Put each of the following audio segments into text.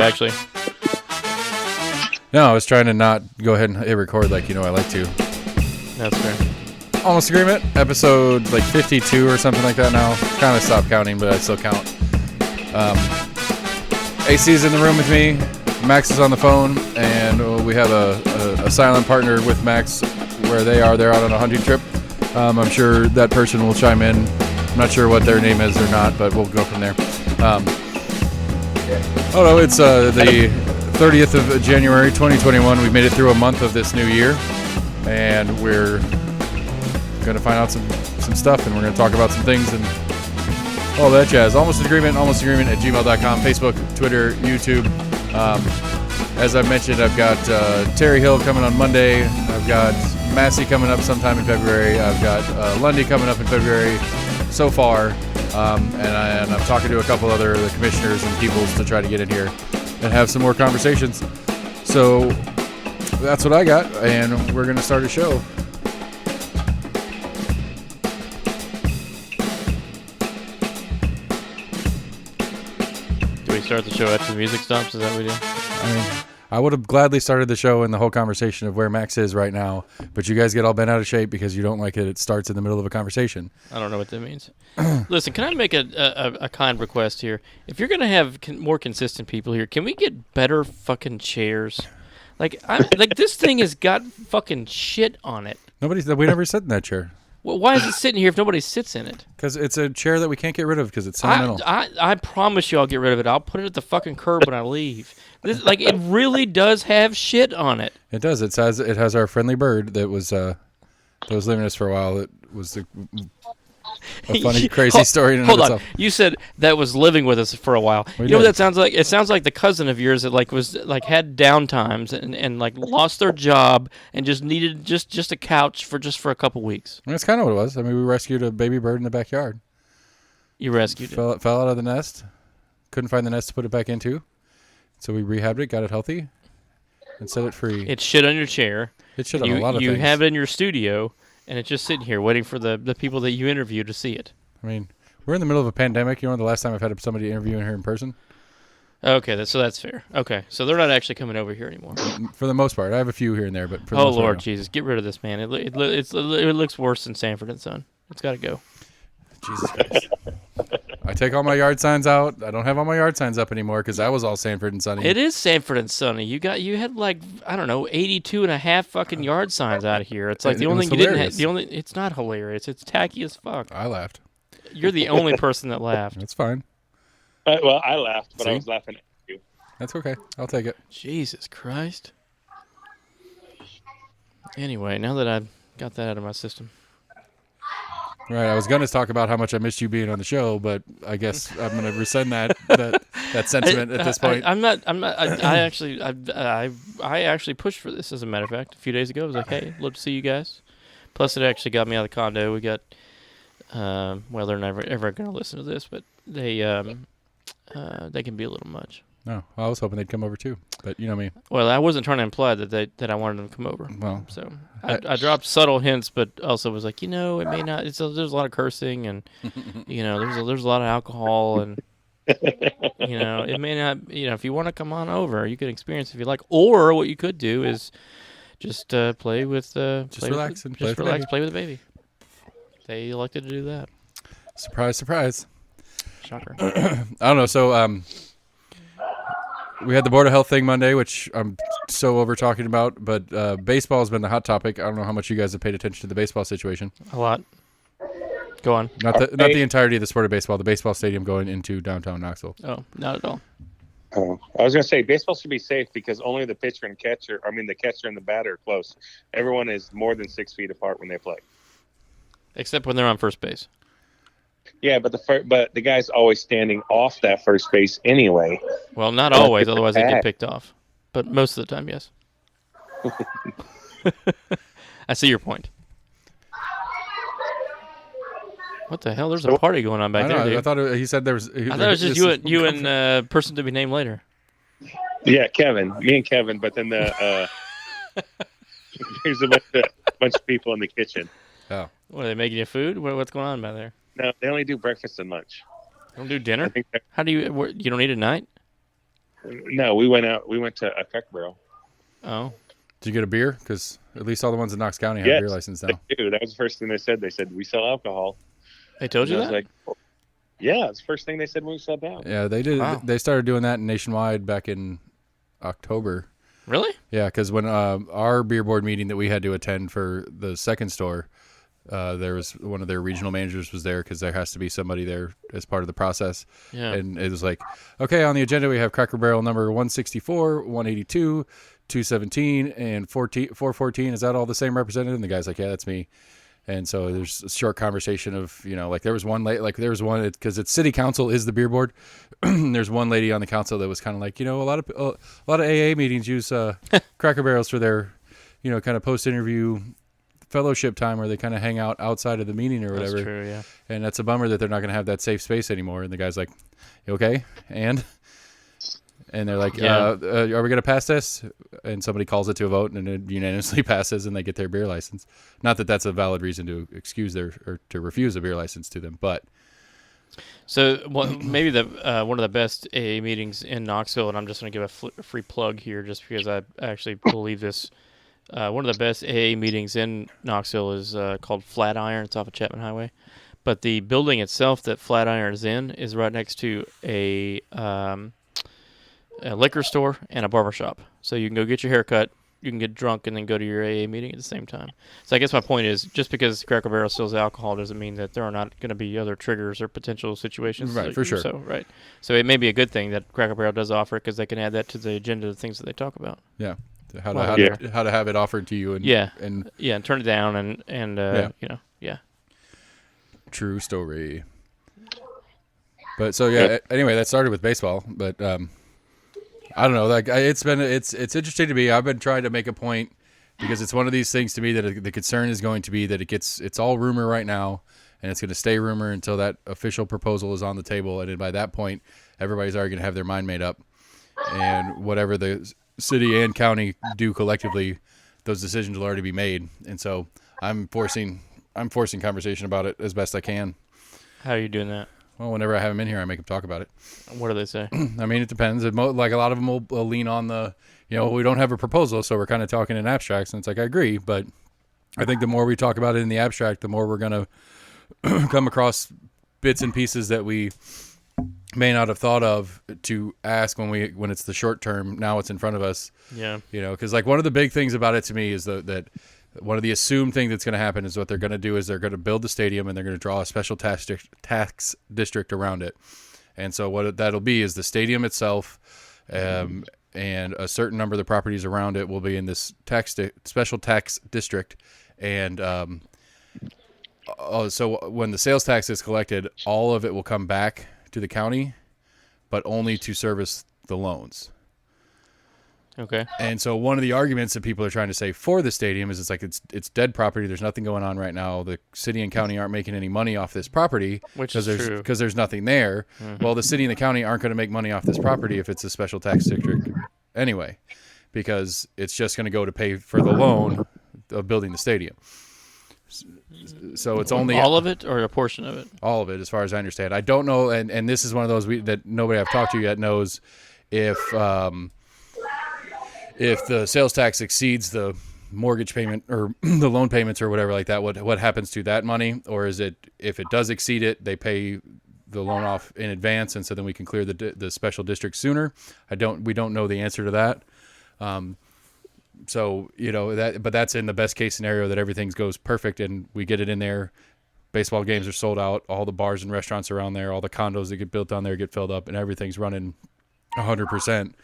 actually. No, I was trying to not go ahead and hit record like I like to. That's fair. Almost Agreement, episode like 52 or something like that now. Kind of stopped counting, but I still count. AC's in the room with me. Max is on the phone, and we have a silent partner with Max where they are. They're out on a hunting trip. I'm sure that person will chime in. I'm not sure what their name is or not, but we'll go from there. It's the 30th of January, 2021. We made it through a month of this new year, and we're going to find out some stuff, and we're going to talk about some things and all that jazz. Almost Agreement at gmail.com, Facebook, Twitter, YouTube. As I mentioned, I've got Terry Hill coming on Monday. I've got Massey coming up sometime in February. I've got Lundy coming up in February so far. And I'm talking to a couple other the commissioners and peoples to try to get in here and have some more conversations. So that's what I got, and we're going to start a show. Do we start the show after the music stops? Is that what we do? I mean, I would have gladly started the show and the whole conversation of where Max is right now, but you guys get all bent out of shape because you don't like it. It starts in the middle of a conversation. I don't know what that means. Listen, can I make a kind request here? If you're going to have more consistent people here, can we get better fucking chairs? Like this thing has got fucking shit on it. We never sit in that chair. Well, why is it sitting here if nobody sits in it? Because it's a chair that we can't get rid of because it's sentimental. I promise you I'll get rid of it. I'll put it at the fucking curb when I leave. It really does have shit on it. It does. It has our friendly bird that was living with us for a while. It was a funny, crazy story in and of itself. You said that was living with us for a while. You know what that sounds like? It sounds like the cousin of yours that had down times and lost their job and just needed just a couch for a couple weeks. That's kind of what it was. I mean, we rescued a baby bird in the backyard. You rescued it. Fell out of the nest. Couldn't find the nest to put it back into. So we rehabbed it, got it healthy, and set it free. It shit on your chair. It shit on a lot of things. You have it in your studio, and it's just sitting here waiting for the people that you interview to see it. I mean, we're in the middle of a pandemic. You know, the last time I've had somebody interviewing here in person. Okay, so that's fair. Okay, so they're not actually coming over here anymore. For the most part. I have a few here and there, but for the most Lord part, Jesus, get rid of this, man. It looks worse than Sanford and Son. It's got to go. Jesus Christ. I take all my yard signs out. I don't have all my yard signs up anymore because that was all Sanford and Sonny. It is Sanford and Sonny. You had 82 and a half fucking yard signs out of here. It's like the only thing you didn't have. It's not hilarious. It's tacky as fuck. I laughed. You're the only person that laughed. That's fine. Well, I laughed, but I was laughing at you. That's okay. I'll take it. Jesus Christ. Anyway, now that I've got that out of my system. Right, I was going to talk about how much I missed you being on the show, but I guess I'm going to rescind that sentiment at this point. I actually pushed for this, as a matter of fact. A few days ago, I was like, hey, love to see you guys. Plus, it actually got me out of the condo. We got, they're never ever going to listen to this, but they can be a little much. No, I was hoping they'd come over too, but you know me. Well, I wasn't trying to imply that I wanted them to come over. Well, so I dropped subtle hints, but also was like, it may not. There's a lot of cursing, and there's a lot of alcohol, and it may not. If you want to come on over, you can experience it if you like. Or what you could do is just play with. Relax and play with the baby. They elected to do that. Surprise, surprise. Shocker. I don't know. So we had the Board of Health thing Monday, which I'm so over talking about, but baseball has been the hot topic. I don't know how much you guys have paid attention to the baseball situation. A lot. Go on. Not the entirety of the sport of baseball. The baseball stadium going into downtown Knoxville. Oh, not at all. Oh, I was going to say baseball should be safe because only the pitcher and catcher, the catcher and the batter are close. Everyone is more than 6 feet apart when they play. Except when they're on first base. Yeah, but the guy's always standing off that first base anyway. Well, not always, otherwise they get picked off. But most of the time, yes. I see your point. What the hell? There's a party going on back there, dude. I thought he said there was. I thought it was just you and person to be named later. Yeah, Kevin. Me and Kevin, but then there's a bunch of people in the kitchen. Oh. What, are they making you food? What's going on back there? No, they only do breakfast and lunch. They don't do dinner? How do you don't eat at night? No, we went out. We went to a Cracker Barrel. Oh, Did you get a beer? Because at least all the ones in Knox County have Yes, a beer license now. they do. That was the first thing they said. They said we sell alcohol. they told And you I was that? like, oh. Yeah, it's the first thing they said when we sat down. Yeah, they did. Wow. They started doing that nationwide back in October. Really? Yeah, because when our beer board meeting that we had to attend for the second store, there was one of their regional managers was there because there has to be somebody there as part of the process. Yeah. And it was like, okay, on the agenda we have Cracker Barrel number 164, 182, 217, and 414. Is that all the same representative? And the guy's like, yeah, that's me. And so there's a short conversation of, like there was one because it's city council is the beer board. There's one lady on the council that was kind of like, a lot of AA meetings use Cracker Barrels for their, kind of post interview fellowship time where they kind of hang out outside of the meeting or whatever. That's true, yeah. And that's a bummer that they're not going to have that safe space anymore. And the guy's like, you okay? And they're like, Yeah. are we going to pass this? And somebody calls it to a vote, and it unanimously passes, and they get their beer license. Not that that's a valid reason to excuse or to refuse a beer license to them, but So maybe one of the best AA meetings in Knoxville, and I'm just going to give a free plug here just because I actually believe this. One of the best AA meetings in Knoxville is called Flatiron. It's off of Chapman Highway. But the building itself that Flatiron is in is right next to a liquor store and a barber shop. So you can go get your hair cut, you can get drunk, and then go to your AA meeting at the same time. So I guess my point is, just because Cracker Barrel sells alcohol doesn't mean that there are not going to be other triggers or potential situations. Right, for sure. So, right. So it may be a good thing that Cracker Barrel does offer it because they can add that to the agenda of things that they talk about. yeah, how Well, to have it offered to you. And and turn it down and yeah. True story. But so anyway, that started with baseball, but I don't know. Like it's interesting to me. I've been trying to make a point because it's one of these things to me that the concern is going to be that it's all rumor right now, and it's going to stay rumor until that official proposal is on the table, and then by that point, everybody's already going to have their mind made up, and whatever the city and county do collectively, those decisions will already be made, and so I'm forcing conversation about it as best I can. How are you doing that? Well, whenever I have them in here, I make them talk about it. What do they say? I mean, it depends. Like a lot of them will lean on the, we don't have a proposal, so we're kind of talking in abstracts. And it's like, I agree, but I think the more we talk about it in the abstract, the more we're going to come across bits and pieces that we may not have thought of to ask when it's the short term. Now it's in front of us. Yeah. Because like one of the big things about it to me is that one of the assumed thing that's going to happen is what they're going to do is they're going to build the stadium and they're going to draw a special tax district around it. And so what that'll be is the stadium itself, and a certain number of the properties around it will be in this special tax district. And so when the sales tax is collected, all of it will come back to the county, but only to service the loans. Okay. And so one of the arguments that people are trying to say for the stadium is it's dead property. There's nothing going on right now. The city and county aren't making any money off this property Which is true. Because there's nothing there. Mm-hmm. Well, the city and the county aren't going to make money off this property if it's a special tax district anyway, because it's just going to go to pay for the loan of building the stadium. So it's only all of it or a portion of it? All of it, as far as I understand. I don't know, and this is one of those that nobody I've talked to yet knows if the sales tax exceeds the mortgage payment or the loan payments or whatever like that, what happens to that money? Or is it, if it does exceed it, they pay the loan off in advance, and so then we can clear the special district sooner? We don't know the answer to that. So, but that's in the best case scenario that everything goes perfect and we get it in there. Baseball games are sold out. All the bars and restaurants around there, all the condos that get built down there get filled up, and everything's running 100%.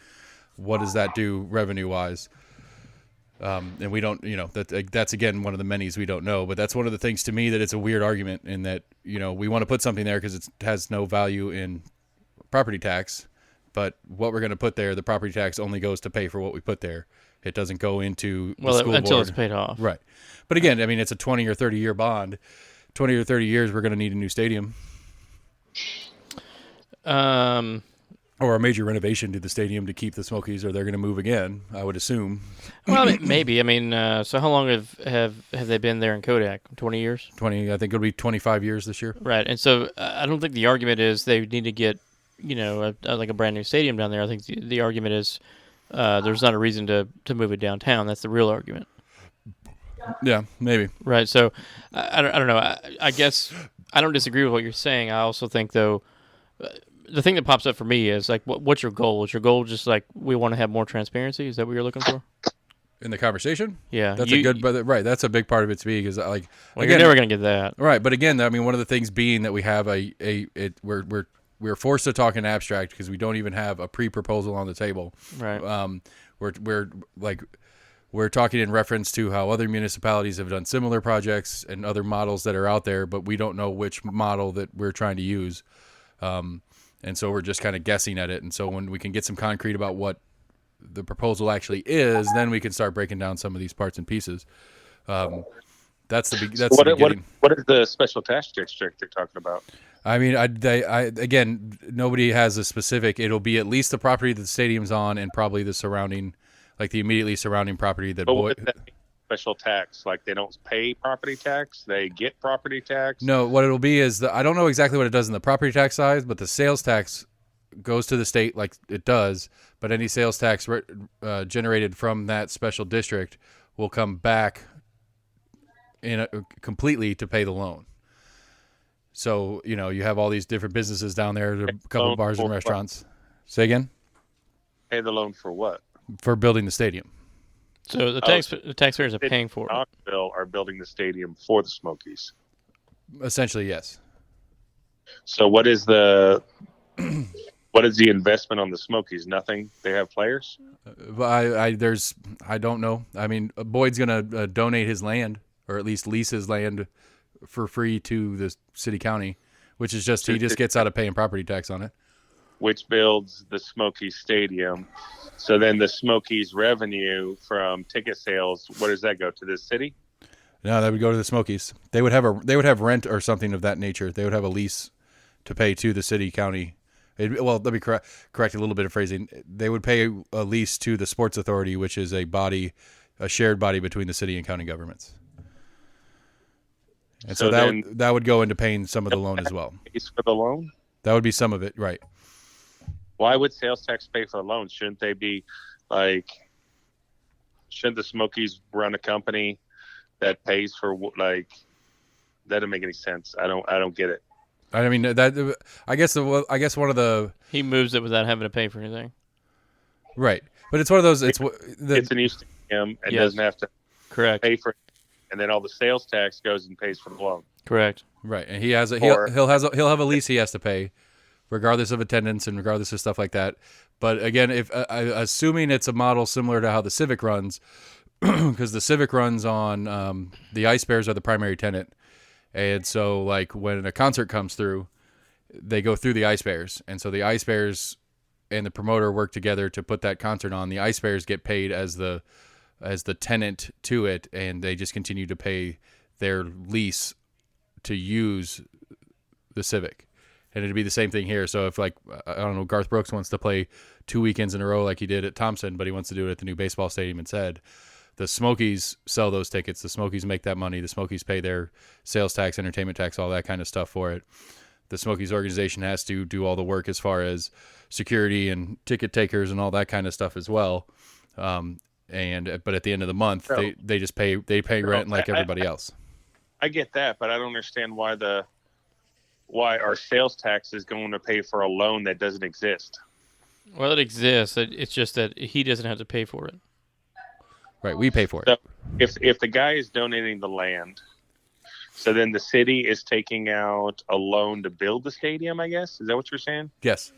What does that do revenue wise? And we don't, that's again, one of the manys we don't know, but that's one of the things to me that it's a weird argument in that, we want to put something there because it has no value in property tax, but what we're going to put there, the property tax only goes to pay for what we put there. It doesn't go into the school until board. It's paid off. Right. But again, I mean, it's a 20 or 30 year bond. 20 or 30 years, we're going to need a new stadium. Or a major renovation to the stadium to keep the Smokies, or they're going to move again, I would assume. Well, maybe. I mean, so how long have they been there in Kodak? 20 years? 20, I think it'll be 25 years this year. Right. And so I don't think the argument is they need to get like a brand new stadium down there. I think the argument is there's not a reason to move it downtown. That's the real argument. Yeah, maybe. Right. So I don't know. I guess I don't disagree with what you're saying. I also think, though, the thing that pops up for me is like, what's your goal? Is your goal just like we want to have more transparency? Is that what you're looking for? In the conversation? Yeah. That's a good, but right, that's a big part of it to me because Well, again, you're never going to get that. Right, but again, I mean, one of the things being that we have we're forced to talk in abstract because we don't even have a pre-proposal on the table. Right. We're talking in reference to how other municipalities have done similar projects and other models that are out there, but we don't know which model that we're trying to use. And so we're just kind of guessing at it. And so when we can get some concrete about what the proposal actually is, then we can start breaking down some of these parts and pieces. That's the beginning. What is the special tax district they're talking about? I mean, again, nobody has a specific. It'll be at least the property that the stadium's on, and probably the surrounding, like the immediately surrounding property that. But what does that mean? Special tax, like they don't pay property tax, they get property tax. No, what it'll be is I don't know exactly what it does in the property tax side, but the sales tax goes to the state like it does. But any sales tax generated from that special district will come back completely to pay the loan. So, you have all these different businesses down there, a couple of bars and restaurants. What? Say again? Pay the loan for what? For building the stadium. So the taxpayers are paying for it. Knoxville are building the stadium for the Smokies. Essentially, yes. So what is the investment on the Smokies? Nothing. They have players. I don't know. I mean, Boyd's gonna donate his land, or at least lease his land for free to the city county, which is just he just gets out of paying property tax on it. Which builds the Smokies Stadium. So then the Smokies revenue from ticket sales, where does that go to the city? No, that would go to the Smokies. They would have rent or something of that nature. They would have a lease to pay to the city county. Let me correct a little bit of phrasing. They would pay a lease to the Sports Authority, which is a shared body between the city and county governments. And so that would go into paying some of the loan as well. Pays for the loan? That would be some of it, right? Why would sales tax pay for the loan? Shouldn't they be shouldn't the Smokies run a company that pays for that doesn't make any sense. I don't get it. I mean I guess one of the he moves it without having to pay for anything. Right. But it's one of those it's a new stadium and doesn't have to pay for it. And then all the sales tax goes and pays for the loan. Correct. Right. And he'll have a lease he has to pay, regardless of attendance and regardless of stuff like that. But again, if assuming it's a model similar to how the Civic runs, because the Civic runs on the Ice Bears are the primary tenant, and so like when a concert comes through, they go through the Ice Bears, and so the Ice Bears and the promoter work together to put that concert on. The Ice Bears get paid as the tenant to it, and they just continue to pay their lease to use the Civic. And it'd be the same thing here. So if I don't know, Garth Brooks wants to play 2 weekends in a row like he did at Thompson, but he wants to do it at the new baseball stadium instead, the Smokies sell those tickets. The Smokies make that money. The Smokies pay their sales tax, entertainment tax, all that kind of stuff for it. The Smokies organization has to do all the work as far as security and ticket takers and all that kind of stuff as well. But at the end of the month, they just pay rent like everybody else. I get that, but I don't understand why our sales tax is going to pay for a loan that doesn't exist. Well, it exists. It's just that he doesn't have to pay for it. Right, we pay for it. So if the guy is donating the land, so then the city is taking out a loan to build the stadium, I guess? Is that what you're saying? Yes.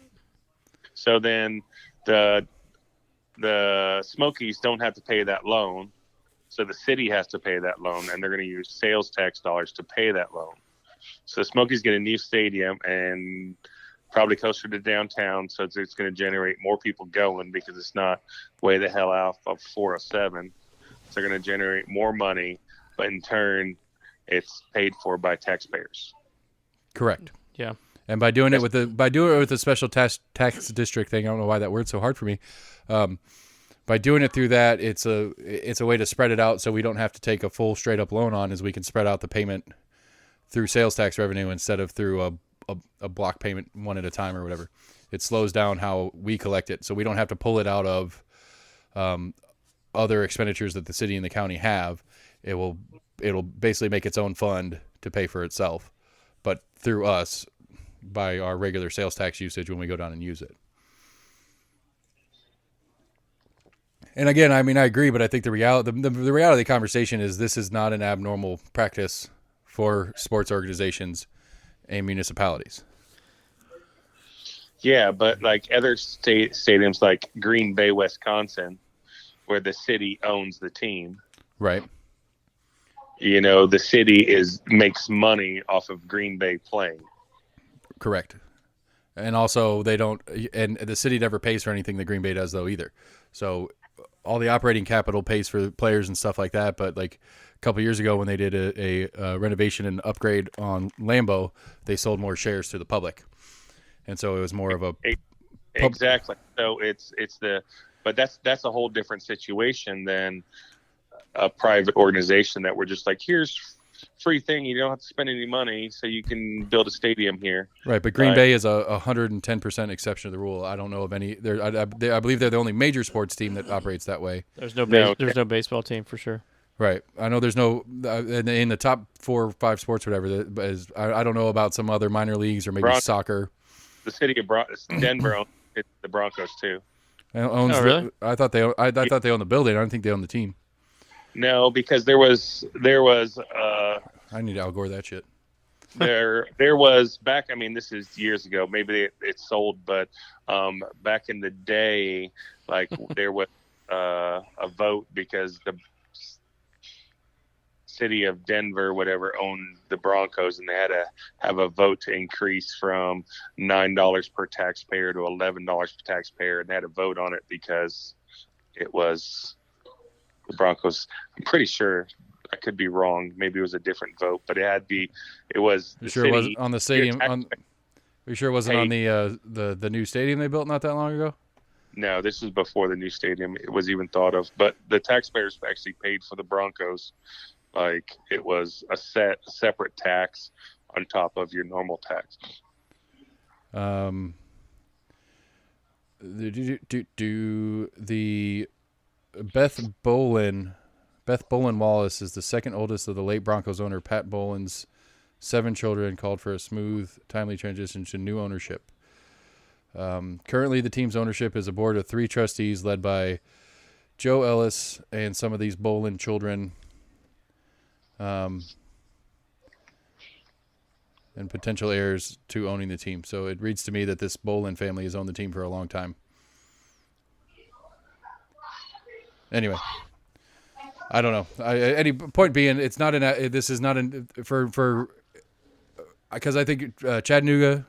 So then the Smokies don't have to pay that loan, so the city has to pay that loan, and they're going to use sales tax dollars to pay that loan. So Smokies get a new stadium and probably closer to downtown, so it's going to generate more people going because it's not way the hell out of 407. So they're going to generate more money, but in turn, it's paid for by taxpayers. Correct. Yeah. And by doing it with the special tax district thing, I don't know why that word's so hard for me. By doing it through that, it's a way to spread it out, so we don't have to take a full straight up loan on, as we can spread out the payment through sales tax revenue instead of through a block payment one at a time or whatever. It slows down how we collect it, so we don't have to pull it out of other expenditures that the city and the county have. It'll basically make its own fund to pay for itself, but through us by our regular sales tax usage when we go down and use it. And again, I mean, I agree, but I think the reality of the conversation is this is not an abnormal practice for sports organizations and municipalities. Yeah, but like other stadiums like Green Bay, Wisconsin, where the city owns the team. Right. You know, the city makes money off of Green Bay playing. Correct. And also they don't, and the city never pays for anything that Green Bay does though either. So all the operating capital pays for players and stuff like that. But like a couple of years ago when they did a renovation and upgrade on Lambeau, they sold more shares to the public. And so it was more of a exactly. So but that's a whole different situation than a private organization that we're just like, here's free thing. You don't have to spend any money, so you can build a stadium here. Right, but Green Bay is a 110% exception to the rule. I don't know of any. I believe they're the only major sports team that operates that way. There's no baseball team for sure. Right. I know there's no in the top 4 or 5 sports, whatever. I don't know about some other minor leagues or maybe soccer. The city of Denver owns the Broncos too. Really? I thought they owned the building. I don't think they own the team. No, because there was. I need to outgore that shit. there was back. I mean, this is years ago. Maybe it sold, but back in the day, like there was a vote because the city of Denver, whatever, owned the Broncos, and they had to have a vote to increase from $9 per taxpayer to $11 per taxpayer, and they had to vote on it because it was the Broncos. I'm pretty sure. I could be wrong. Maybe it was a different vote, but it was. You sure it wasn't on the stadium? You sure it wasn't on the new stadium they built not that long ago? No, this was before the new stadium it was even thought of. But the taxpayers actually paid for the Broncos. Like it was a separate tax on top of your normal tax. The Beth Bolin Wallace is the second oldest of the late Broncos owner Pat Bolin's 7 children. Called for a smooth, timely transition to new ownership. Currently, the team's ownership is a board of 3 trustees led by Joe Ellis and some of these Bolin children, and potential heirs to owning the team. So it reads to me that this Bolin family has owned the team for a long time. Anyway. I don't know. Any point being, it's not this is not for because I think Chattanooga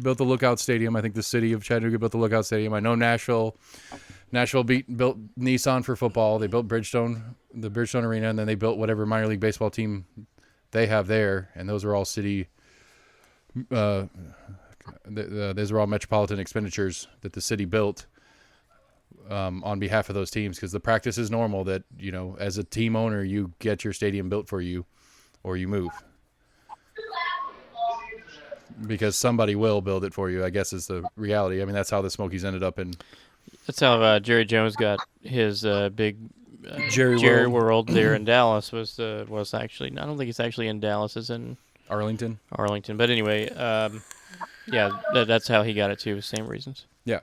built the Lookout Stadium. I think the city of Chattanooga built the Lookout Stadium. I know Nashville built Nissan for football. They built the Bridgestone Arena, and then they built whatever minor league baseball team they have there. And those are all city. Those are all metropolitan expenditures that the city built. On behalf of those teams, because the practice is normal that, you know, as a team owner, you get your stadium built for you or you move. Because somebody will build it for you, I guess, is the reality. I mean, that's how the Smokies ended up in. That's how Jerry Jones got his big Jerry World there in Dallas. Was actually, I don't think it's actually in Dallas, it's in Arlington. But anyway, that's how he got it too, same reasons. Yeah.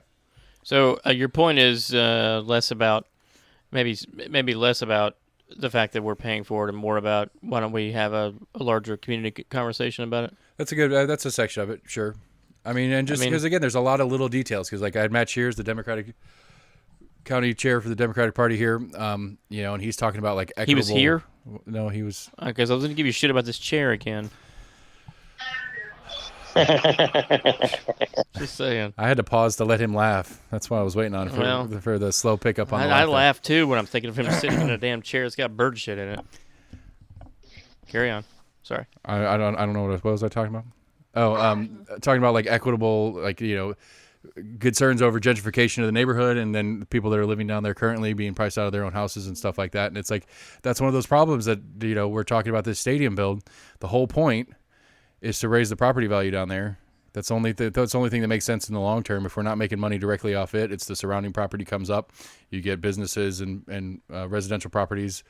So your point is less about maybe less about the fact that we're paying for it and more about why don't we have a larger community conversation about it? That's a section of it, sure. I mean, and just because again, there's a lot of little details. Because like I had Matt Shears, the Democratic county chair for the Democratic Party here, and he's talking about like equitable. He was here? No, he was. Because I was going to give you shit about this chair again. Just saying. I had to pause to let him laugh. That's why I was waiting on for the slow pickup on. I laugh too when I'm thinking of him sitting in a damn chair that's got bird shit in it. Carry on. Sorry. I don't know what was I talking about. Talking about like equitable, like concerns over gentrification of the neighborhood, and then the people that are living down there currently being priced out of their own houses and stuff like that. And it's like that's one of those problems that we're talking about this stadium build. The whole point is to raise the property value down there That's the only thing that makes sense in the long term. If we're not making money directly off it, it's the surrounding property comes up. You get businesses and residential properties,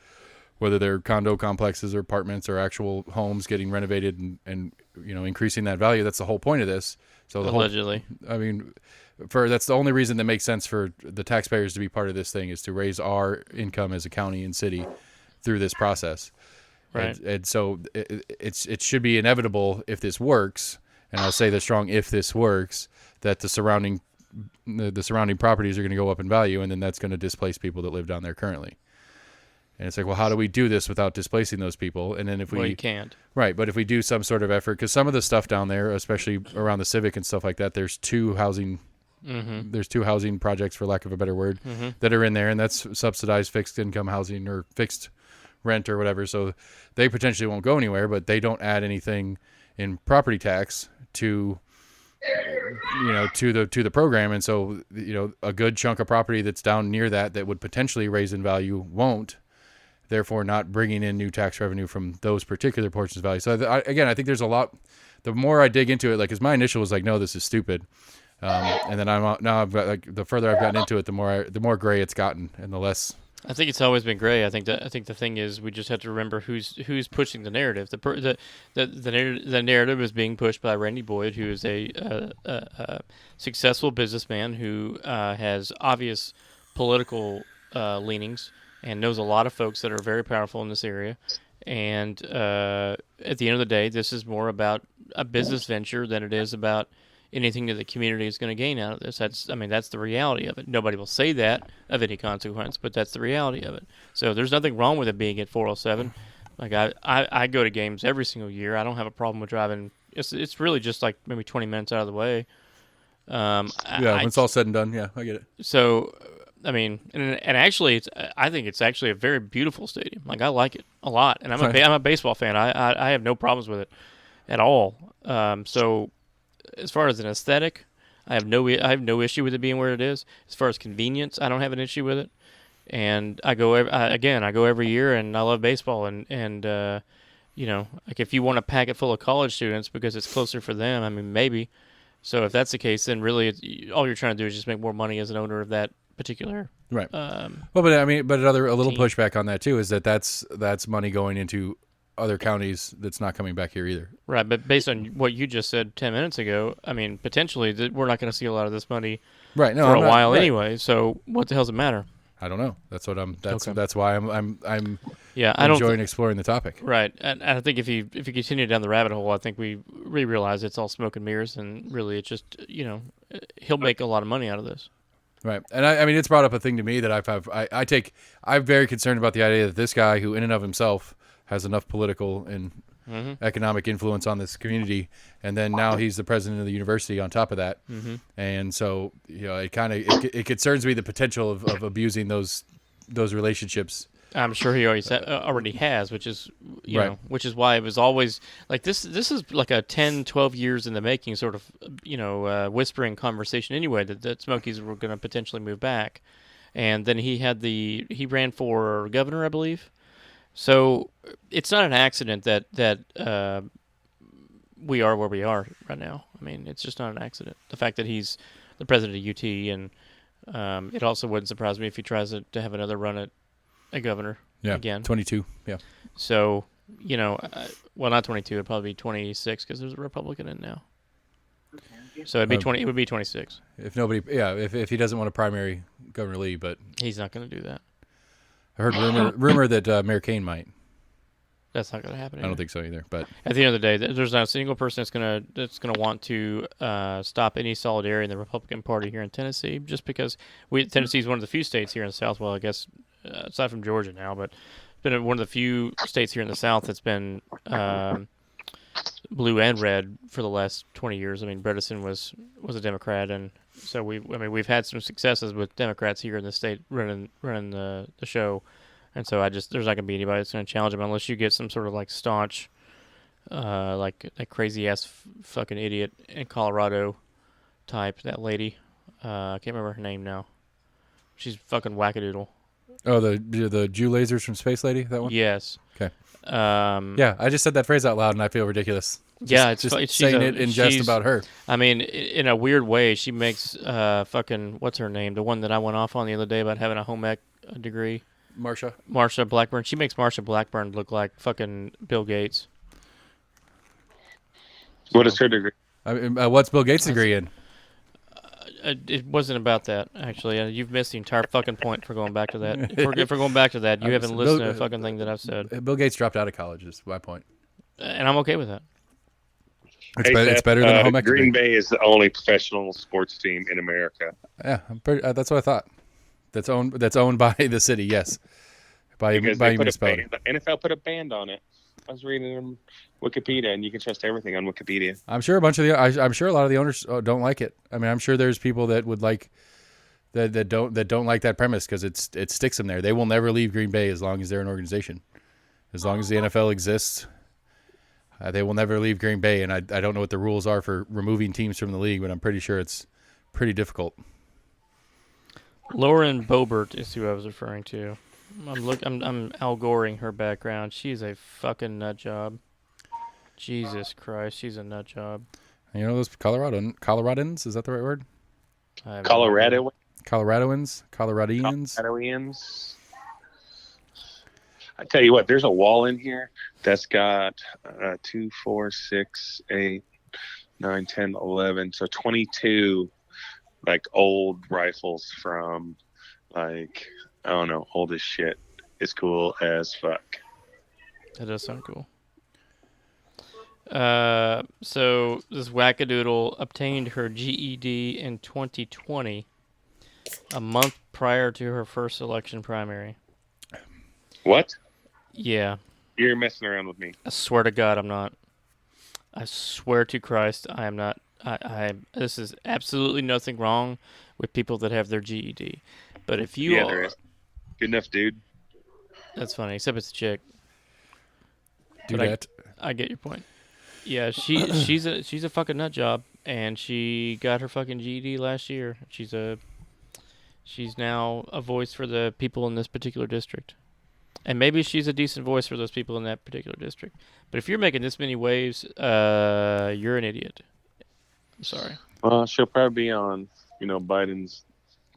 whether they're condo complexes or apartments or actual homes, getting renovated and increasing that value. That's the whole point of this. So Allegedly, that's the only reason that makes sense for the taxpayers to be part of this thing, is to raise our income as a county and city through this process. right? And so it should be inevitable if this works. And I'll say the strong if this works, that the surrounding properties are going to go up in value, and then that's going to displace people that live down there currently. And it's like, well, how do we do this without displacing those people? And then you can't. Right, but if we do some sort of effort, because some of the stuff down there, especially around the Civic and stuff like that, there's two housing projects, for lack of a better word, that are in there, and that's subsidized fixed income housing or fixed rent or whatever. So they potentially won't go anywhere, but they don't add anything in property tax to the program. And so a good chunk of property that's down near that would potentially raise in value won't, therefore not bringing in new tax revenue from those particular portions of value. So I think there's a lot. The more I dig into it, like, because my initial was like, no, this is stupid, and then I've got, like, the further I've gotten into it, the more gray it's gotten, and the less. I think it's always been gray. I think the thing is, we just have to remember who's pushing the narrative. The narrative is being pushed by Randy Boyd, who is a successful businessman who has obvious political leanings and knows a lot of folks that are very powerful in this area. And at the end of the day, this is more about a business venture than it is about anything that the community is going to gain out of this. That's the reality of it. Nobody will say that of any consequence, but that's the reality of it. So there's nothing wrong with it being at 407. Like, I go to games every single year. I don't have a problem with driving. It's really just like maybe 20 minutes out of the way. When it's all said and done, yeah, I get it. So, and actually, I think it's actually a very beautiful stadium. Like, I like it a lot, and I'm a baseball fan. I have no problems with it at all. So, as far as an aesthetic, I have no issue with it being where it is. As far as convenience, I don't have an issue with it. And I go every year, and I love baseball. And like, if you want to pack it full of college students because it's closer for them, maybe. So if that's the case, then really all you're trying to do is just make more money as an owner of that particular. Right. A little pushback on that too is that's money going into other counties that's not coming back here either. Right, but based on what you just said 10 minutes ago, potentially we're not going to see a lot of this money for a while anyway. So what the hell does it matter? I don't know. That's why I'm I don't enjoying exploring the topic. Right, and I think if you continue down the rabbit hole, I think we realize it's all smoke and mirrors, and really it's just he'll make a lot of money out of this. Right, and it's brought up a thing to me that I'm very concerned about the idea that this guy, who in and of himself has enough political and economic influence on this community, and then now he's the president of the university on top of that, and so it concerns me, the potential of abusing those relationships. I'm sure he already has, which is which is why it was always like this. This is like a 10, 12 years in the making, sort of whispering conversation anyway that Smokies were going to potentially move back, and then he ran for governor, I believe. So it's not an accident that we are where we are right now. It's just not an accident. The fact that he's the president of UT, and it also wouldn't surprise me if he tries to have another run at a governor again. 22, yeah. So, not 22. It'd probably be 26 because there's a Republican in now. So it'd be 20. It would be 26. If he doesn't want to primary Governor Lee, but he's not going to do that. I heard rumor that Mayor Kane might. That's not going to happen either. I don't think so either. But at the end of the day, there's not a single person that's gonna want to stop any solidarity in the Republican Party here in Tennessee, just because Tennessee is one of the few states here in the South. Well, I guess aside from Georgia now, but it's been one of the few states here in the South that's been blue and red for the last 20 years. Bredesen was a Democrat, and so we've had some successes with Democrats here in the state running the show. And so there's not going to be anybody that's going to challenge him unless you get some sort of like staunch, like that crazy ass fucking idiot in Colorado type, that lady. I can't remember her name now. She's fucking wackadoodle. Oh, the Jew lasers from Space Lady, that one? Yes. Okay. Um, Yeah, I just said that phrase out loud and I feel ridiculous. Yeah, Just she's saying it in jest about her. I mean, in a weird way, she makes fucking what's her name? The one that I went off on the other day about having a home ec degree. Marsha Blackburn. She makes Marsha Blackburn look like fucking Bill Gates. What is her degree? I mean, what's Bill Gates' degree in? It wasn't about that, actually. You've missed the entire fucking point for going back to that. If we're going back to that, you haven't listened to a fucking thing that I've said. Bill Gates dropped out of college, is my point. And I'm okay with that. It's better than a home ec degree. Green Bay is the only professional sports team in America. Yeah, that's what I thought. That's owned by the city, yes. Because they put municipality. the NFL put a band on it. I was reading on Wikipedia, and you can trust everything on Wikipedia. I'm sure I'm sure a lot of the owners don't like it. I mean, I'm sure there's people that would like that don't like that premise because it sticks them there. They will never leave Green Bay as long as they're an organization. As long as the NFL exists, they will never leave Green Bay. And I don't know what the rules are for removing teams from the league, but I'm pretty sure it's pretty difficult. Lauren Boebert is who I was referring to. I'm Al-goring her background. She's a fucking nut job. Jesus Christ, she's a nut job. You know those Coloradans? Is that the right word? Colorado. Coloradians. Coloradoians. I tell you what, there's a wall in here that's got 2, 4, 6, 8, 9, 10, 11. So 22 like old rifles from like, I don't know, old as shit. It's cool as fuck. That does sound cool. So this wackadoodle obtained her GED in 2020, a month prior to her first election primary. What? Yeah. You're messing around with me. I swear to God, I'm not. I swear to Christ, I am not. This is absolutely nothing wrong with people that have their GED. But if you there is. Good enough, dude. That's funny, except it's a chick. Do that. I get your point. Yeah, she's a fucking nut job, and she got her fucking GED last year. She's now a voice for the people in this particular district. And maybe she's a decent voice for those people in that particular district. But if you're making this many waves, you're an idiot. I'm sorry. Well, she'll probably be on, Biden's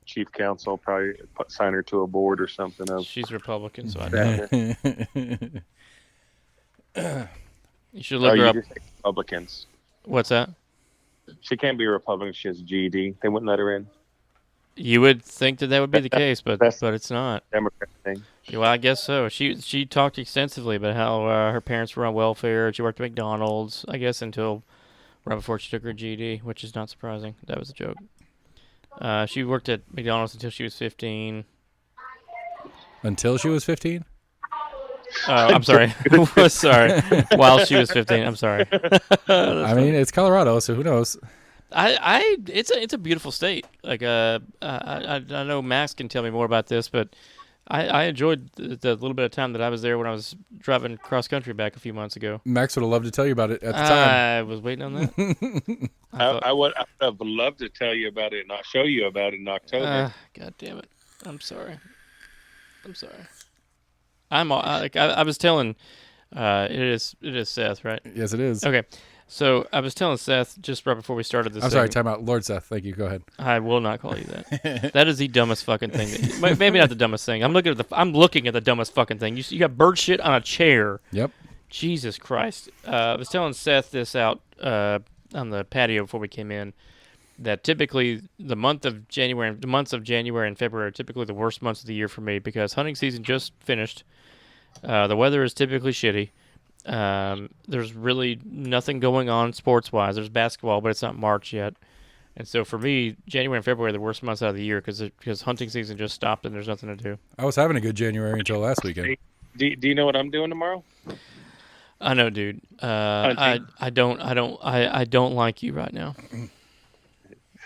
chief counsel, probably sign her to a board or something. She's Republican, so I doubt it. You should look her up. Republicans. What's that? She can't be a Republican if she has a GED. They wouldn't let her in. You would think that would be the case, but it's not. Democrat thing. Yeah, well, I guess so. She talked extensively about how her parents were on welfare. She worked at McDonald's, I guess, until right before she took her GED, which is not surprising. That was a joke. She worked at McDonald's until she was 15. Until she was 15? I'm sorry. Sorry. While she was 15. I'm sorry. I mean, it's Colorado, so who knows? It's a beautiful state. Like I know Max can tell me more about this, but I enjoyed the little bit of time that I was there when I was driving cross country back a few months ago. Max would have loved to tell you about it at the time. I was waiting on that. I would have loved to tell you about it and not show you about it in October. God damn it! I'm sorry. I was telling. It is Seth, right? Yes, it is. Okay. So I was telling Seth just right before we started this. I'm sorry, time out. Lord Seth, thank you. Go ahead. I will not call you that. That is the dumbest fucking thing. Maybe not the dumbest thing. I'm looking at the dumbest fucking thing. You got bird shit on a chair. Yep. Jesus Christ. I was telling Seth this out on the patio before we came in, that typically the months of January and February are typically the worst months of the year for me because hunting season just finished. The weather is typically shitty. There's really nothing going on sports-wise. There's basketball, but it's not March yet. And so for me, January and February are the worst months out of the year because hunting season just stopped and there's nothing to do. I was having a good January until last weekend. Do you know what I'm doing tomorrow? I know, dude. I don't like you right now.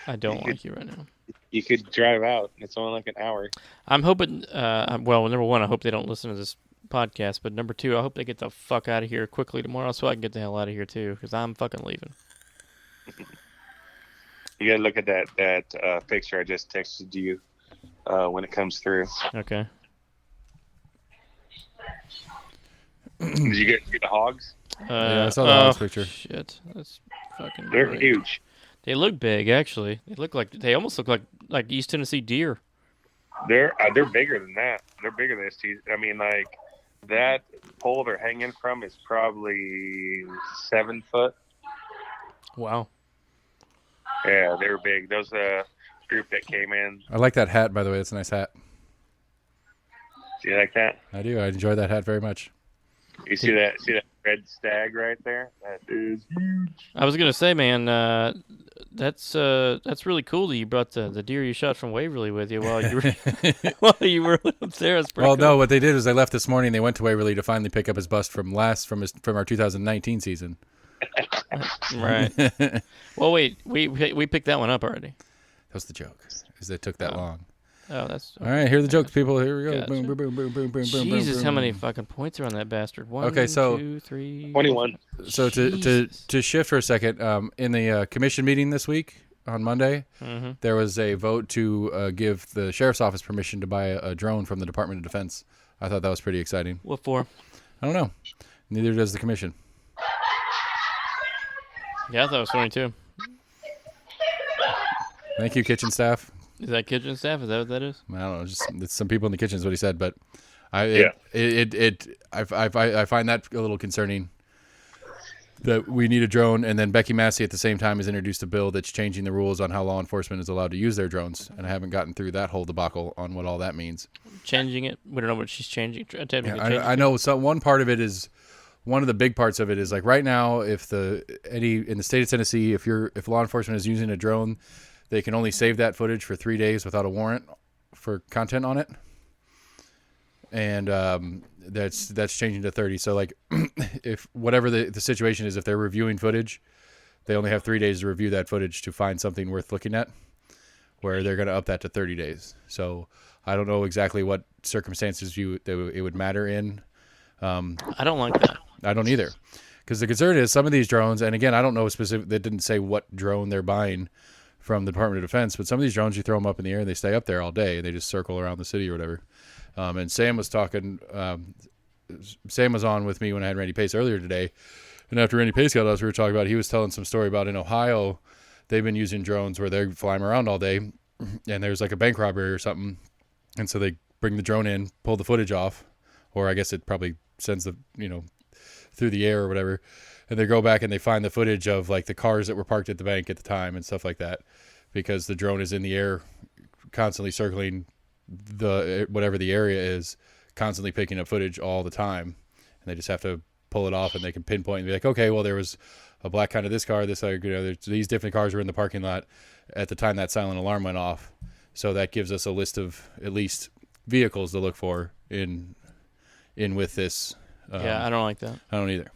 I don't like you right now. You could drive out. It's only like an hour. I'm hoping. Well, number one, I hope they don't listen to this podcast, but number two, I hope they get the fuck out of here quickly tomorrow so I can get the hell out of here too, because I'm fucking leaving. You gotta look at that picture I just texted you when it comes through. Okay. Did you get see the hogs? Yeah, I saw the hogs picture. Shit, that's fucking. They're great. huge. They look big, actually. They almost look like East Tennessee deer. They're bigger than that. They're bigger than this. I mean, like that pole they're hanging from is probably 7 foot. Wow. Yeah, they were big. Those group that came in. I like that hat, by the way. It's a nice hat. Do you like that? I do. I enjoy that hat very much. You see that red stag right there? That is huge. I was gonna say, man, that's really cool that you brought the deer you shot from Waverly with you while you were up there. That's pretty Well, cool. no, what they did was they left this morning. They went to Waverly to finally pick up his bust from our 2019 season. Right. Well, wait, we picked that one up already. That was the joke. Is it took that long? Oh, that's All right. Here are the jokes, people. Here we go. Gotcha. Boom, boom, boom, boom, boom, boom, boom. Jesus, boom, how boom. many fucking points are on that bastard? 1, Okay, so 2, 3, 21. So to shift for a second, in the commission meeting this week on Monday, there was a vote to give the sheriff's office permission to buy a drone from the Department of Defense. I thought that was pretty exciting. What for? I don't know. Neither does the commission. Yeah, I thought it was 22. Thank you, kitchen staff. Is that kitchen staff? Is that what that is? I don't know. Just it's some people in the kitchen is what he said, but I find that a little concerning. That we need a drone, and then Becky Massey at the same time has introduced a bill that's changing the rules on how law enforcement is allowed to use their drones, and I haven't gotten through that whole debacle on what all that means. Changing it? We don't know what she's changing. I know one part of it is one of the big parts of it is like right now, in the state of Tennessee, if law enforcement is using a drone, they can only save that footage for 3 days without a warrant for content on it. And that's changing to 30. So like if whatever the situation is, if they're reviewing footage, they only have 3 days to review that footage to find something worth looking at, where they're going to up that to 30 days. So I don't know exactly what circumstances it would matter in. I don't like that. I don't either. Because the concern is some of these drones, and again, I don't know specific, they didn't say what drone they're buying from the Department of Defense, but some of these drones, you throw them up in the air and they stay up there all day. They just circle around the city or whatever. And Sam was talking, Sam was on with me when I had Randy Pace earlier today. And after Randy Pace got us, we were talking about, he was telling some story about in Ohio, they've been using drones where they're flying around all day and there's like a bank robbery or something. And so they bring the drone in, pull the footage off, or I guess it probably sends through the air or whatever. And they go back and they find the footage of like the cars that were parked at the bank at the time and stuff like that, because the drone is in the air constantly circling whatever the area is, constantly picking up footage all the time. And they just have to pull it off and they can pinpoint and be like, okay, well, there was a black kind of this car, these different cars were in the parking lot at the time that silent alarm went off. So that gives us a list of at least vehicles to look for in with this. Yeah, I don't like that. I don't either.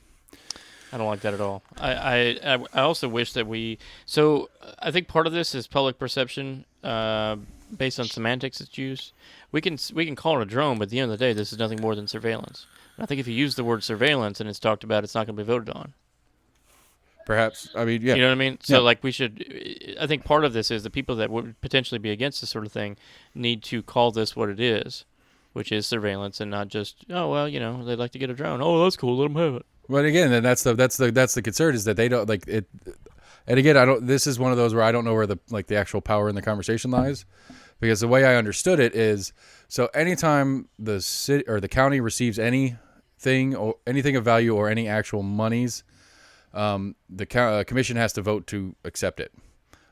I don't like that at all. I also wish that so I think part of this is public perception based on semantics it's used. We can call it a drone, but at the end of the day, this is nothing more than surveillance. And I think if you use the word surveillance and it's talked about, it's not going to be voted on. Perhaps. I mean, yeah. You know what I mean? So, Yeah. like, I think part of this is the people that would potentially be against this sort of thing need to call this what it is, which is surveillance, and not just, oh, well, they'd like to get a drone. Oh, that's cool. Let them have it. But again, then that's the concern is that they don't like it. And again, this is one of those where I don't know where the actual power in the conversation lies, because the way I understood it is, so anytime the city or the county receives anything of value or any actual monies, the commission has to vote to accept it.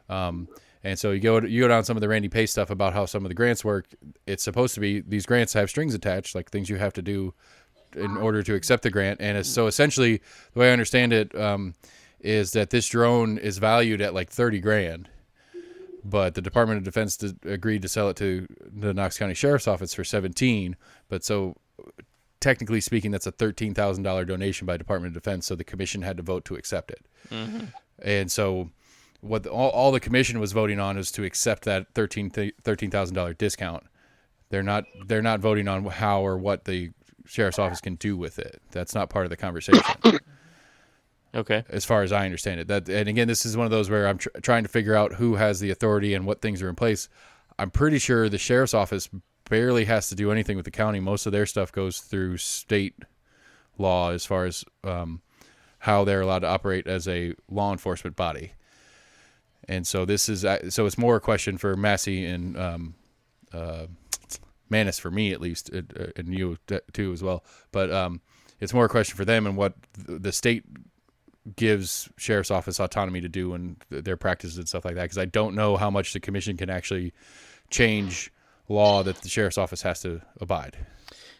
And so you go down some of the Randy Pace stuff about how some of the grants work. It's supposed to be, these grants have strings attached, like things you have to do in order to accept the grant. And so essentially the way I understand it, is that this drone is valued at like $30,000, but the Department of Defense agreed to sell it to the Knox County Sheriff's Office for $17,000. But so technically speaking, that's a $13,000 donation by Department of Defense. So the commission had to vote to accept it. Mm-hmm. And so what all the commission was voting on is to accept that $13,000 discount. They're not voting on how or what the Sheriff's Office can do with it. That's not part of the conversation. Okay. As far as I understand it. And again, this is one of those where I'm trying to figure out who has the authority and what things are in place. I'm pretty sure the Sheriff's Office barely has to do anything with the county. Most of their stuff goes through state law as far as how they're allowed to operate as a law enforcement body. And so it's more a question for Massey and Manis, for me at least, and you too as well. But it's more a question for them and what the state gives sheriff's office autonomy to do and their practices and stuff like that. Because I don't know how much the commission can actually change law that the sheriff's office has to abide.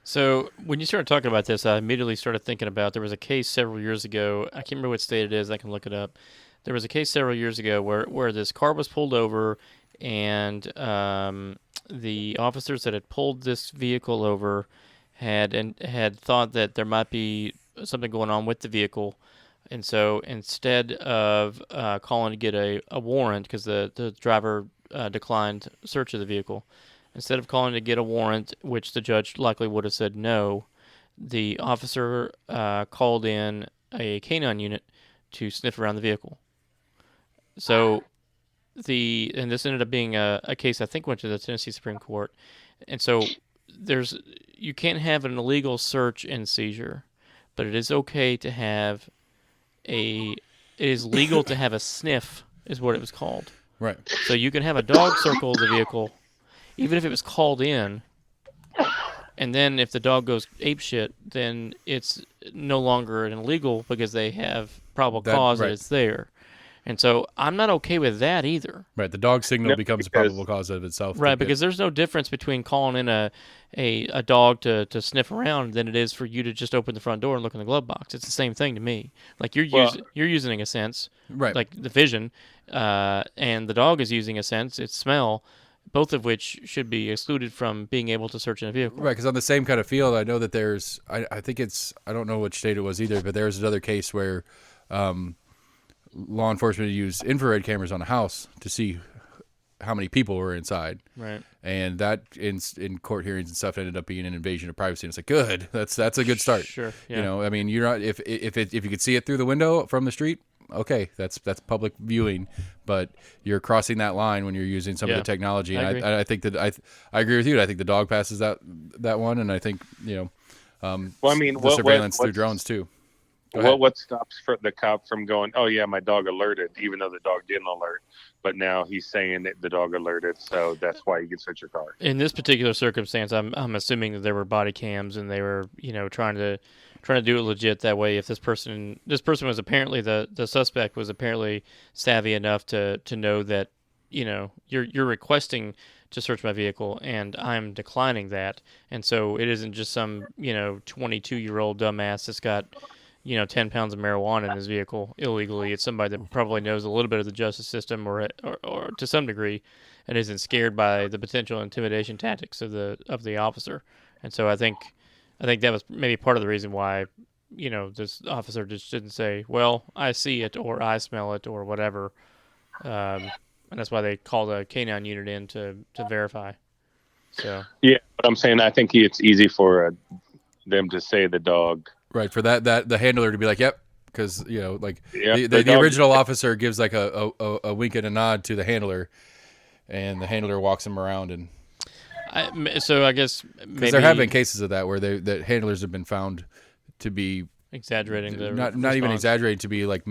So when you started talking about this, I immediately started thinking about there was a case several years ago. I can't remember what state it is. I can look it up. There was a case several years ago where this car was pulled over, and the officers that had pulled this vehicle over had thought that there might be something going on with the vehicle, and so instead of calling to get a warrant, because the driver declined search of the vehicle, instead of calling to get a warrant, which the judge likely would have said no, the officer called in a canine unit to sniff around the vehicle. So and this ended up being a case I think went to the Tennessee Supreme Court, and so you can't have an illegal search and seizure, but it is okay to have it is legal to have a sniff, is what it was called. Right. So you can have a dog circle the vehicle, even if it was called in, and then if the dog goes apeshit, then it's no longer an illegal because they have probable cause that it's there. And so I'm not okay with that either. Right, the dog signal becomes a probable cause of itself. Right, because there's no difference between calling in a dog to sniff around than it is for you to just open the front door and look in the glove box. It's the same thing to me. Like you're using a sense, right? Like the vision, and the dog is using a sense, its smell, both of which should be excluded from being able to search in a vehicle. Right, because on the same kind of field, I know that there's, I think I don't know which state it was either, but there's another case where law enforcement used infrared cameras on a house to see how many people were inside. Right. And that in court hearings and stuff ended up being an invasion of privacy. And it's like, good. That's a good start. Sure. Yeah. You know, I mean, you're not if you could see it through the window from the street, okay, that's public viewing, but you're crossing that line when you're using some of the technology. And I think that I agree with you. I think the dog passes that one, and I think the surveillance through drones too. What stops the cop from going, oh yeah, my dog alerted, even though the dog didn't alert, but now he's saying that the dog alerted, so that's why you can search your car. In this particular circumstance, I'm assuming that there were body cams and they were trying to do it legit. That way, if this person was apparently the suspect was apparently savvy enough to know that you're requesting to search my vehicle and I'm declining that, and so it isn't just some 22-year-old dumbass that's got 10 pounds of marijuana in his vehicle illegally. It's somebody that probably knows a little bit of the justice system or to some degree and isn't scared by the potential intimidation tactics of the officer. And so I think that was maybe part of the reason why, this officer just didn't say, well, I see it or I smell it or whatever. And that's why they called a canine unit in to verify. So yeah, but I'm saying I think it's easy for them to say the dog. Right, for that the handler to be like, yep, because the original officer gives like a wink and a nod to the handler, and the handler walks him around, and so I guess maybe there have been cases of that where that handlers have been found to be exaggerating not even exaggerating, to be like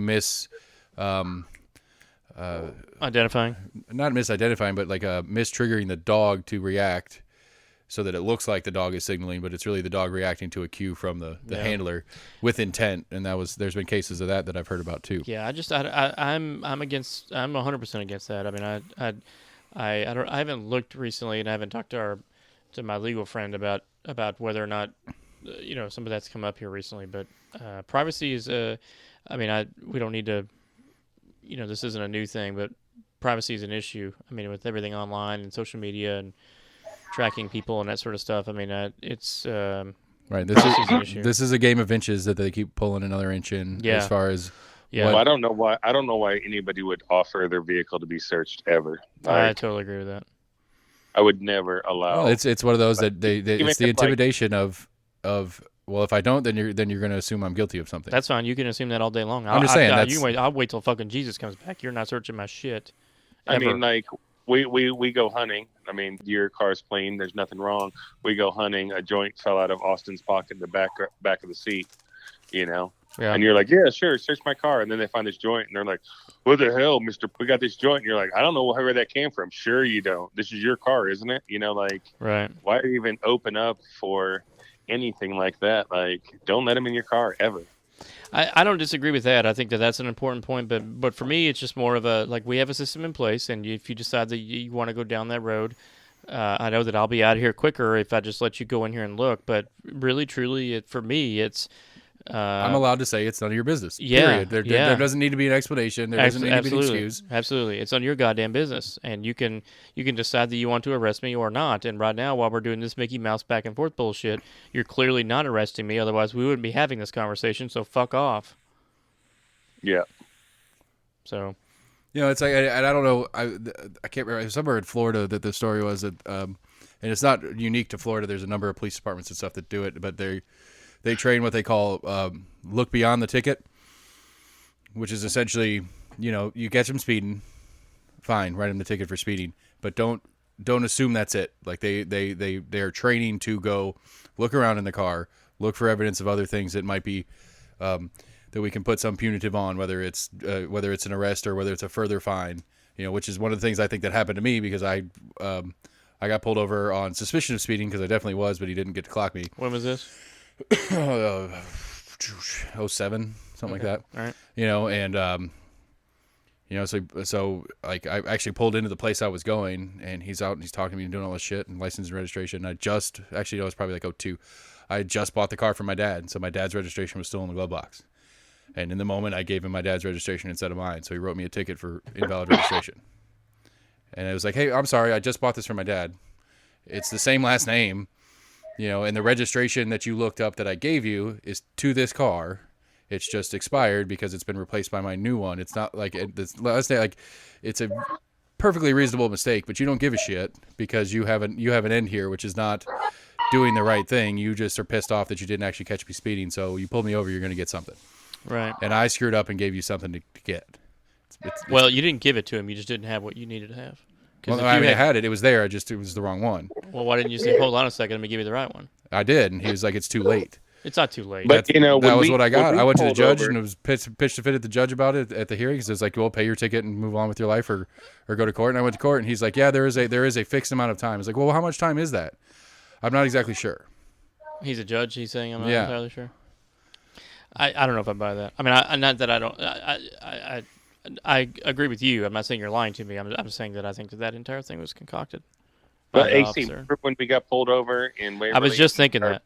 identifying, not misidentifying, but like mistriggering the dog to react, so that it looks like the dog is signaling, but it's really the dog reacting to a cue from the handler with intent. And there's been cases of that I've heard about too. Yeah, I'm 100% against that. I mean, I haven't looked recently, and I haven't talked to my legal friend about whether or not some of that's come up here recently. But privacy is we don't need to, this isn't a new thing, but privacy is an issue. I mean, with everything online and social media and tracking people and that sort of stuff. I mean, it's right. This is a game of inches that they keep pulling another inch in. As far as Well, I don't know why anybody would offer their vehicle to be searched ever. I totally agree with that. I would never allow. Well, it's one of those that it's the intimidation of well, if I don't, then you're going to assume I'm guilty of something. That's fine. You can assume that all day long. I'm just saying. I'll wait till fucking Jesus comes back. You're not searching my shit. Ever. I mean, like. We go hunting. I mean, your car's clean. There's nothing wrong. We go hunting. A joint fell out of Austin's pocket in the back of the seat. you know. Yeah. And you're like, yeah, sure, search my car. And then they find this joint, and they're like, what the hell, mister? We got this joint. And you're like, I don't know where that came from. Sure you don't. This is your car, isn't it? You know, like, Right. why even open up for anything like that? Like, don't let them in your car ever. I don't disagree with that. I think that that's an important point, but for me, it's just more of a, like, we have a system in place, and if you decide that you want to go down that road, I know that I'll be out of here quicker if I just let you go in here and look. But really, truly, for me, it's I'm allowed to say it's none of your business. Yeah, Period. There yeah. doesn't need to be an explanation. There doesn't need to be an excuse. Absolutely, it's none of your goddamn business, and you can decide that you want to arrest me or not. And right now, while we're doing this Mickey Mouse back and forth bullshit, you're clearly not arresting me. Otherwise, we wouldn't be having this conversation. So fuck off. Yeah. So, You know, it's like, and I don't know, I can't remember, somewhere in Florida that the story was that, and it's not unique to Florida. There's a number of police departments and stuff that do it, but they train what they call look beyond the ticket, which is essentially, you know, you catch them speeding, fine, write them the ticket for speeding, but don't assume that's it. Like they are training to go look around in the car, look for evidence of other things that might be that we can put some punitive on, whether it's an arrest or whether it's a further fine. You know, which is one of the things I think that happened to me because I got pulled over on suspicion of speeding because I definitely was, but he didn't get to clock me. when was this? 07, something like that. All right. You know, and you know, so like I actually pulled into the place I was going, and he's out and he's talking to me and doing all this shit and license and registration. And it was probably like 02. I had just bought the car from my dad, so my dad's registration was still in the glove box. And in the moment, I gave him my dad's registration instead of mine, so he wrote me a ticket for invalid registration. And it was like, hey, I'm sorry, I just bought this from my dad. It's the same last name, you know, and the registration that you looked up that I gave you is to this car. It's just expired because it's been replaced by my new one. It's not like it's a perfectly reasonable mistake, but you don't give a shit because you have an end here, which is not doing the right thing. You just are pissed off that you didn't actually catch me speeding, so you pulled me over, you're going to get something. Right. And I screwed up and gave you something to get. Well, you didn't give it to him. You just didn't have what you needed to have. Well, I had it. It was there. It was the wrong one. Well, why didn't you say, hold on a second, let me give you the right one? I did, and he was like, it's too late. It's not too late. But, you know, that was what I got. I went to the judge over, and it was pitched a fit at the judge about it at the hearing. Because it's like, well, pay your ticket and move on with your life or go to court. And I went to court, and he's like, yeah, there is a fixed amount of time. I was like, well, how much time is that? I'm not exactly sure. He's a judge, he's saying, I'm not entirely sure. I don't know if I buy that. I mean, not that I don't. I agree with you. I'm not saying you're lying to me. I'm saying that I think that entire thing was concocted. But AC, remember when we got pulled over in Waverly? I was just thinking that.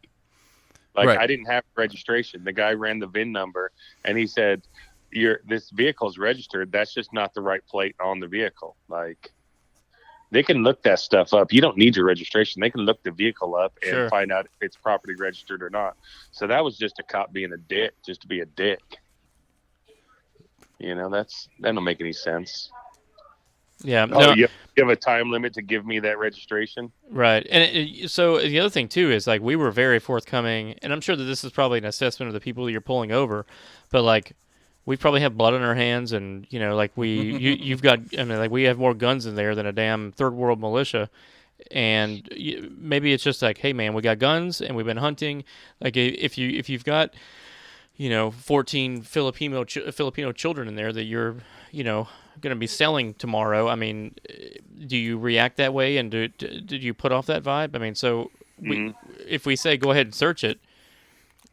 Like, right. I didn't have registration. The guy ran the VIN number, and he said, this vehicle's registered. That's just not the right plate on the vehicle. Like, they can look that stuff up. You don't need your registration. They can look the vehicle up and find out if it's properly registered or not. So that was just a cop being a dick, just to be a dick. You know, that don't make any sense. Yeah. Oh, you have a time limit to give me that registration? Right. And so the other thing, too, is, like, we were very forthcoming, and I'm sure that this is probably an assessment of the people you're pulling over, but, like, we probably have blood on our hands, and, you know, like, you've got, I mean, like, we have more guns in there than a damn third world militia, and maybe it's just like, hey, man, we got guns, and we've been hunting. Like, if you've got, you know, 14 Filipino children in there that you're, you know, going to be selling tomorrow, I mean, do you react that way, and did you put off that vibe? I mean, so if we say go ahead and search it,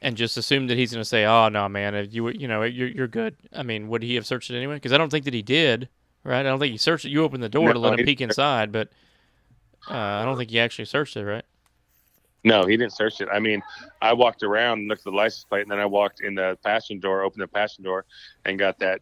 and just assume that he's going to say, oh no, man, you're good. I mean, would he have searched it anyway? Because I don't think that he did, right? I don't think he searched it. You opened the door to let him peek inside, but I don't think he actually searched it, right? No, he didn't search it. I mean, I walked around and looked at the license plate, and then I walked in the passenger door, opened the passenger door, and got that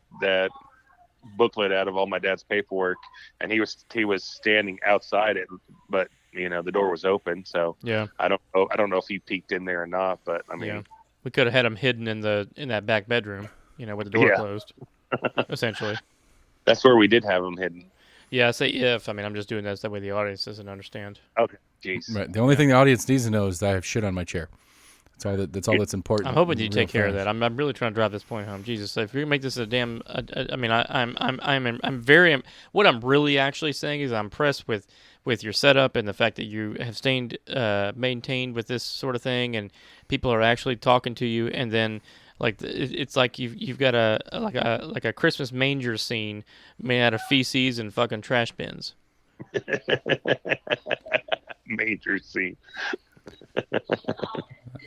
booklet out of all my dad's paperwork, and he was standing outside it, but you know the door was open, so yeah. I don't know if he peeked in there or not, but I mean, we could have had him hidden in that back bedroom, you know, with the door closed, essentially. That's where we did have him hidden. Yeah, I say if. I mean, I'm just doing that way the audience doesn't understand. Okay, jeez. Right. The only thing the audience needs to know is that I have shit on my chair. That's all that's important. I'm hoping you take care of that. I'm really trying to drive this point home. Jesus, if you're gonna make this a damn, I mean, I'm very. What I'm really actually saying is I'm impressed with with your setup and the fact that you have stayed maintained with this sort of thing, and people are actually talking to you, and then like it's like you've got a Christmas manger scene made out of feces and fucking trash bins. Major scene.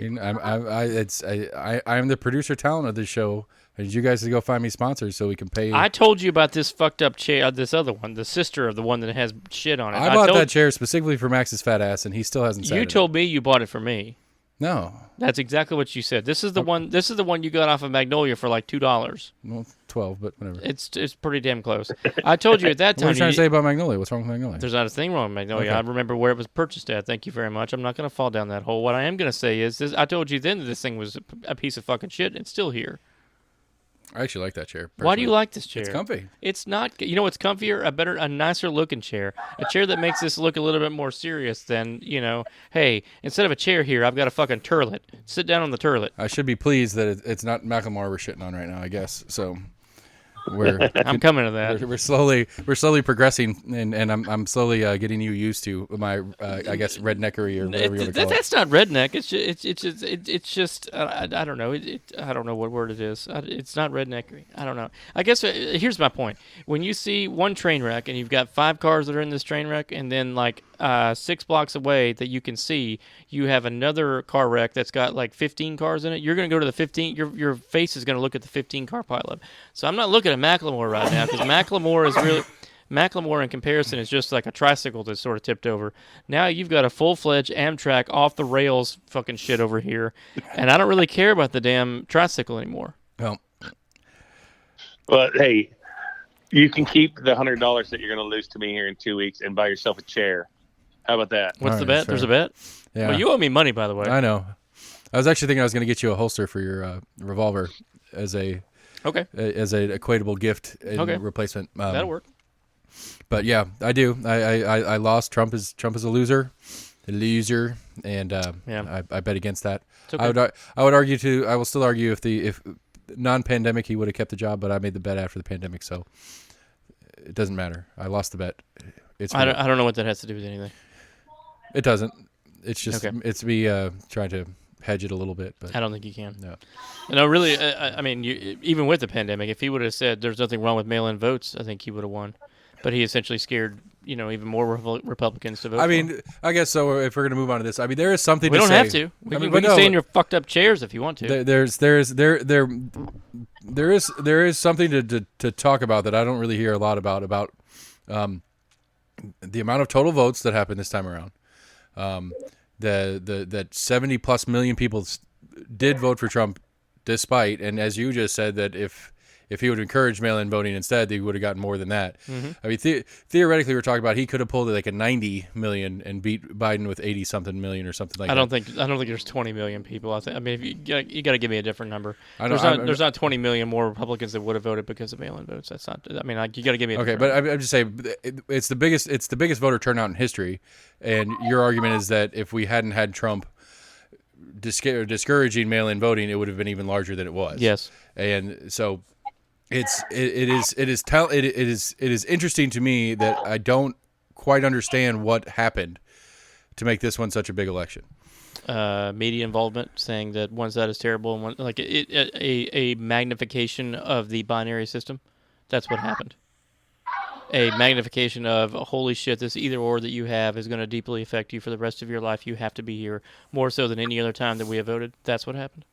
I'm the producer talent of this show. I need you guys to go find me sponsors so we can pay. I told you about this fucked up chair, this other one, the sister of the one that has shit on it. I bought that chair specifically for Max's fat ass, and he still hasn't sat in it. You told me you bought it for me. No. That's exactly what you said. This is the one. This is the one you got off of Magnolia for like $2. Well, 12, but whatever. It's pretty damn close. I told you at that time. What are you trying to say about Magnolia? What's wrong with Magnolia? There's not a thing wrong with Magnolia. Okay. I remember where it was purchased at. Thank you very much. I'm not going to fall down that hole. What I am going to say is, I told you then that this thing was a piece of fucking shit. It's still here. I actually like that chair. Personally. Why do you like this chair? It's comfy. It's not. You know what's comfier? A nicer looking chair. A chair that makes this look a little bit more serious than, hey, instead of a chair here, I've got a fucking turlet. Sit down on the turlet. I should be pleased that it's not Macklemore we're shitting on right now, I guess. So I'm coming to that. We're slowly progressing, and I'm slowly getting you used to my I guess redneckery or whatever you want to call it. That's not redneck. It's just I don't know. I don't know what word it is. It's not redneckery. I don't know. I guess here's my point. When you see one train wreck and you've got 5 cars that are in this train wreck, and then like 6 blocks away that you can see, you have another car wreck that's got like 15 cars in it. You're going to go to the 15. Your face is going to look at the 15 car pileup. So I'm not looking at Macklemore right now because Macklemore in comparison is just like a tricycle that's sort of tipped over. Now you've got a full-fledged Amtrak off the rails fucking shit over here, and I don't really care about the damn tricycle anymore. Well, but hey, you can keep the $100 that you're going to lose to me here in 2 weeks and buy yourself a chair. How about that? What's the bet? There's a bet? Yeah. Well, you owe me money, by the way. I know. I was actually thinking I was going to get you a holster for your revolver as an equatable gift in replacement. That'll work. But yeah, I do. I lost. Trump is a loser, and I bet against that. Okay. I would argue too. I will still argue if non-pandemic he would have kept the job, but I made the bet after the pandemic, so it doesn't matter. I lost the bet. I don't know what that has to do with anything. It doesn't. It's just it's me trying to hedge it a little bit, but I don't think you can. No. No, really. I mean, even with the pandemic, if he would have said there's nothing wrong with mail-in votes, I think he would have won. But he essentially scared, even more Republicans to vote. I mean, I guess so. If we're going to move on to this, I mean, there is something we to say. We don't have to. We can stay in your fucked up chairs if you want to. There is something to talk about that I don't really hear a lot about the amount of total votes that happened this time around. That 70 plus million people did vote for Trump, despite, and as you just said, that if he would encourage mail-in voting instead, they would have gotten more than that. Mm-hmm. I mean, theoretically, we're talking about he could have pulled like a 90 million and beat Biden with 80 something million or something like that. I don't think there's 20 million people. I mean, if you got to give me a different number. There's not 20 million more Republicans that would have voted because of mail-in votes. That's not. I mean, you got to give me a different number. But I'm just saying it's the biggest voter turnout in history, and your argument is that if we hadn't had Trump discouraging mail-in voting, it would have been even larger than it was. Yes, and so. It is interesting to me that I don't quite understand what happened to make this one such a big election. Media involvement, saying that one side is terrible and one a magnification of the binary system. That's what happened. A magnification of holy shit, this either or that you have is going to deeply affect you for the rest of your life. You have to be here more so than any other time that we have voted. That's what happened.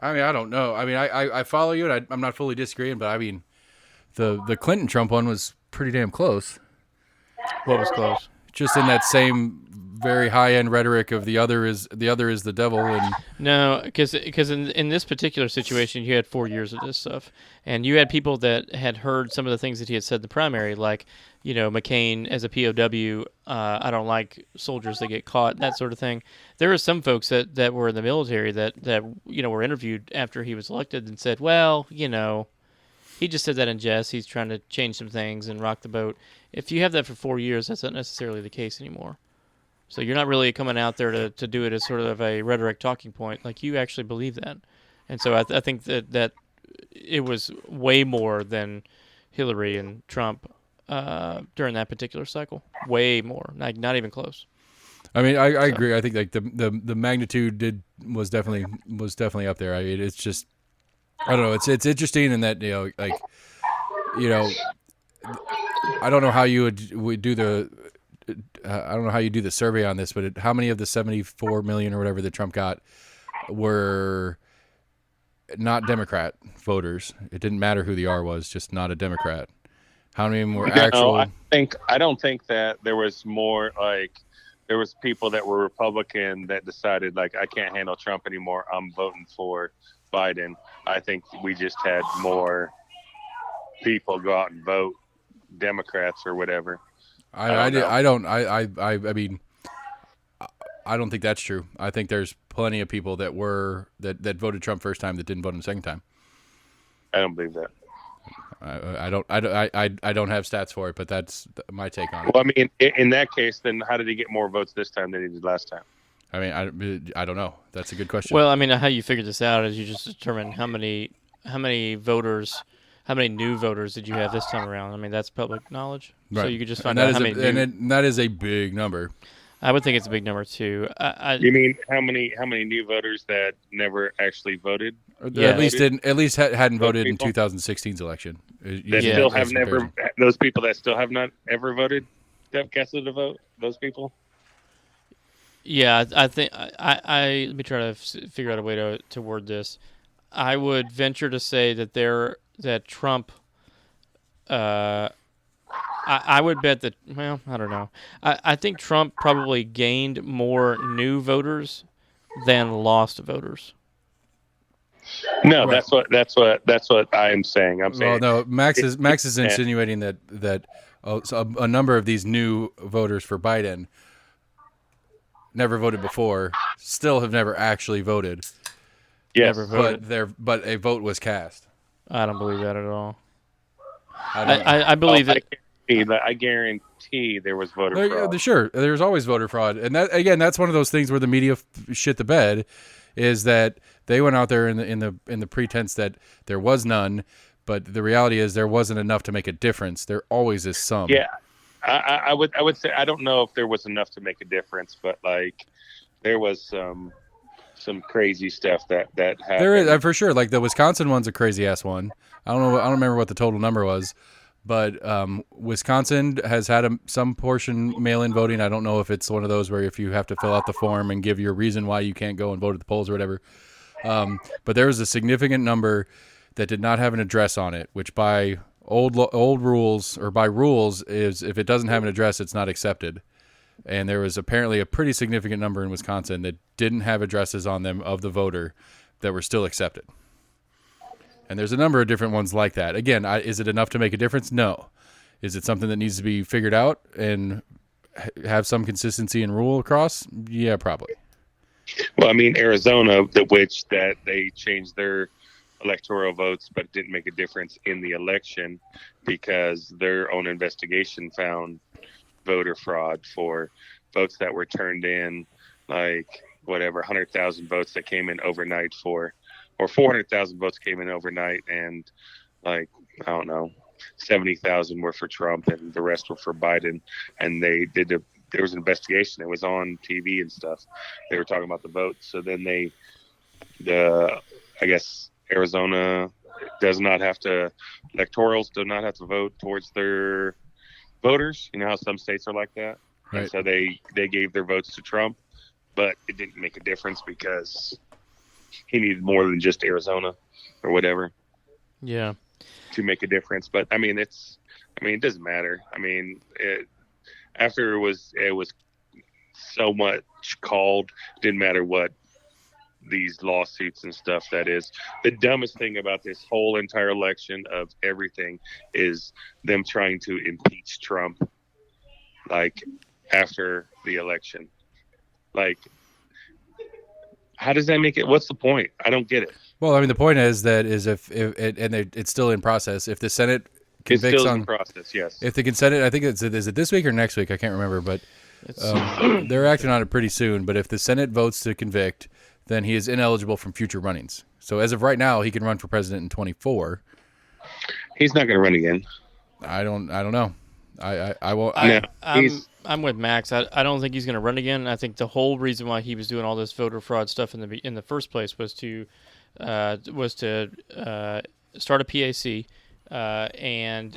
I mean, I don't know. I mean, I follow you, and I'm not fully disagreeing, but I mean, the Clinton-Trump one was pretty damn close. What was close? Just in that same very high-end rhetoric of the other is the devil. And no, because in this particular situation, you had 4 years of this stuff, and you had people that had heard some of the things that he had said in the primary, like, McCain as a POW, I don't like soldiers that get caught, that sort of thing. There were some folks that were in the military that were interviewed after he was elected and said, well, he just said that in jest. He's trying to change some things and rock the boat. If you have that for 4 years, that's not necessarily the case anymore. So you're not really coming out there to do it as sort of a rhetoric talking point. Like, you actually believe that. And so I think that it was way more than Hillary and Trump during that particular cycle. Way more, like not even close. I mean, I agree. I think like the magnitude was definitely up there. It's just I don't know. It's interesting in that like I don't know how you would do the. I don't know how you do the survey on this, but how many of the 74 million or whatever that Trump got were not Democrat voters? It didn't matter who the R was, just not a Democrat. How many of them were actual? I don't think that there was more like there was people that were Republican that decided like I can't handle Trump anymore. I'm voting for Biden. I think we just had more people go out and vote Democrats or whatever. I mean, I don't think that's true. I think there's plenty of people that voted Trump first time that didn't vote him second time. I don't believe that. I don't have stats for it, but that's my take on it. Well, I mean, in that case, then how did he get more votes this time than he did last time? I mean, I don't know. That's a good question. Well, I mean, how you figure this out is you just determine how many voters. How many new voters did you have this time around? I mean, that's public knowledge. Right. So you could just find out how many. And that is a big number. I would think it's a big number too. You mean how many new voters that never actually voted? Yeah. At least hadn't voted in 2016's election. That still have never. Those people that still have not ever voted, that casted a vote. Those people. Yeah, I think I let me try to figure out a way to word this. I would venture to say that Trump. I would bet that. Well, I don't know. I think Trump probably gained more new voters than lost voters. No, right. that's what I'm saying. I'm saying. Well, no, Max is insinuating that a number of these new voters for Biden never voted before, still have never actually voted. Yes, never voted. But a vote was cast. I don't believe that at all. I believe that. I guarantee there was voter fraud. Sure, there's always voter fraud, and that's one of those things where the media shit the bed, is that they went out there in the pretense that there was none, but the reality is there wasn't enough to make a difference. There always is some. Yeah, I would say I don't know if there was enough to make a difference, but like there was some crazy stuff that happened. There is for sure. Like the Wisconsin one's a crazy ass one. I don't remember what the total number was. But Wisconsin has had some portion mail-in voting. I don't know if it's one of those where if you have to fill out the form and give your reason why you can't go and vote at the polls or whatever. But there was a significant number that did not have an address on it, which by old rules or by rules is if it doesn't have an address, it's not accepted. And there was apparently a pretty significant number in Wisconsin that didn't have addresses on them of the voter that were still accepted. And there's a number of different ones like that. Again, is it enough to make a difference? No. Is it something that needs to be figured out and have some consistency and rule across? Yeah, probably. Well, I mean, Arizona, that they changed their electoral votes, but it didn't make a difference in the election because their own investigation found voter fraud for votes that were turned in, like whatever, 100,000 votes that came in overnight or 400,000 votes came in overnight, and like I don't know, 70,000 were for Trump, and the rest were for Biden. And there was an investigation. It was on TV and stuff. They were talking about the votes. So then I guess Arizona electorals do not have to vote towards their voters. You know how some states are like that. Right. And so they gave their votes to Trump, but it didn't make a difference because he needed more than just Arizona or whatever. Yeah. To make a difference. But I mean, it doesn't matter. I mean, after it was so much called, didn't matter what these lawsuits and stuff that is. The dumbest thing about this whole entire election of everything is them trying to impeach Trump, like after the election. Like, how does that make it? What's the point? I don't get it. Well, I mean, the point is if it's still in process. If the Senate convicts it's still in process, yes. If the Senate, I think is it this week or next week? I can't remember, but they're acting on it pretty soon. But if the Senate votes to convict, then he is ineligible from future runnings. So as of right now, he can run for president in 2024. He's not going to run again. I don't know. I won't. No, I'm with Max. I don't think he's going to run again. I think the whole reason why he was doing all this voter fraud stuff in the first place was to start a PAC and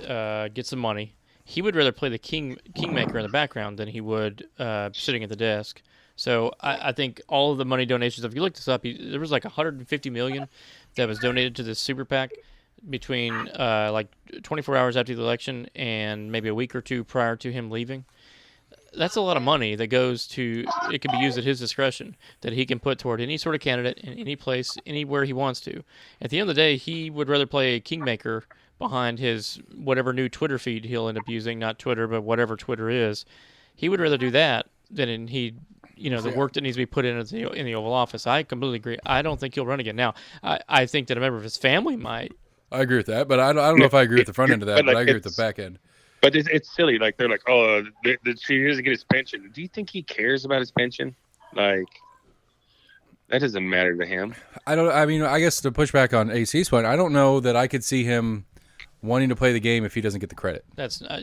get some money. He would rather play the kingmaker in the background than he would sitting at the desk. So I think all of the money donations, if you look this up, there was like 150 million that was donated to this super PAC between like 24 hours after the election and maybe a week or two prior to him leaving. That's a lot of money that goes to, it can be used at his discretion, that he can put toward any sort of candidate in any place, anywhere he wants to. At the end of the day, he would rather play a kingmaker behind his whatever new Twitter feed he'll end up using, not Twitter, but whatever Twitter is. He would rather do that than the work that needs to be put in the Oval Office. I completely agree. I don't think he'll run again. Now, I think that a member of his family might. I agree with that, but I don't know if I agree with the front end of that, but I agree with the back end. But it's silly. Like, they're like, oh, he doesn't get his pension. Do you think he cares about his pension? Like, that doesn't matter to him. I guess to push back on AC's point, I don't know that I could see him wanting to play the game if he doesn't get the credit.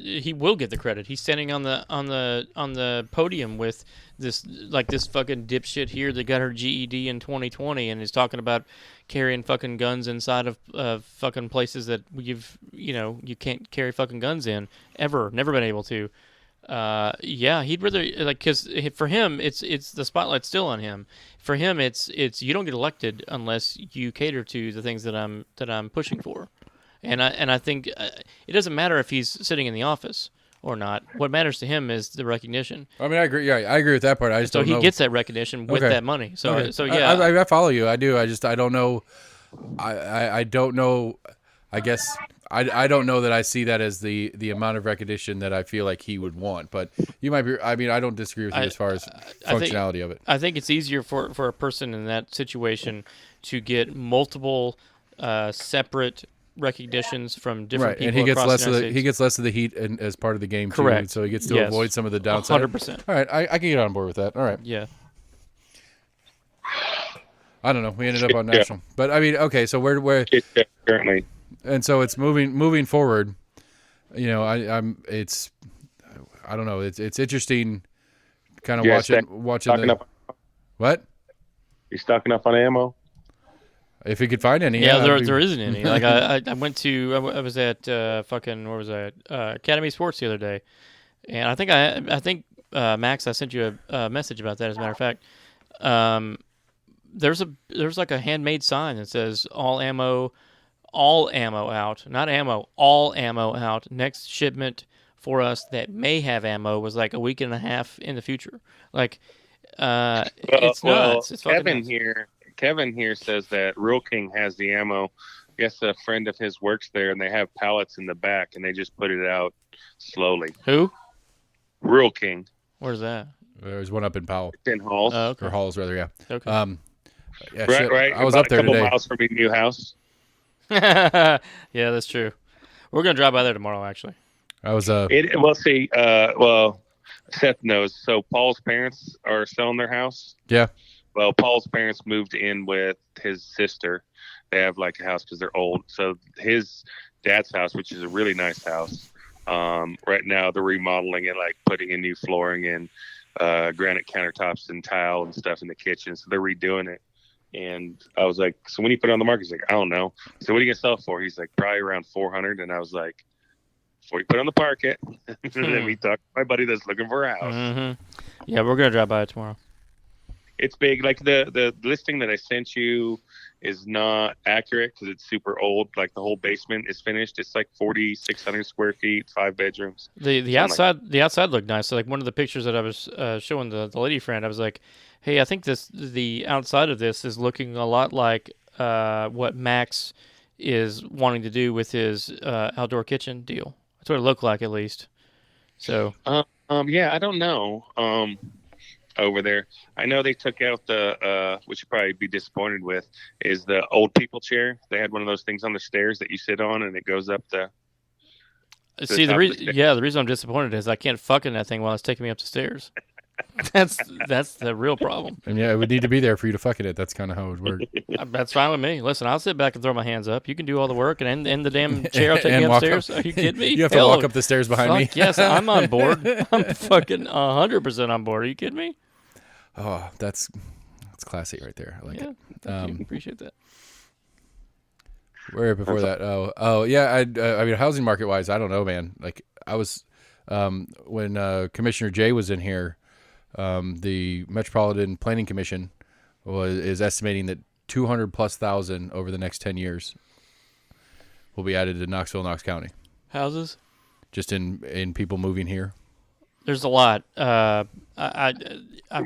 He will get the credit. He's standing on the podium with this fucking dipshit here that got her GED in 2020 and is talking about carrying fucking guns inside of fucking places that you can't carry fucking guns in ever. Never been able to. He'd rather, because for him it's the spotlight's still on him. For him it's you don't get elected unless you cater to the things that I'm pushing for. And I think it doesn't matter if he's sitting in the office or not. What matters to him is the recognition. I mean, I agree. Yeah, I agree with that part. I just don't know. So he gets that recognition with that money. So yeah, I follow you. I do. I don't know. I don't know. I guess I don't know that I see that as the amount of recognition that I feel like he would want. But you might be. I mean, I don't disagree with you as far as functionality of it. I think it's easier for a person in that situation to get multiple separate recognitions from different people. And he gets less of the heat as part of the game. Correct. Too, so he gets to avoid some of the downside. 100%. All right, I can get on board with that. All right. Yeah. I don't know. We ended up on national, but I mean, okay. So where currently, and so it's moving forward. I don't know. It's interesting, kind of watching the. What? You stocking up on ammo? If he could find any. Yeah, there isn't any. Like I went to, I was at where was I? Academy Sports the other day, and I think Max, I sent you a message about that. As a matter of fact, there's like a handmade sign that says all ammo out, not ammo, all ammo out. Next shipment for us that may have ammo was like a week and a half in the future. Like, it's nuts. It's fucking nuts. Kevin here says that Real King has the ammo. Yes, a friend of his works there, and they have pallets in the back, and they just put it out slowly. Who? Real King. Where's that? There's one up in Powell. It's in Halls. Oh, okay. Or Halls, rather, yeah. Okay. Right. I was up there today. A couple miles from your new house. Yeah, that's true. We're gonna drive by there tomorrow, actually. I was Seth knows. So Paul's parents are selling their house. Yeah. Well, Paul's parents moved in with his sister. They have like a house because they're old. So his dad's house, which is a really nice house, right now they're remodeling it, like putting in new flooring and granite countertops and tile and stuff in the kitchen. So they're redoing it. And I was like, so when you put it on the market? He's like, I don't know. So what are you gonna sell it for? He's like, probably around 400. And I was like, before you put it on the market. And then we talked to my buddy that's looking for a house. Mm-hmm. Yeah, we're gonna drive by it tomorrow. It's big. Like the listing that I sent you is not accurate because it's super old. Like the whole basement is finished. It's like 4,600 square feet, 5 bedrooms. The outside looked nice. So like one of the pictures that I was showing the lady friend, I was like, hey, I think the outside of this is looking a lot like what Max is wanting to do with his outdoor kitchen deal. That's what it looked like, at least. So yeah, I don't know. Over there, I know they took out the which you'd probably be disappointed with, is the old people chair. They had one of those things on the stairs that you sit on and it goes up the See, the reason I'm disappointed is I can't fuck in that thing while it's taking me up the stairs. That's the real problem. And yeah, it would need to be there for you to fuck it. That's kind of how it would work. That's fine with me. Listen, I'll sit back and throw my hands up. You can do all the work and end the damn chair. I'll take And me walk upstairs. up. Are you kidding me? You have to walk up the stairs behind me. Yes, I'm on board. I'm fucking 100% on board. Are you kidding me? Oh, that's classy right there. I like it. Thank you. Appreciate that. Where before that? Oh, yeah. I mean, housing market wise, I don't know, man. Like I was, when Commissioner Jay was in here, the Metropolitan Planning Commission is estimating that 200,000+ over the next 10 years will be added to Knoxville, Knox County, Houses? just in people moving here. There's a lot. I've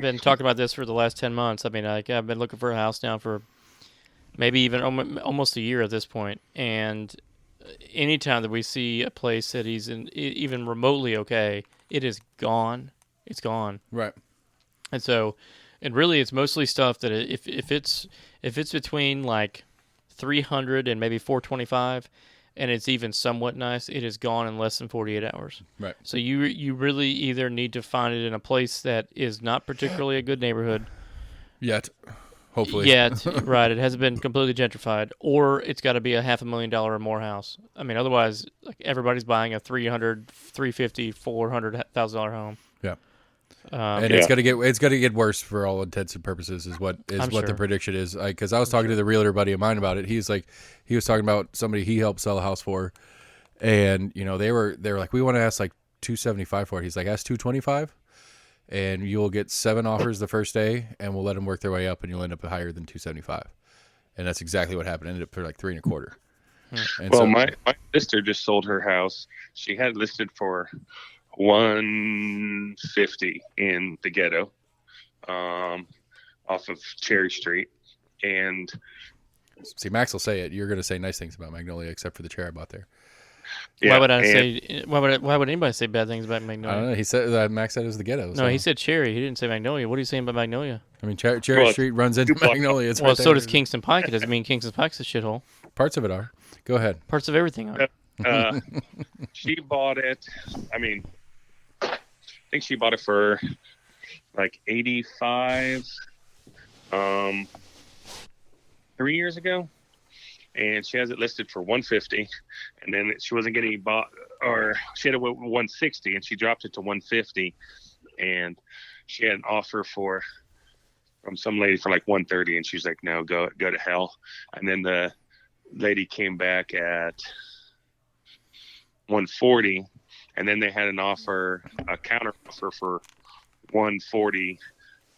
been talking about this for the last 10 months. I mean, I've been looking for a house now for maybe even almost a year at this point. And anytime that we see a place that he's in, even remotely okay, it is gone. It's gone. Right. And so, and really, it's mostly stuff that if it's between like 300 and maybe 425, and it's even somewhat nice, it is gone in less than 48 hours. Right. So you really either need to find it in a place that is not particularly a good neighborhood Yet, hopefully. yet, right? It hasn't been completely gentrified, or it's got to be a $500,000 or more house. I mean, otherwise, like everybody's buying a $300,000, $350,000, $400,000 home. Yeah. And And it's got to get worse for all intents and purposes is what I'm the sure. prediction is. Because I was talking to the realtor buddy of mine about it. He was talking about somebody he helped sell a house for, and they were like, we want to ask like 275 for it. He's like, ask 225, and you'll get 7 offers the first day, and we'll let them work their way up, and you'll end up higher than 275. And that's exactly what happened. Ended up for like 3.25. And Well, so, my sister just sold her house. She had it listed for 150 in the ghetto, off of Cherry Street, and see, Max will say it. You're going to say nice things about Magnolia, except for the chair I bought there. why would I say? Why would anybody say bad things about I Magnolia? don't know. He said Max said it was the ghetto. No, so. he said Cherry. He didn't say Magnolia. What are you saying about Magnolia? I mean, Cherry Street runs into Magnolia. It's Well, right so there. does Kingston Pike. It doesn't mean Kingston Pike's a shithole. Parts of it are. Go ahead. Parts of everything are. She bought it. I mean, I think she bought it for like 85 3 years ago, and she has it listed for 150, and then she wasn't getting bought, or she had it with 160, and she dropped it to 150, and she had an offer from some lady for like 130, and she's like, no, go to hell. And then the lady came back at 140, and then they had a counter offer for 140,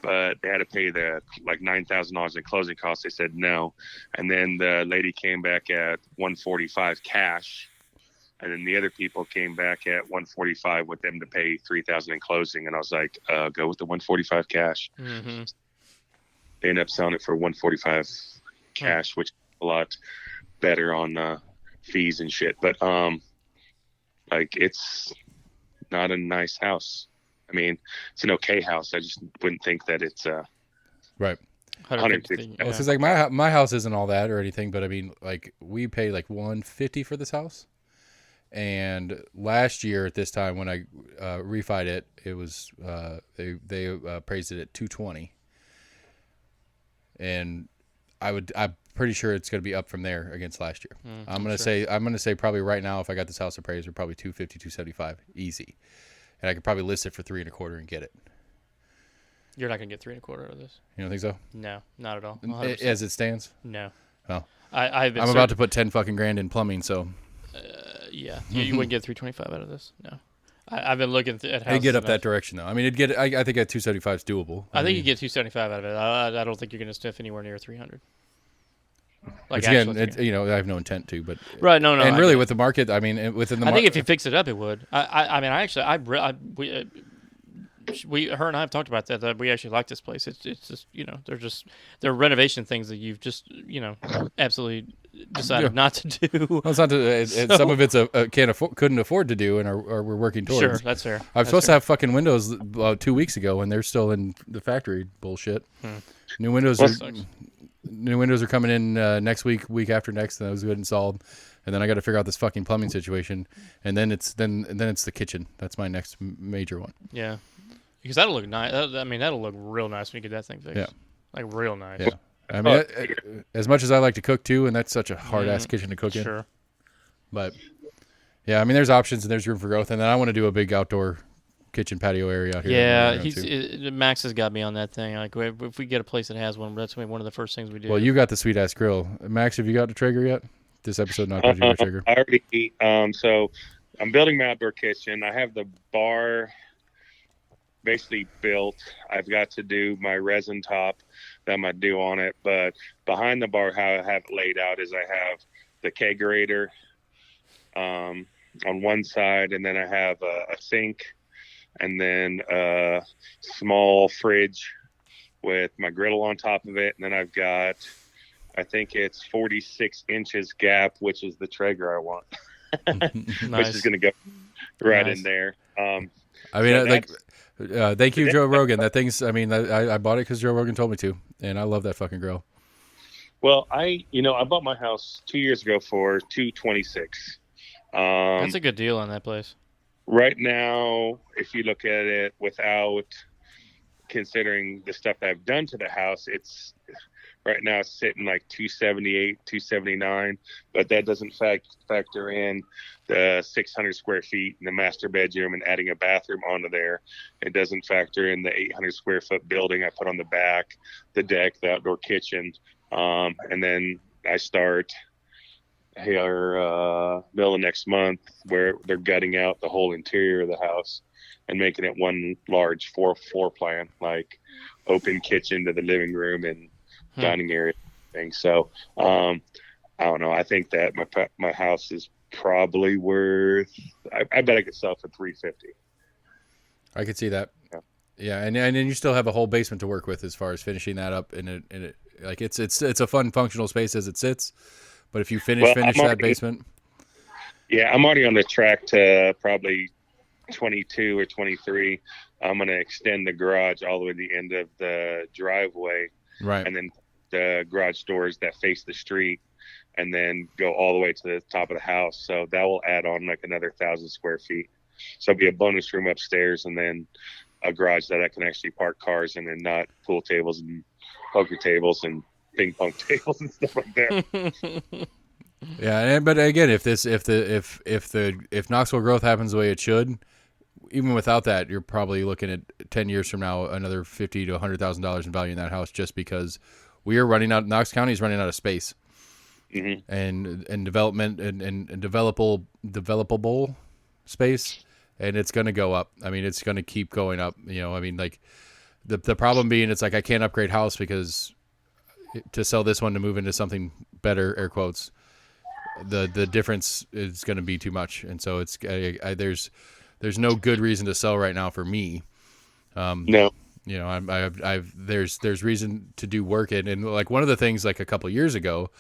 but they had to pay the like $9,000 in closing costs. They said no, and then the lady came back at 145 cash, and then the other people came back at 145 with them to pay $3,000 in closing, and I was like, go with the 145 cash. Mm-hmm. They ended up selling it for 145 cash, which is a lot better on fees and shit, but like, it's not a nice house. I mean, it's an okay house. I just wouldn't think that it's Right. 150. Well, it's like my house isn't all that or anything, but I mean, like, we paid like 150 for this house, and last year at this time when I refied it, it was they appraised it at 220, and I'm pretty sure it's going to be up from there against last year. I'm going to say probably right now, if I got this house appraised, we're probably 250, 275 easy, and I could probably list it for 3.25 and get it. You're not gonna get 3.25 out of this. You don't think so? No, not at all. As it stands? No. Oh. I'm about to put 10 fucking grand in plumbing, so. Yeah, you wouldn't get 325 out of this. No. I've been looking at houses. It'd get up that direction, though. I mean, I think at 275 is doable. I think you get 275 out of it. I don't think you're going to sniff anywhere near 300. Like, which again, I have no intent to, but right, no, and really with the market, I mean, within the I think if you fix it up, it would. Her and I have talked about that we actually like this place. It's just, there are renovation things that you've just, absolutely decided not to do. Well, it's not some of it's couldn't afford to do, and are we're working towards. Sure, that's fair. I'm supposed to have fucking windows 2 weeks ago, and they're still in the factory bullshit. New windows are coming in next week after next, and those get installed. And then I got to figure out this fucking plumbing situation, and then it's the kitchen. That's my next major one. Yeah. Because that'll look nice. I mean, that'll look real nice when you get that thing fixed. Yeah. Like real nice. Yeah. I mean, as much as I like to cook too, and that's such a hard ass kitchen to cook in. Sure. But yeah, I mean, there's options and there's room for growth, and then I want to do a big outdoor kitchen patio area out here. Yeah, Max has got me on that thing. Like if we get a place that has one, that's gonna be one of the first things we do. Well, you got the sweet ass grill, Max. Have you got the Traeger yet? This episode not about you got Traeger. I already. So I'm building my outdoor kitchen. I have the bar basically built. I've got to do my resin top that I'm gonna do on it. But behind the bar, how I have it laid out is I have the kegerator on one side, and then I have a sink, and then a small fridge with my griddle on top of it. And then I've got, I think it's 46 inches gap, which is the Traeger I want, Nice. which is going to go right Nice. in there. I mean, thank you, Joe Rogan. That thing's. I mean, I bought it because Joe Rogan told me to, and I love that fucking grill. Well, I bought my house 2 years ago for $226. That's a good deal on that place. Right now, if you look at it without considering the stuff that I've done to the house, it's right now it's sitting like 278, 279, but that doesn't factor in the 600 square feet in the master bedroom and adding a bathroom onto there. It doesn't factor in the 800 square foot building I put on the back, the deck, the outdoor kitchen. And then I start here middle of next month where they're gutting out the whole interior of the house and making it one large floor plan, like open kitchen to the living room and dining area thing. So I don't know. I think that my house is probably worth. I bet I could sell it for $350. I could see that. Yeah, and then you still have a whole basement to work with as far as finishing that up, and it like it's a fun functional space as it sits. But if you finish that basement, yeah, I'm already on the track to probably 22 or 23. I'm going to extend the garage all the way to the end of the driveway, right? And then the garage doors that face the street, and then go all the way to the top of the house. So that will add on like another 1,000 square feet. So it'll be a bonus room upstairs, and then a garage that I can actually park cars in, and not pool tables and poker tables and ping pong tables and stuff like that. Yeah, but again, if Knoxville growth happens the way it should, even without that, you're probably looking at 10 years from now another $50,000 to $100,000 in value in that house, just because we are running out. Knox County is running out of space, and development and developable space, and it's going to go up. I mean, it's going to keep going up. I mean, like the problem being, it's like I can't upgrade house because to sell this one to move into something better, air quotes, the difference is going to be too much, and so it's there's no good reason to sell right now for me. No, there's reason to do work and like one of the things like a couple of years ago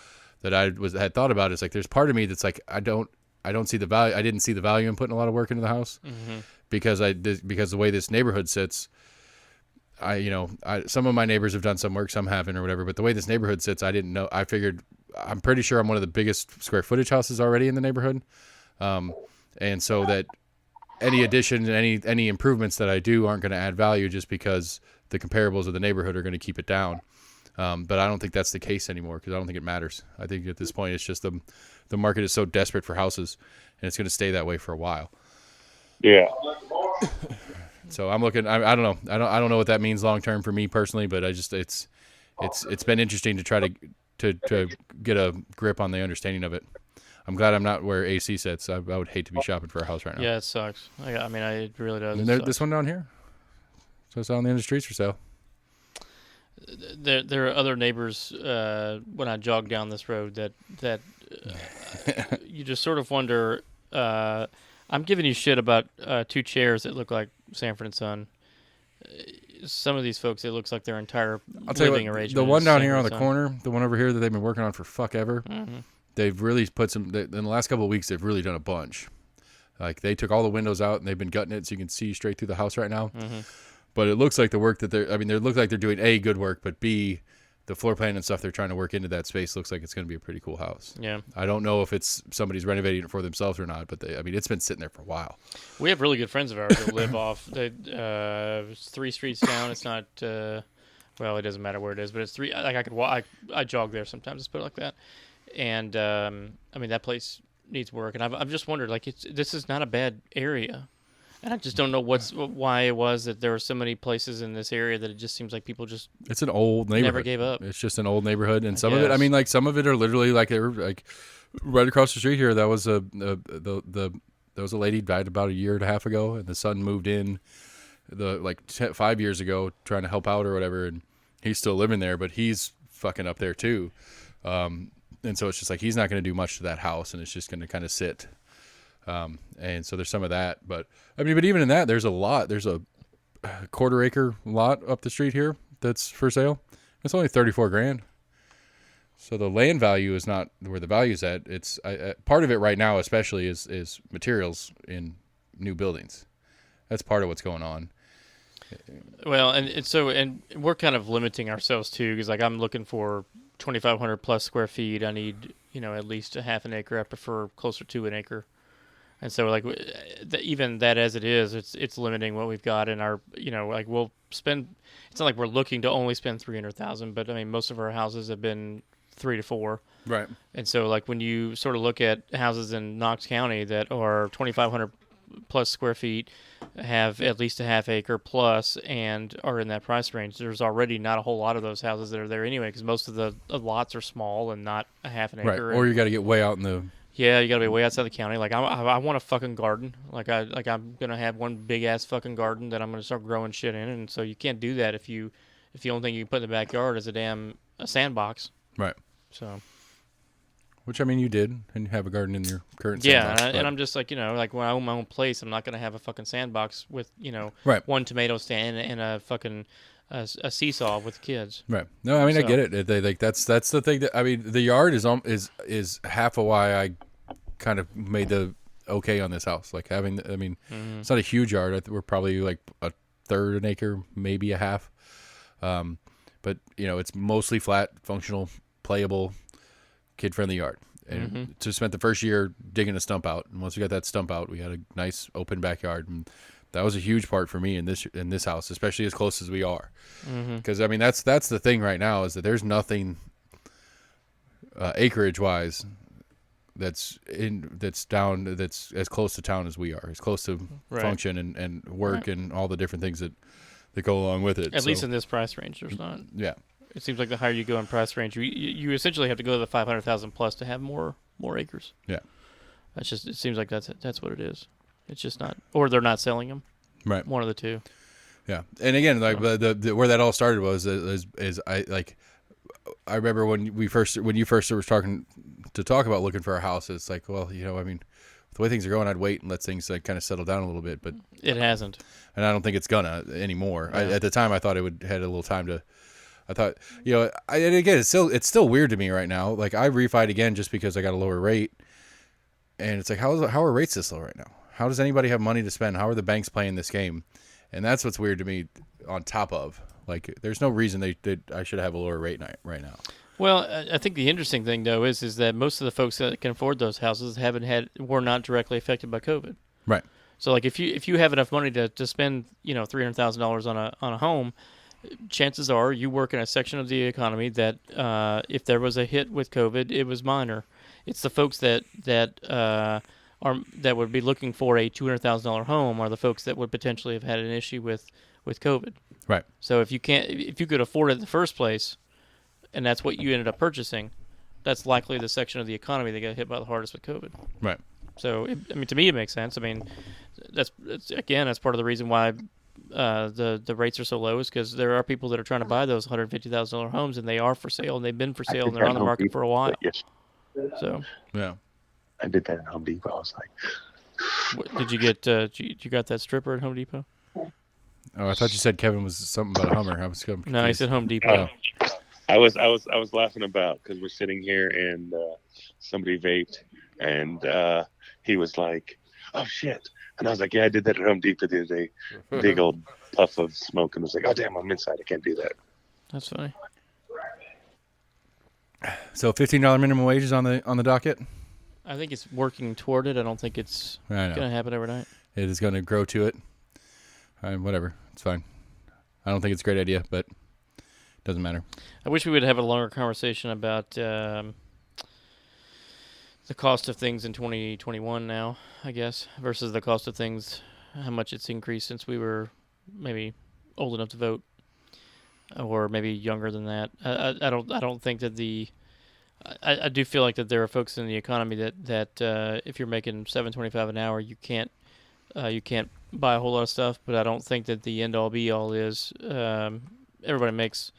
that I had thought about is like there's part of me that's like I don't see the value. I didn't see the value in putting a lot of work into the house because the way this neighborhood sits. Some of my neighbors have done some work, some haven't or whatever, but the way this neighborhood sits, I didn't know. I figured, I'm pretty sure I'm one of the biggest square footage houses already in the neighborhood. And so that any addition, any improvements that I do aren't going to add value just because the comparables of the neighborhood are going to keep it down. But I don't think that's the case anymore because I don't think it matters. I think at this point, it's just the market is so desperate for houses and it's going to stay that way for a while. Yeah. So I'm looking. I don't know. I don't know what that means long term for me personally, but it's been interesting to try to get a grip on the understanding of it. I'm glad I'm not where AC sits. I would hate to be shopping for a house right now. Yeah, it sucks. I mean, it really does. And this one down here, so it's on the end of the streets for sale. There are other neighbors when I jog down this road that you just sort of wonder. I'm giving you shit about two chairs that look like Sanford and Son. Some of these folks, it looks like their entire living arrangement. The one down here on the corner, the one over here that they've been working on for fuck ever, they've really put some. In the last couple of weeks, they've really done a bunch. Like they took all the windows out and they've been gutting it so you can see straight through the house right now. But it looks like the work that it looks like they're doing A, good work, but B, the floor plan and stuff they're trying to work into that space looks like it's going to be a pretty cool house. Yeah. I don't know if it's somebody's renovating it for themselves or not, but it's been sitting there for a while. We have really good friends of ours that live off 3 streets down. It's not well, it doesn't matter where it is, but it's 3. Like I could walk. I jog there sometimes. Let's put it like that. And I mean that place needs work, and I've just wondered, like, this is not a bad area. And I just don't know why it was that there were so many places in this area that it just seems like people just it's an old neighborhood. Never gave up. It's just an old neighborhood, and some of it, I mean, like some of it are literally like they were like right across the street here. That was there was a lady died about a year and a half ago, and the son moved in 5 years ago trying to help out or whatever, and he's still living there, but he's fucking up there too. And so it's just like he's not going to do much to that house, and it's just going to kind of sit. And so there's some of that, but I mean, but even in that, there's a quarter acre lot up the street here that's for sale. It's only $34,000. So the land value is not where the value's at. It's part of it right now, especially is materials in new buildings. That's part of what's going on. Well, and we're kind of limiting ourselves too, because like I'm looking for 2,500 plus square feet. I need, at least a half an acre. I prefer closer to an acre. And so, like, even that as it is, it's limiting what we've got in our, like we'll spend. It's not like we're looking to only spend $300,000, but I mean, most of our houses have been 3 to 4. Right. And so, like, when you sort of look at houses in Knox County that are 2,500 plus square feet, have at least a half acre plus, and are in that price range, there's already not a whole lot of those houses that are there anyway, because most of the lots are small and not a half an acre. Right. Or you got to get way out in the. Yeah, you gotta be way outside the county. Like I want a fucking garden. I'm gonna have one big ass fucking garden that I'm gonna start growing shit in. And so you can't do that if the only thing you can put in the backyard is a sandbox. Right. So. Which I mean, you did, and you have a garden in your current. Yeah, sandbox, and I'm just like like when I own my own place, I'm not gonna have a fucking sandbox with right. one tomato stand and a fucking a seesaw with kids. Right. No, I mean I get it. They like that's the thing that I mean the yard is half of why I kind of made the okay on this house. Like having, I mean, It's not a huge yard. We're probably like a third an acre, maybe a half. But it's mostly flat, functional, playable, kid-friendly yard. And just spent the first year digging a stump out. And once we got that stump out, we had a nice open backyard. And that was a huge part for me in this house, especially as close as we are. Because I mean, that's the thing right now is that there's nothing acreage-wise that's as close to town as we are, as close to function and work and all the different things that go along with it. At least in this price range, there's not. Yeah. It seems like the higher you go in price range, you essentially have to go to the 500,000 plus to have more acres. Yeah. It seems like that's what it is. It's just not, or they're not selling them. Right. One of the two. Yeah. And again, like the where that all started was I remember when you first were talk about looking for a house. It's like, well, I mean, the way things are going, I'd wait and let things like kind of settle down a little bit, but it hasn't, and I don't think it's gonna anymore. Yeah. At the time, I thought it had a little time to. I thought, and again, it's still weird to me right now. Like I refied again just because I got a lower rate, and it's like, how are rates this low right now? How does anybody have money to spend? How are the banks playing this game? And that's what's weird to me. On top of, like, there's no reason I should have a lower rate right now. Well, I think the interesting thing though is that most of the folks that can afford those houses were not directly affected by COVID. Right. So like if you have enough money to spend $300,000 on a home, chances are you work in a section of the economy that if there was a hit with COVID, it was minor. It's the folks that would be looking for a $200,000 home are the folks that would potentially have had an issue with COVID. Right. So if you could afford it in the first place, and that's what you ended up purchasing, that's likely the section of the economy that got hit by the hardest with COVID. Right. So to me, it makes sense. I mean, that's part of the reason why the rates are so low is because there are people that are trying to buy those $150,000 homes, and they are for sale, and they've been for sale, and they're on the market for a while. Yes. So. Yeah. I did that at Home Depot. I was like, did you get? You got that stripper at Home Depot? Oh, I thought you said Kevin was something about a Hummer. I was confused. No, he said Home Depot. I was laughing about because we're sitting here and somebody vaped and he was like, "Oh shit!" And I was like, "Yeah, I did that at Home Depot the other day." Big old puff of smoke, and I was like, "Oh damn, I'm inside. I can't do that." That's funny. So $15 minimum wage is on the docket. I think it's working toward it. I don't think it's going to happen overnight. It is going to grow to it. Whatever. It's fine. I don't think it's a great idea, but it doesn't matter. I wish we would have a longer conversation about the cost of things in 2021 now, I guess, versus the cost of things, how much it's increased since we were maybe old enough to vote, or maybe younger than that. I don't think that I do feel like that there are folks in the economy that if you're making $7.25 an hour, you can't buy a whole lot of stuff. But I don't think that the end all be all is everybody makes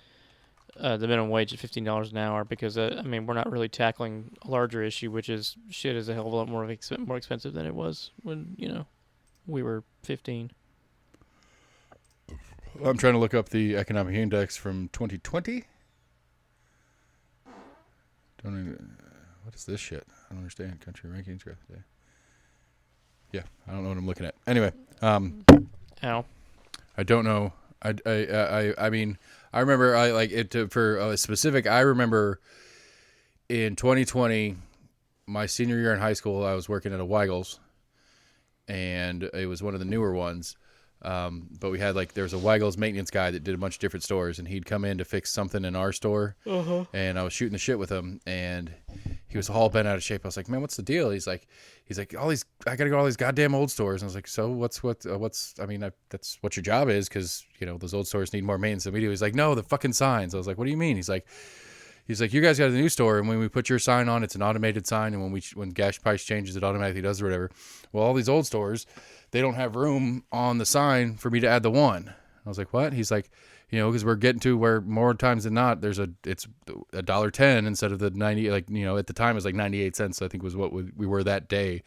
the minimum wage at $15 an hour, because I mean, we're not really tackling a larger issue, which is shit is a hell of a lot more expensive than it was when we were 15. I'm trying to look up the economic index from 2020. What is this shit? I don't understand. Country rankings throughout the day. Yeah, I don't know what I'm looking at. Anyway, Ow. I don't know. I mean, I remember for a specific. I remember in 2020, my senior year in high school, I was working at a Weigel's, and it was one of the newer ones. But we had there was a Weigel's maintenance guy that did a bunch of different stores, and he'd come in to fix something in our store. And I was shooting the shit with him, and he was all bent out of shape. I was like, man, what's the deal? He's like, I gotta go to all these goddamn old stores. And I was like, so that's what your job is, because those old stores need more maintenance than we do. He's like, no, the fucking signs. I was like, what do you mean? He's like, you guys got a new store, and when we put your sign on, it's an automated sign, and when gas price changes, it automatically does or whatever. Well, all these old stores, they don't have room on the sign for me to add the one. I was like, what? He's like, because we're getting to where more times than not, it's $1.10 instead of the 90. At the time it was 98 cents. I think was what we were that day.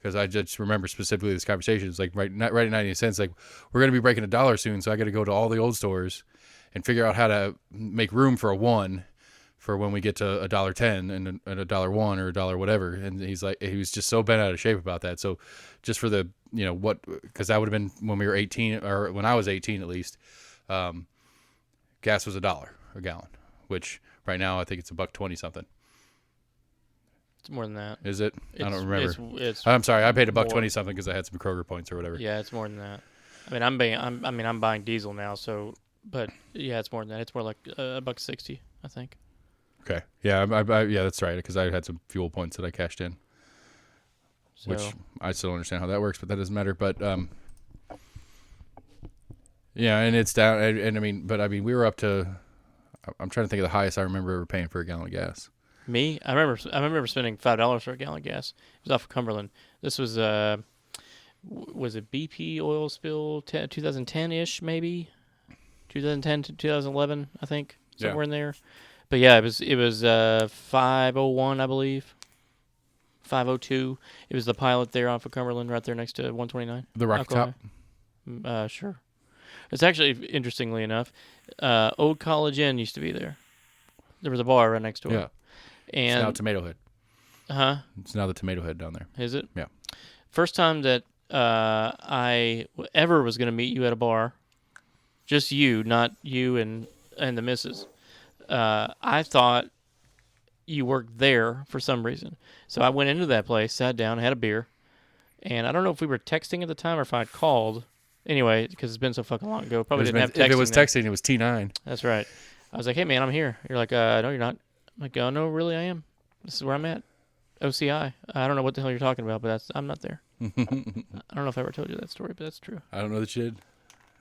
Because I just remember specifically this conversation. It's right at 98 cents. We're going to be breaking $1 soon, so I got to go to all the old stores and figure out how to make room for a one for when we get to $1.10 and $1.01 or $1 whatever. And he was just so bent out of shape about that. So just for the, because that would have been when we were 18, or when I was 18 at least, gas was $1 a gallon, which right now I think it's $1.20 something. It's more than that. Is it? I don't remember. It's I'm sorry. I paid $1.20 something because I had some Kroger points or whatever. Yeah, it's more than that. I mean, I'm buying diesel now, so, but yeah, it's more than that. It's more like $1.60, I think. Okay. Yeah, yeah, that's right, because I had some fuel points that I cashed in, which I still don't understand how that works, but that doesn't matter. But yeah, and it's down, and we were up to. I'm trying to think of the highest I remember ever paying for a gallon of gas. Me, I remember spending $5 for a gallon of gas. It was off of Cumberland. This was it BP oil spill 2010-ish, maybe 2010 to 2011, I think, somewhere in there. But yeah, it was 501, I believe. 502. It was the pilot there off of Cumberland, right there next to 129. The Rocky Top. Sure. It's actually, interestingly enough, Old College Inn used to be there. There was a bar right next door. Yeah. And it's now Tomato Head. Huh? It's now the Tomato Head down there. Is it? Yeah. First time that I ever was going to meet you at a bar, just you, not you and the missus. I thought you worked there for some reason. So I went into that place, sat down, had a beer, and I don't know if we were texting at the time or if I'd called. Anyway, because it's been so fucking long ago. Probably didn't have texting. If it was texting, it was T9. That's right. I was like, hey, man, I'm here. You're like, no, you're not. I'm like, oh, no, really, I am. This is where I'm at. OCI. I don't know what the hell you're talking about, but I'm not there. I don't know if I ever told you that story, but that's true. I don't know that you did.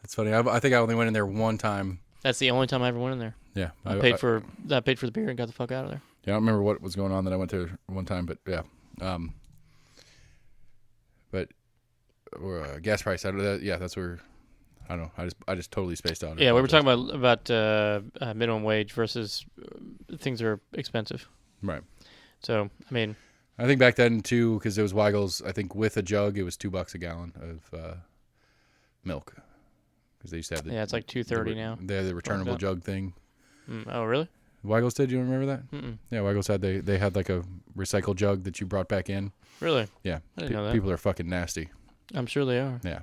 It's funny. I think I only went in there one time. That's the only time I ever went in there. Yeah. I paid for the beer and got the fuck out of there. Yeah, I don't remember what was going on that I went to one time, but yeah. But gas price, that's where, I don't know. I just totally spaced out. Yeah, we were talking about minimum wage versus things that are expensive. Right. So, I mean, I think back then too, because it was Weigel's. I think with a jug, it was $2 a gallon of milk, because they used to have it's like $2.30 now. They had the returnable jug thing. Oh, really? Weigel's did. You remember that? Mm-mm. Yeah, Weigel's had they had like a recycled jug that you brought back in. Really? Yeah. I didn't know that. People are fucking nasty. I'm sure they are. Yeah.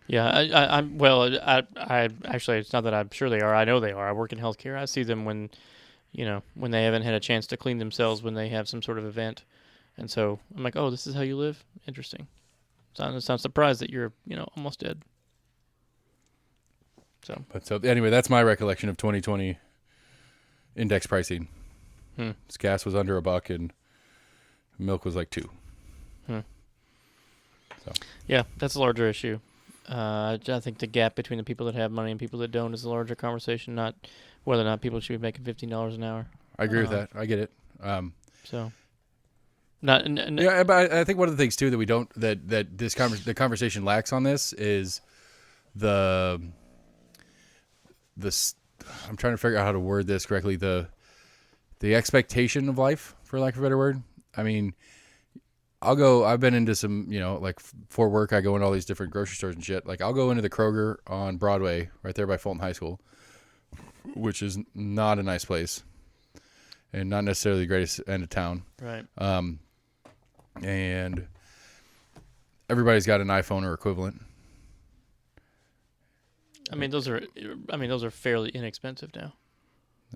Yeah, I actually, it's not that I'm sure they are. I know they are. I work in healthcare. I see them when when they haven't had a chance to clean themselves when they have some sort of event. And so I'm like, oh, this is how you live? Interesting. So I'm surprised that you're, almost dead. So anyway, that's my recollection of 2020 index pricing. Gas was under $1 and milk was like $2. So yeah, that's a larger issue. I think the gap between the people that have money and people that don't is a larger conversation, not whether or not people should be making $15 an hour. I agree with that. I get it. Yeah, but I think one of the things too that we don't that the conversation lacks on this is the I'm trying to figure out how to word this correctly. The expectation of life, for lack of a better word. I mean, I've been into some, like for work, I go into all these different grocery stores and shit. Like I'll go into the Kroger on Broadway right there by Fulton High School, which is not a nice place and not necessarily the greatest end of town. Right. And everybody's got an iPhone or equivalent. I mean, those are fairly inexpensive now.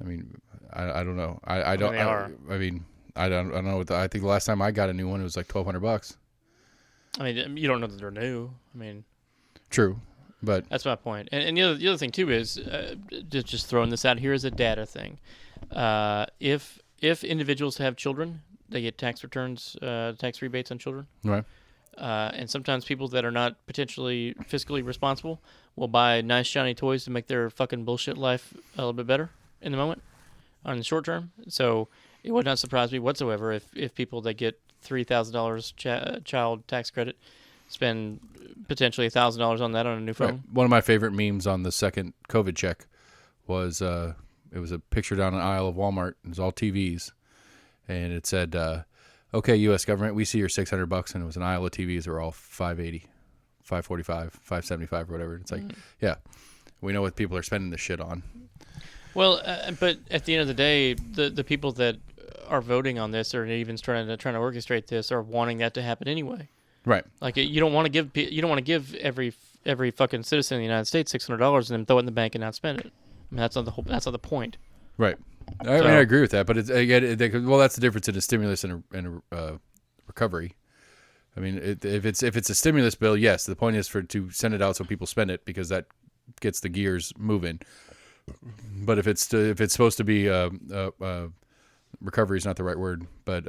I mean, I don't know. I don't. They are. I don't know. I think the last time I got a new one, it was like $1,200. I mean, you don't know that they're new. I mean, true, but that's my point. And the other thing too is just throwing this out here as a data thing. If individuals have children, they get tax returns, tax rebates on children. Right. And sometimes people that are not potentially fiscally responsible will buy nice shiny toys to make their fucking bullshit life a little bit better in the moment, on the short term. So it would not surprise me whatsoever if people that get $3,000 child tax credit spend potentially $1,000 on that on a new phone. Right. One of my favorite memes on the second COVID check was it was a picture down an aisle of Walmart. It was all TVs, and it said, "Okay, U.S. government, we see your $600," and it was an aisle of TVs that were all $580, $545, $575, or whatever. It's like, yeah, we know what people are spending this shit on. Well, but at the end of the day, the people that are voting on this or even trying to orchestrate this are wanting that to happen anyway. Right. Like you don't want to give every fucking citizen in the United States $600 and then throw it in the bank and not spend it. I mean, that's not the point. Right. I mean, I agree with that, but it's that's the difference in a stimulus and a recovery. I mean, if it's a stimulus bill, yes, the point is to send it out so people spend it because that gets the gears moving. But if it's supposed to be recovery is not the right word, but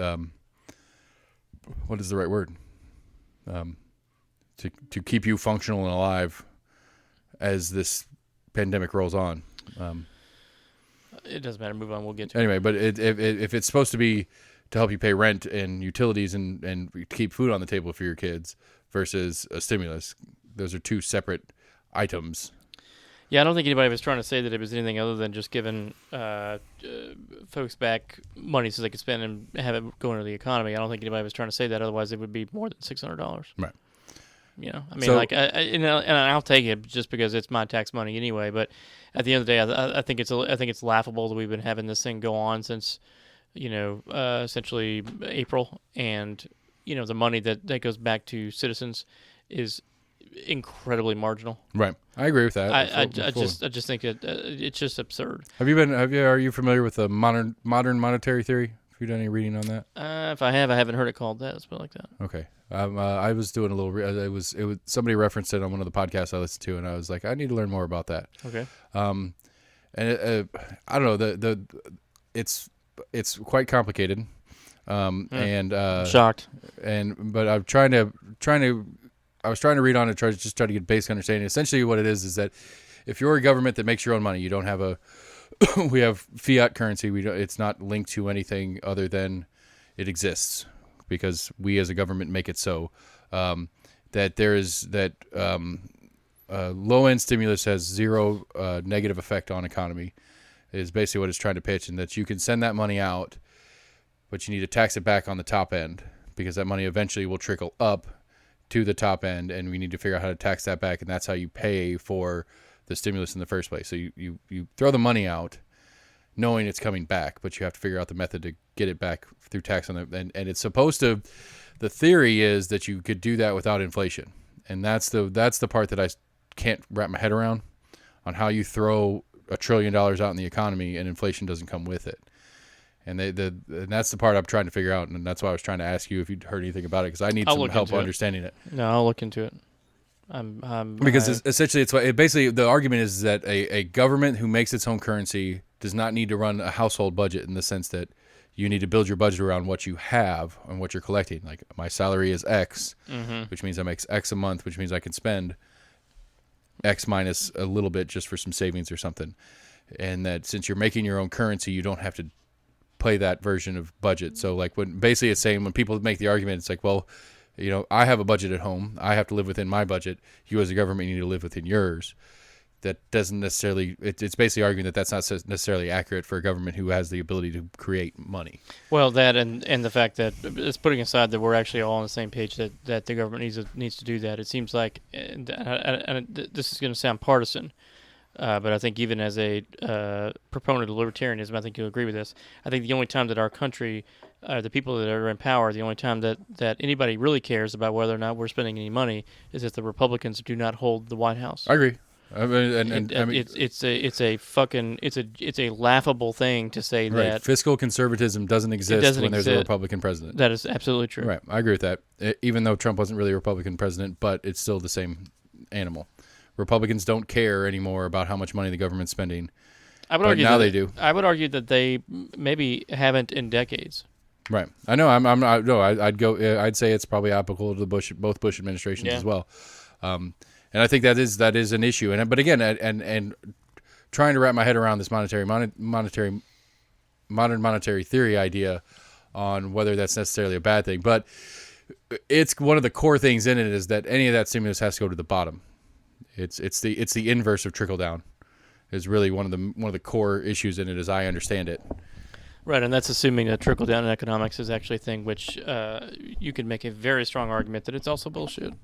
what is the right word? To keep you functional and alive as this pandemic rolls on. It doesn't matter. Move on. We'll get to anyway. But if it's supposed to be to help you pay rent and utilities and keep food on the table for your kids versus a stimulus, those are two separate items. Yeah, I don't think anybody was trying to say that it was anything other than just giving folks back money so they could spend and have it go into the economy. I don't think anybody was trying to say that. Otherwise, it would be more than $600. Right. I mean, and I'll take it just because it's my tax money anyway. But at the end of the day, I think it's laughable that we've been having this thing go on since, essentially April, and the money that goes back to citizens is incredibly marginal. Right, I agree with that. I just think it's just absurd. Are you familiar with the modern monetary theory? Have you done any reading on that? If I haven't heard it called that. Let's put it like that. Okay. I was doing a little. It was somebody referenced it on one of the podcasts I listened to, and I was like, I need to learn more about that. Okay. And I don't know. It's quite complicated. And shocked. But I'm trying to read on it, try to get basic understanding. Essentially, what it is that if you're a government that makes your own money, you don't have we have fiat currency. It's not linked to anything other than it exists because we as a government make it so. That there is that low end stimulus has zero negative effect on economy. Is basically what it's trying to pitch, and that you can send that money out, but you need to tax it back on the top end because that money eventually will trickle up to the top end, and we need to figure out how to tax that back, and that's how you pay for the stimulus in the first place. So you throw the money out knowing it's coming back, but you have to figure out the method to get it back through tax on and it's supposed to, the theory is that you could do that without inflation. And that's the part that I can't wrap my head around on how you throw $1 trillion out in the economy and inflation doesn't come with it. And and that's the part I'm trying to figure out, and that's why I was trying to ask you if you'd heard anything about it, because I need some help understanding it. No, I'll look into it. Because essentially, basically the argument is that a government who makes its own currency does not need to run a household budget, in the sense that you need to build your budget around what you have and what you're collecting. Like, my salary is X, which means I make X a month, which means I can spend X minus a little bit just for some savings or something. And that since you're making your own currency, you don't have to play that version of budget. So like, when basically it's saying, when people make the argument, it's like, well, I have a budget at home. I have to live within my budget. You as a government need to live within yours. That doesn't necessarily, it's basically arguing that that's not necessarily accurate for a government who has the ability to create money. Well, that and the fact that it's putting aside that we're actually all on the same page, that the government needs to do that. It seems like, and this is going to sound partisan, but I think even as a proponent of libertarianism, I think you'll agree with this. I think the only time that our country, the people that are in power, the only time that anybody really cares about whether or not we're spending any money is if the Republicans do not hold the White House. I agree. I mean, it's a laughable thing to say that fiscal conservatism doesn't exist when there's a Republican president. That is absolutely true. Right, I agree with that. Even though Trump wasn't really a Republican president, but it's still the same animal. Republicans don't care anymore about how much money the government's spending. I would argue now they do. I would argue that they maybe haven't in decades. Right. I know. I'd say it's probably applicable to both Bush administrations as well. And I think that is an issue. But again, and trying to wrap my head around this modern monetary theory idea on whether that's necessarily a bad thing. But it's one of the core things in it is that any of that stimulus has to go to the bottom. It's the inverse of trickle down. Is really one of the core issues in it, as I understand it. Right, and that's assuming that trickle down in economics is actually a thing, which you could make a very strong argument that it's also bullshit.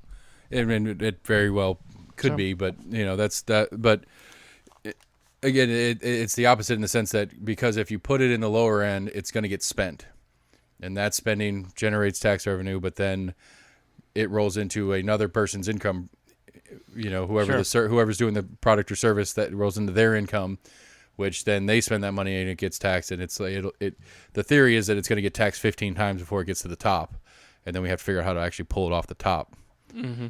It very well could be, but that's that. But again, it's the opposite in the sense that because if you put it in the lower end, it's going to get spent, and that spending generates tax revenue, but then it rolls into another person's income. Whoever's doing the product or service, that rolls into their income, which then they spend that money and it gets taxed. And it's like the theory is that it's going to get taxed 15 times before it gets to the top, and then we have to figure out how to actually pull it off the top. Mm-hmm.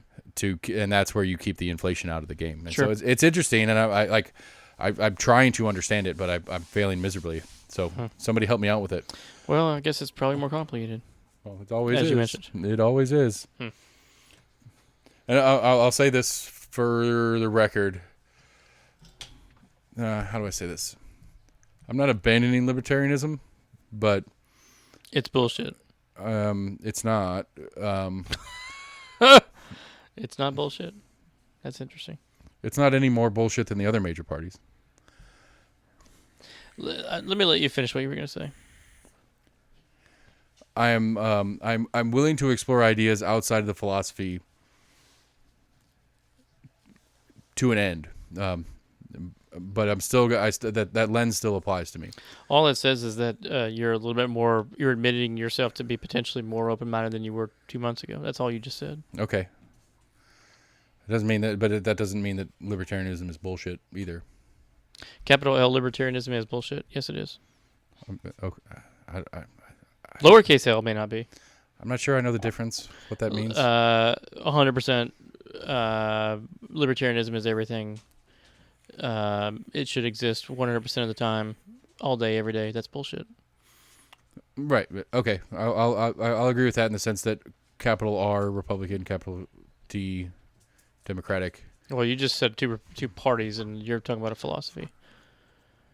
And that's where you keep the inflation out of the game. And so it's interesting, and I'm trying to understand it, but I'm failing miserably. So somebody help me out with it. Well, I guess it's probably more complicated. Well, it always is. As you mentioned. It always is. And I'll say this for the record. How do I say this? I'm not abandoning libertarianism, but it's bullshit. It's not. It's not bullshit. That's interesting. It's not any more bullshit than the other major parties. Let me let you finish what you were going to say. I'm willing to explore ideas outside of the philosophy to an end. But I'm still that lens still applies to me. All it says is that you're a little bit more. You're admitting yourself to be potentially more open-minded than you were 2 months ago. That's all you just said. Okay. It doesn't mean that, but that doesn't mean that libertarianism is bullshit either. Capital L libertarianism is bullshit. Yes, it is. Okay. Lowercase L may not be. I'm not sure I know the difference. What that means. 100%. Libertarianism is everything. It should exist 100% of the time, all day, every day. That's bullshit. Right. Okay. I'll agree with that in the sense that capital R Republican, capital D Democratic. Well, you just said two parties, and you're talking about a philosophy.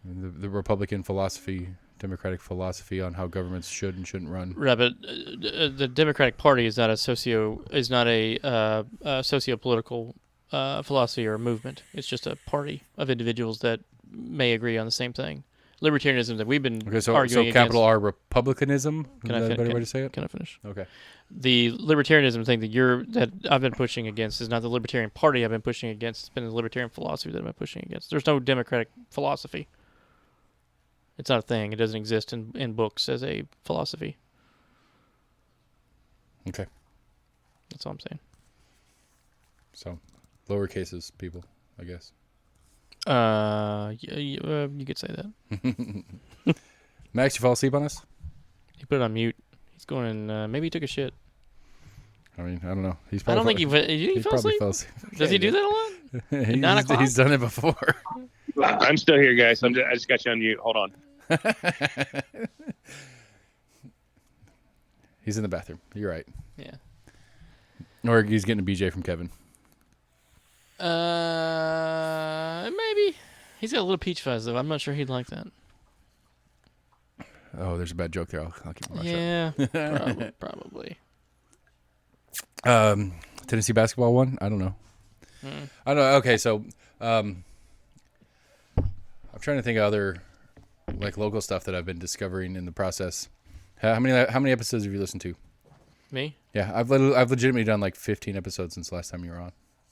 The Republican philosophy, Democratic philosophy on how governments should and shouldn't run. Right, but the Democratic Party is not a socio-political philosophy or a movement. It's just a party of individuals that may agree on the same thing. Libertarianism that we've been arguing against. So capital R Republicanism? Is that a better way to say it? Can I finish? Okay. The libertarianism thing that I've been pushing against is not the Libertarian Party I've been pushing against. It's been the Libertarian philosophy that I've been pushing against. There's no democratic philosophy. It's not a thing. It doesn't exist in books as a philosophy. Okay. That's all I'm saying. So, lower cases, people, I guess. You could say that. Max, you fall asleep on us? He put it on mute. He's going. Maybe he took a shit. I mean, I don't know. He's I probably don't think he fell probably asleep. fell asleep. Does he do that a lot? 9 o'clock? He's done it before. I'm still here, guys. I just got you on mute. Hold on. He's in the bathroom. You're right. Yeah. Or he's getting a BJ from Kevin. Maybe. He's got a little peach fuzz, though. I'm not sure he'd like that. Oh, there's a bad joke there. I'll keep my mouth shut. Yeah, probably. Tennessee basketball won? I don't know. I don't know. Okay, so I'm trying to think of other like local stuff that I've been discovering in the process. How many episodes have you listened to? Me? Yeah, I've legitimately done like 15 episodes since the last time you were on.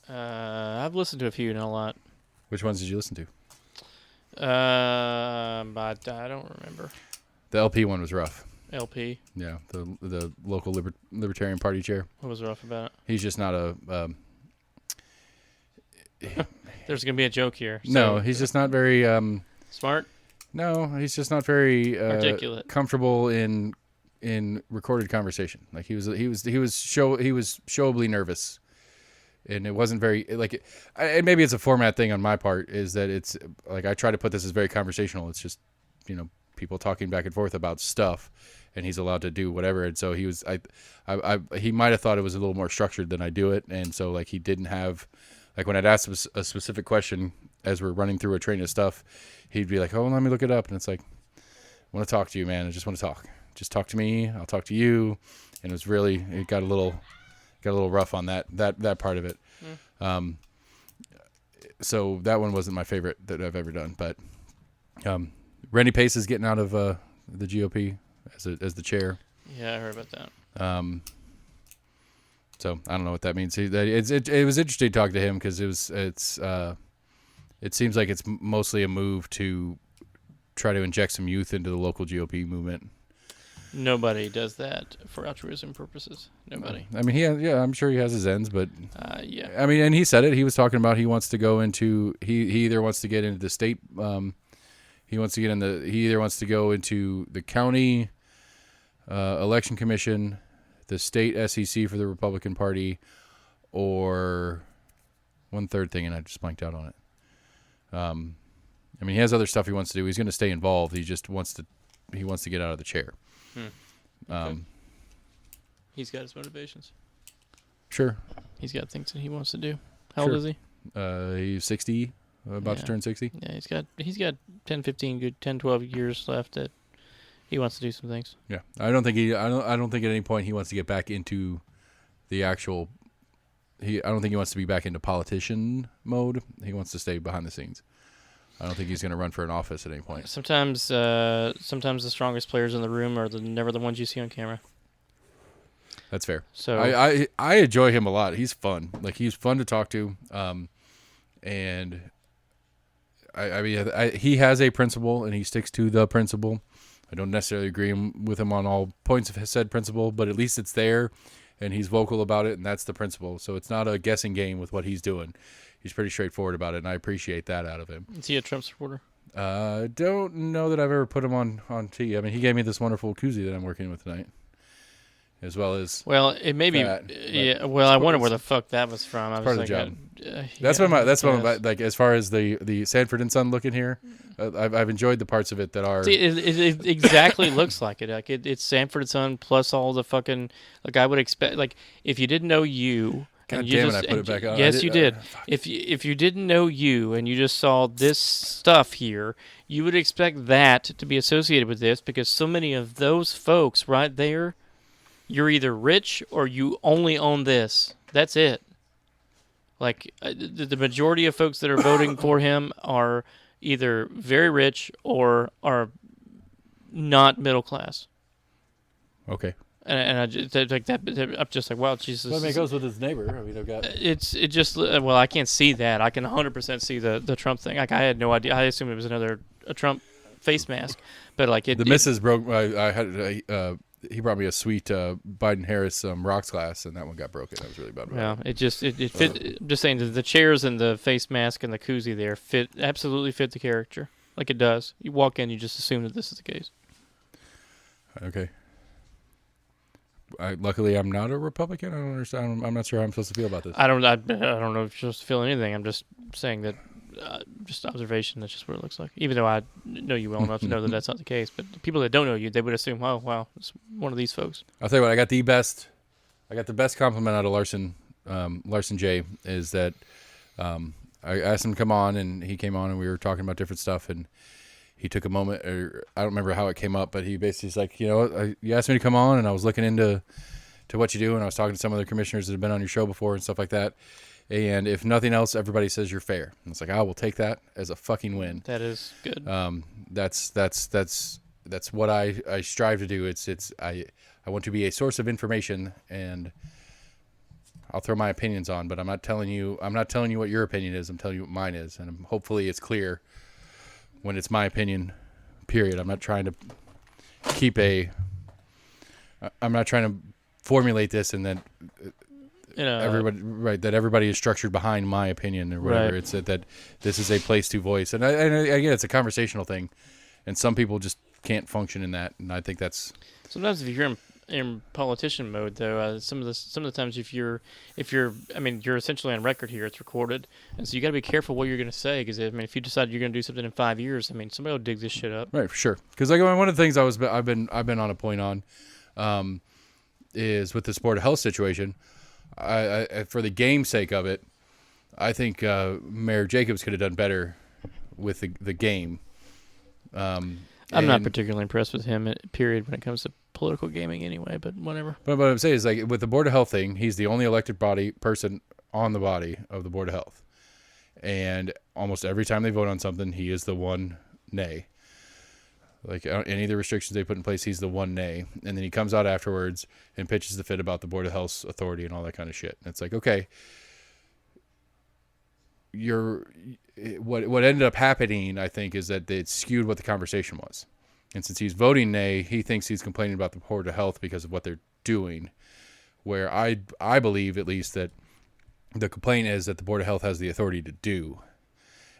I've listened to a few, not a lot. Which ones did you listen to? But I don't remember. The LP one was rough. LP? Yeah, the local Libertarian Party chair. What was rough about it? He's just not a... There's going to be a joke here. So, no, he's just not very... smart? No, he's just not very articulate, comfortable in recorded conversation. Like he was showably nervous, and it wasn't very like. And maybe it's a format thing on my part. Is that it's like I try to put this as very conversational. It's just people talking back and forth about stuff, and he's allowed to do whatever. And so he was. He might have thought it was a little more structured than I do it, and so like he didn't have. Like when I'd ask him a specific question as we're running through a train of stuff, he'd be like, "Oh, let me look it up." And it's like, "I want to talk to you, man. I just want to talk. Just talk to me. I'll talk to you." And it got a little rough on that part of it. So that one wasn't my favorite that I've ever done. But Randy Pace is getting out of the GOP as the chair. Yeah, I heard about that. So I don't know what that means. It was interesting to talk to him because it seems like it's mostly a move to try to inject some youth into the local GOP movement. Nobody does that for altruism purposes. Nobody. I mean, I'm sure he has his ends, but yeah. I mean, and he said it. He was talking about he wants to go into he either wants to get into the state. He either wants to go into the county election commission, the state SEC for the Republican Party, or one third thing, and I just blanked out on it. I mean, he has other stuff he wants to do. He's going to stay involved. He just wants to get out of the chair. Okay. He's got his motivations. Sure. He's got things that he wants to do. How old is he? He's 60, about to turn 60. Yeah, he's got 10, 12 years left that he wants to do some things. Yeah. I don't think at any point he wants to get back into the actual I don't think he wants to be back into politician mode. He wants to stay behind the scenes. I don't think he's going to run for an office at any point. Sometimes the strongest players in the room are never the ones you see on camera. That's fair. So I enjoy him a lot. He's fun. Like he's fun to talk to. And I mean, he has a principle and he sticks to the principle. I don't necessarily agree with him on all points of said principle, but at least it's there and he's vocal about it, and that's the principle. So it's not a guessing game with what he's doing. He's pretty straightforward about it, and I appreciate that out of him. Is he a Trump supporter? Don't know that I've ever put him on tea. I mean, he gave me this wonderful koozie that I'm working with tonight, as well as it may be. Yeah. Well, I wonder where the fuck that was from. I was part of the job. That's what like as far as the Sanford and Son look in here. I've enjoyed the parts of it that are. See, it exactly looks like it. Like it's Sanford and Son plus all the fucking like I would expect. Like if you didn't know you. God damn it! I put it back on. Yes, you did. If you didn't know you and you just saw this stuff here, you would expect that to be associated with this because so many of those folks right there, you're either rich or you only own this. That's it. Like the majority of folks that are voting for him are either very rich or are not middle class. Okay. And I just like that. I'm just like, wow, Jesus. Well, I mean, it goes with his neighbor. I mean, I've got. It just well, I can't see that. I can 100% see the Trump thing. Like I had no idea. I assumed it was a Trump face mask, but like it. The missus broke. I had he brought me a sweet Biden Harris rocks glass, and that one got broken. I was really bad about Yeah, it fit. I'm just saying the chairs and the face mask and the koozie there absolutely fit the character like it does. You walk in, you just assume that this is the case. Okay. Luckily, I'm not a Republican. I don't understand. I'm not sure how I'm supposed to feel about this. I don't know if you're supposed to feel anything. I'm just saying that, just observation. That's just what it looks like. Even though I know you well enough to know that that's not the case, but the people that don't know you, they would assume, oh wow, it's one of these folks. I'll tell you what. I got the best compliment out of Larson J. Is that I asked him to come on, and he came on, and we were talking about different stuff, and he took a moment, or I don't remember how it came up, but he basically is like, you asked me to come on, and I was looking into what you do, and I was talking to some other commissioners that have been on your show before and stuff like that. And if nothing else, everybody says you're fair. And it's like, I will take that as a fucking win. That is good. That's what I strive to do. I want to be a source of information, and I'll throw my opinions on, but I'm not telling you what your opinion is. I'm telling you what mine is, and hopefully it's clear when it's my opinion. Period. I'm not trying to formulate this and then everybody is structured behind my opinion or whatever. Right. It's that this is a place to voice, and again, it's a conversational thing, and some people just can't function in that, and I think that's sometimes if you're in politician mode though, some of the times if you're you're essentially on record here, it's recorded, and so you got to be careful what you're going to say, because if you decide you're going to do something in 5 years, somebody will dig this shit up. Right, for sure. Because one of the things I've been on a point on is with this Board of Health situation. I for the game's sake of it, I think Mayor Jacobs could have done better with the game. I'm not particularly impressed with him, period, when it comes to political gaming anyway, but whatever. But what I'm saying is, like, with the Board of Health thing, he's the only elected person on the body of the Board of Health. And almost every time they vote on something, he is the one nay. Like, any of the restrictions they put in place, he's the one nay. And then he comes out afterwards and pitches the fit about the Board of Health's authority and all that kind of shit. And it's like, okay, what ended up happening, I think, is that it skewed what the conversation was. And since he's voting nay, he thinks he's complaining about the Board of Health because of what they're doing. Where I believe, at least, that the complaint is that the Board of Health has the authority to do.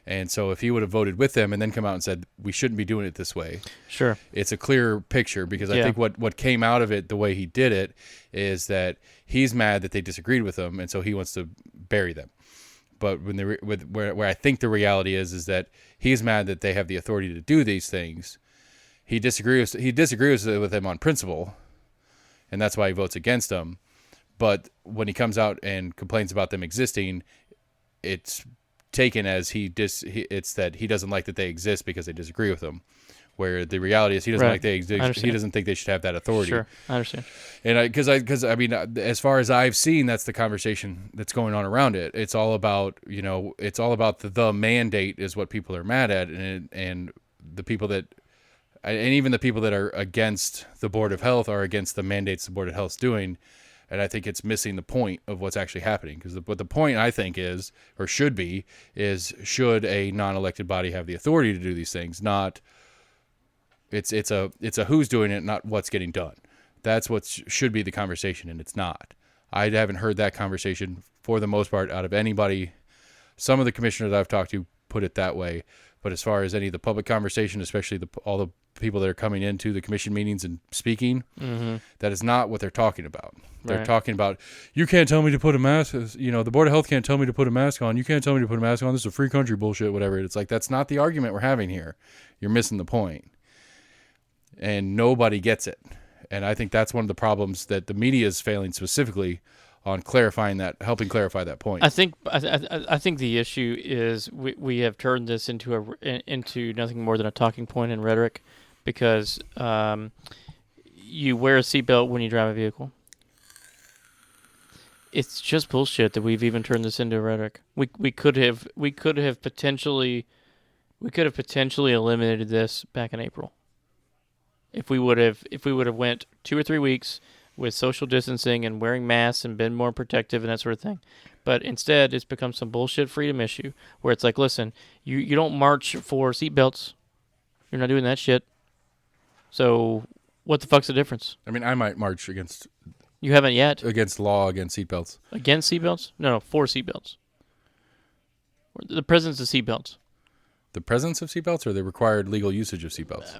And so if he would have voted with them and then come out and said, we shouldn't be doing it this way. Sure. It's a clear picture, because I think what came out of it, the way he did it, is that he's mad that they disagreed with him, and so he wants to bury them. But where I think the reality is that he's mad that they have the authority to do these things. He disagrees with them on principle, and that's why he votes against them. But when he comes out and complains about them existing, it's taken as it's that he doesn't like that they exist because they disagree with him. Where the reality is he doesn't like they exist. He doesn't think they should have that authority. Sure, I understand. And because as far as I've seen, that's the conversation that's going on around it. It's all about the mandate is what people are mad at, and the people that. And even the people that are against the Board of Health are against the mandates the Board of Health's doing. And I think it's missing the point of what's actually happening. Because what the point, I think, is, or should be, is should a non-elected body have the authority to do these things? Not, it's a who's doing it, not what's getting done. That's what should be the conversation, and it's not. I haven't heard that conversation, for the most part, out of anybody. Some of the commissioners I've talked to put it that way. But as far as any of the public conversation, especially all the people that are coming into the commission meetings and speaking, that is not what they're talking about. They're talking about, you can't tell me to put a mask. The Board of Health can't tell me to put a mask on. You can't tell me to put a mask on. This is a free country bullshit, whatever. It's like, that's not the argument we're having here. You're missing the point. And nobody gets it. And I think that's one of the problems that the media is failing specifically on helping clarify that point. I think the issue is we have turned this into nothing more than a talking point in rhetoric, because you wear a seatbelt when you drive a vehicle. It's just bullshit that we've even turned this into rhetoric. We could have potentially eliminated this back in April. If we would have went 2 or 3 weeks with social distancing and wearing masks and been more protective and that sort of thing. But instead, it's become some bullshit freedom issue where it's like, listen, you don't march for seatbelts. You're not doing that shit. So What the fuck's the difference? I mean, I might march against You haven't yet? law against seatbelts. Against seatbelts? No, for seatbelts. The presence of seatbelts. The presence of seatbelts or the required legal usage of seatbelts?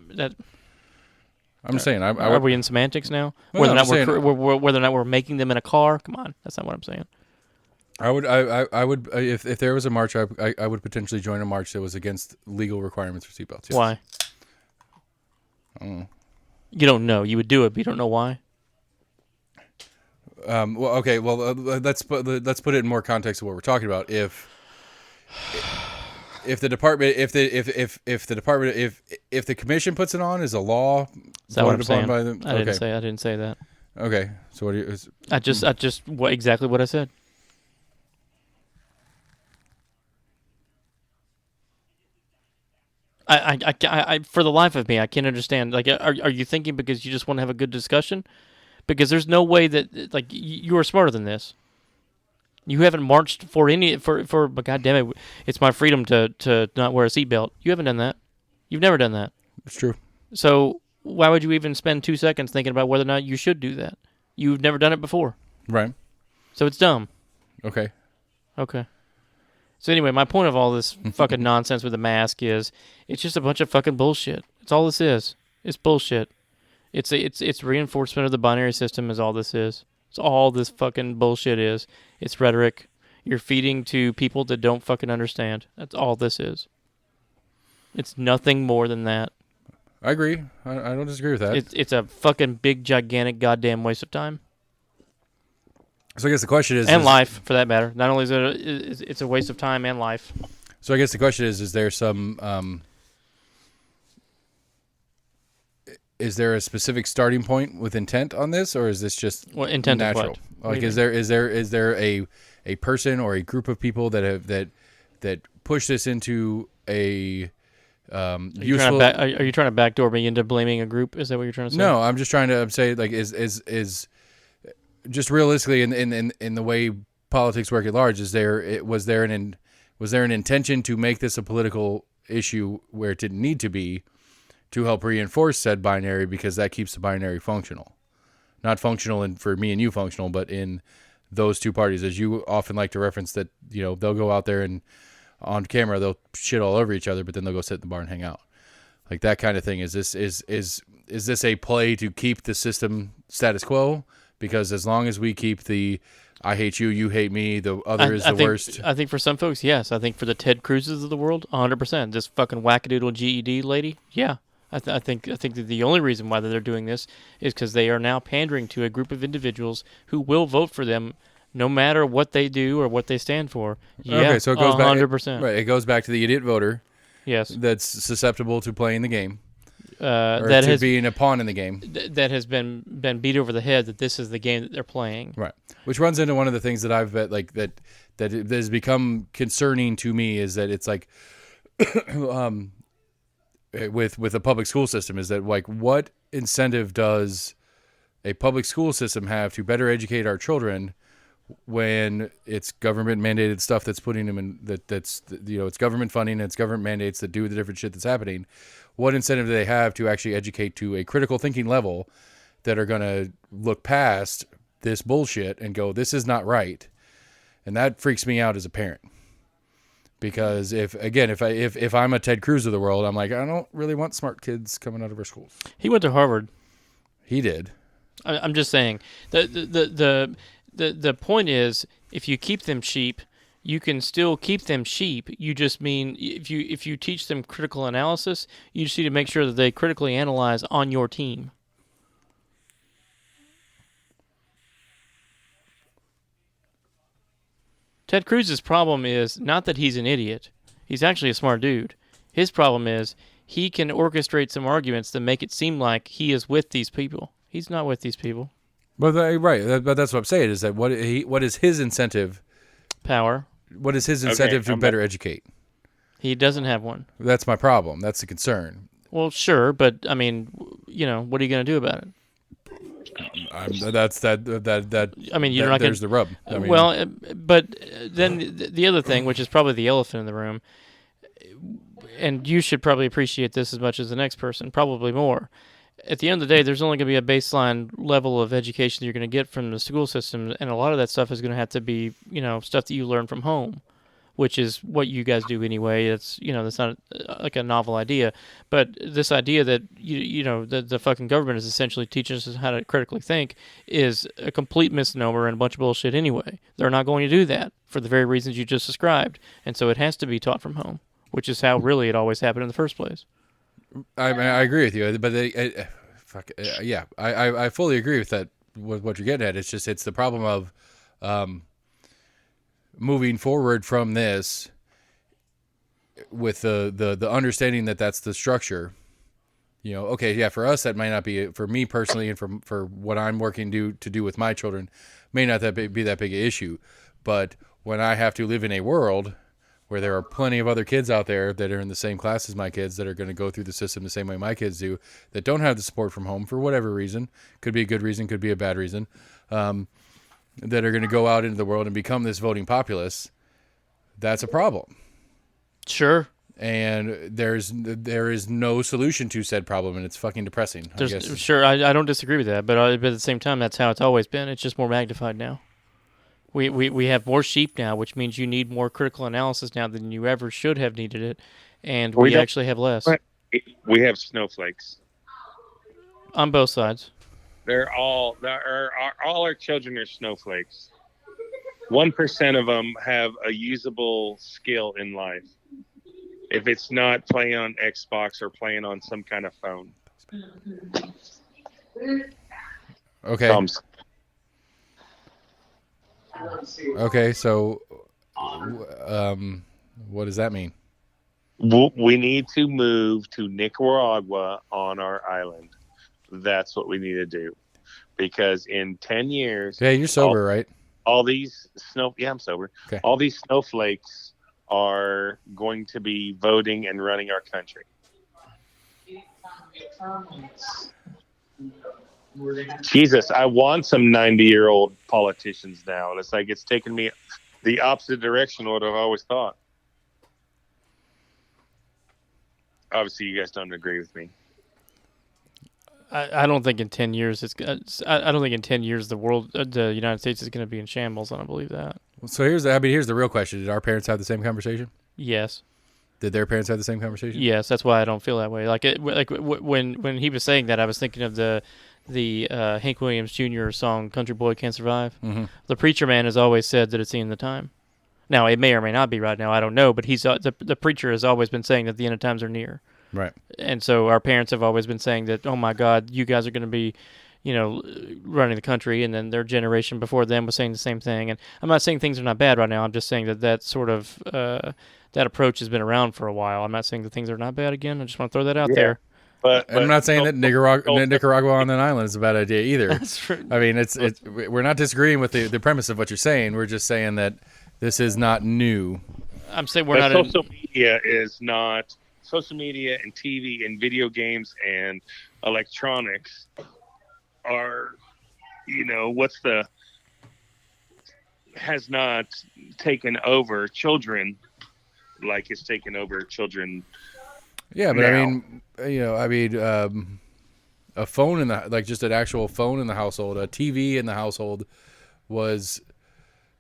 I'm just saying. Are we in semantics now? No, Whether or not we're making them in a car? Come on, that's not what I'm saying. I would if there was a march, I would potentially join a march that was against legal requirements for seatbelts. Yes. Why? I don't know. You don't know. You would do it, but you don't know why. Well, okay. Well, let's put it in more context of what we're talking about. If the department, if the commission puts it on as a law, is that what I'm saying? By them, I didn't say that. Okay. So what do you? Exactly what I said. I for the life of me, I can't understand. Like, are you thinking because you just want to have a good discussion? Because there's no way that, like, you are smarter than this. You haven't marched but God damn it, it's my freedom to not wear a seatbelt. You haven't done that. You've never done that. It's true. So why would you even spend 2 seconds thinking about whether or not you should do that? You've never done it before. Right. So it's dumb. Okay. So anyway, my point of all this fucking nonsense with the mask is it's just a bunch of fucking bullshit. It's all this is. It's bullshit. It's reinforcement of the binary system is all this is. It's all this fucking bullshit is. It's rhetoric. You're feeding to people that don't fucking understand. That's all this is. It's nothing more than that. I agree. I don't disagree with that. It's a fucking big, gigantic, goddamn waste of time. So I guess the question is... And life, for that matter. Not only is it's a waste of time and life. So I guess the question is there some... is there a specific starting point with intent on this, or is this just intent natural? Of what? Like, is there a person or a group of people that push this into a useful? Are you trying to backdoor me into blaming a group? Is that what you're trying to say? No, I'm just trying to say, like, is just realistically in the way politics work at large, was there an intention to make this a political issue where it didn't need to be, to help reinforce said binary, because that keeps the binary functional, not functional for me and you functional, but in those two parties, as you often like to reference, that they'll go out there and on camera they'll shit all over each other, but then they'll go sit in the bar and hang out, like that kind of thing. Is this a play to keep the system status quo? Because as long as we keep the I hate you, you hate me, the other is the worst. I think for some folks, yes. I think for the Ted Cruzes of the world, 100%. This fucking wackadoodle GED lady, yeah. I think that the only reason why they're doing this is because they are now pandering to a group of individuals who will vote for them no matter what they do or what they stand for. Yeah, okay, so it goes 100%. Right, it goes back to the idiot voter. Yes. That's susceptible to playing the game. Being a pawn in the game. That has been beat over the head that this is the game that they're playing. Right. Which runs into one of the things that I've that has become concerning to me, is that it's like with a public school system, is that, like, what incentive does a public school system have to better educate our children when it's government mandated stuff that's putting them in that's it's government funding and it's government mandates that do the different shit that's happening? What incentive do they have to actually educate to a critical thinking level that are going to look past this bullshit and go, this is not right? And that freaks me out as a parent. Because if I'm a Ted Cruz of the world, I'm like, I don't really want smart kids coming out of our schools. He went to Harvard. He did. I'm just saying the point is, if you keep them sheep, you can still keep them sheep. You just mean if you teach them critical analysis, you just need to make sure that they critically analyze on your team. Ted Cruz's problem is not that he's an idiot. He's actually a smart dude. His problem is he can orchestrate some arguments that make it seem like he is with these people. He's not with these people. But but that's what I'm saying, is that what is his incentive? Power. What is his incentive to better educate? He doesn't have one. That's my problem. That's the concern. Well, sure, but I mean, what are you going to do about it? I mean, you're not going. There's the rub. I mean, well, but then the other thing, which is probably the elephant in the room, and you should probably appreciate this as much as the next person, probably more, at the end of the day, there's only going to be a baseline level of education that you're going to get from the school system, and a lot of that stuff is going to have to be, stuff that you learn from home, which is what you guys do anyway. That's not like a novel idea, but this idea that the fucking government is essentially teaching us how to critically think is a complete misnomer and a bunch of bullshit anyway. They're not going to do that for the very reasons you just described, and so it has to be taught from home, which is how really it always happened in the first place. I agree with you, but I fully agree with that. With what you're getting at, it's the problem of moving forward from this with the understanding that that's the structure. Okay, yeah, for us that might not be, for me personally, and for what I'm working to do with my children, may not be that big an issue. But when I have to live in a world where there are plenty of other kids out there that are in the same class as my kids that are going to go through the system the same way my kids do, that don't have the support from home for whatever reason, could be a good reason, could be a bad reason, that are going to go out into the world and become this voting populace, that's a problem. Sure. And there is no solution to said problem, and it's fucking depressing. Sure, I don't disagree with that, but at the same time, that's how it's always been. It's just more magnified now. We have more sheep now, which means you need more critical analysis now than you ever should have needed it, and we actually have less. We have snowflakes on both sides. All our children are snowflakes. 1% of them have a usable skill in life. If it's not playing on Xbox or playing on some kind of phone. Okay. Okay, so what does that mean? We need to move to Nicaragua on our island. That's what we need to do. Because in 10 years... Yeah, you're sober, right? Yeah, I'm sober. Okay. All these snowflakes are going to be voting and running our country. Jesus, I want some 90-year-old politicians now. And it's taken me the opposite direction of what I've always thought. Obviously, you guys don't agree with me. I don't think in 10 years I don't think in 10 years the United States is going to be in shambles. I don't believe that. So here's the real question: did our parents have the same conversation? Yes. Did their parents have the same conversation? Yes, that's why I don't feel that way. When he was saying that, I was thinking of the Hank Williams Jr. song "Country Boy Can't Survive." Mm-hmm. The preacher man has always said that it's the end of the time. Now it may or may not be right now. I don't know, but he's the preacher has always been saying that the end of times are near. Right. And so our parents have always been saying that, oh my God, you guys are going to be, running the country. And then their generation before them was saying the same thing. And I'm not saying things are not bad right now. I'm just saying that sort of that approach has been around for a while. I'm not saying that things are not bad again. I just want to throw that out there. But I'm not saying that Nicaragua on an island is a bad idea either. That's true. I mean, we're not disagreeing with the premise of what you're saying. We're just saying that this is not new. I'm saying we're not. Social media is not. Social media and TV and video games and electronics are, has not taken over children like it's taken over children. Yeah, but now. A phone just an actual phone in the household, a TV in the household was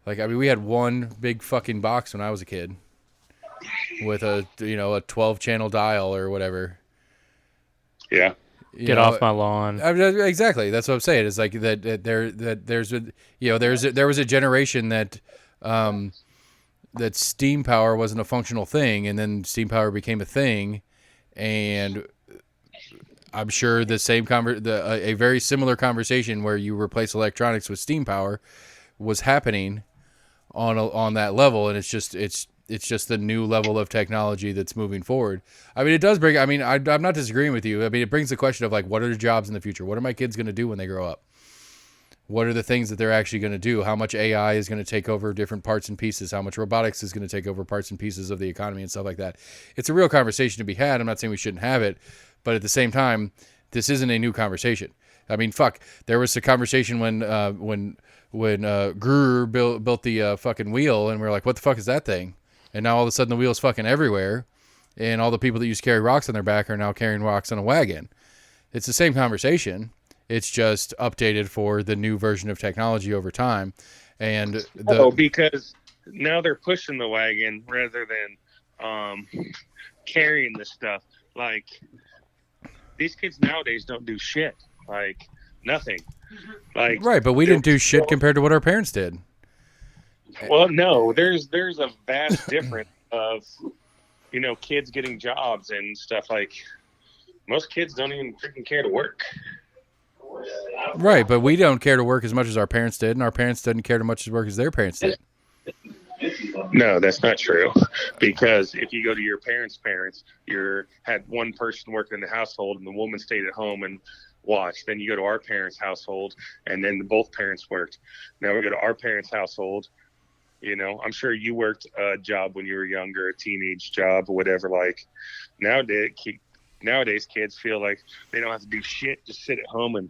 we had one big fucking box when I was a kid. With a 12-channel dial or whatever. Yeah. Get off my lawn. Exactly. That's what I'm saying. It's like that there was a generation that steam power wasn't a functional thing, and then steam power became a thing, and I'm sure the same a very similar conversation where you replace electronics with steam power was happening on that level, and it's just the new level of technology that's moving forward. I mean, it does bring. I mean, I'm not disagreeing with you. I mean, it brings the question of what are the jobs in the future? What are my kids going to do when they grow up? What are the things that they're actually going to do? How much AI is going to take over different parts and pieces? How much robotics is going to take over parts and pieces of the economy and stuff like that? It's a real conversation to be had. I'm not saying we shouldn't have it, but at the same time, this isn't a new conversation. I mean, fuck, there was a conversation when Grur built the fucking wheel, and we were like, what the fuck is that thing? And now all of a sudden the wheel's fucking everywhere, and all the people that used to carry rocks on their back are now carrying rocks on a wagon. It's the same conversation. It's just updated for the new version of technology over time. And because now they're pushing the wagon rather than carrying the stuff. Like, these kids nowadays don't do shit. Like, nothing. Like, right, but we didn't do shit compared to what our parents did. Well, no, there's a vast difference of, kids getting jobs and stuff. Like, most kids don't even freaking care to work. Right, but we don't care to work as much as our parents did, and our parents didn't care to much as work as their parents did. No, that's not true. Because if you go to your parents' you had one person working in the household and the woman stayed at home and watched. Then you go to our parents' household and then both parents worked. Now we go to our parents' household. I'm sure you worked a job when you were younger, a teenage job or whatever. Like, nowadays kids feel like they don't have to do shit, just sit at home and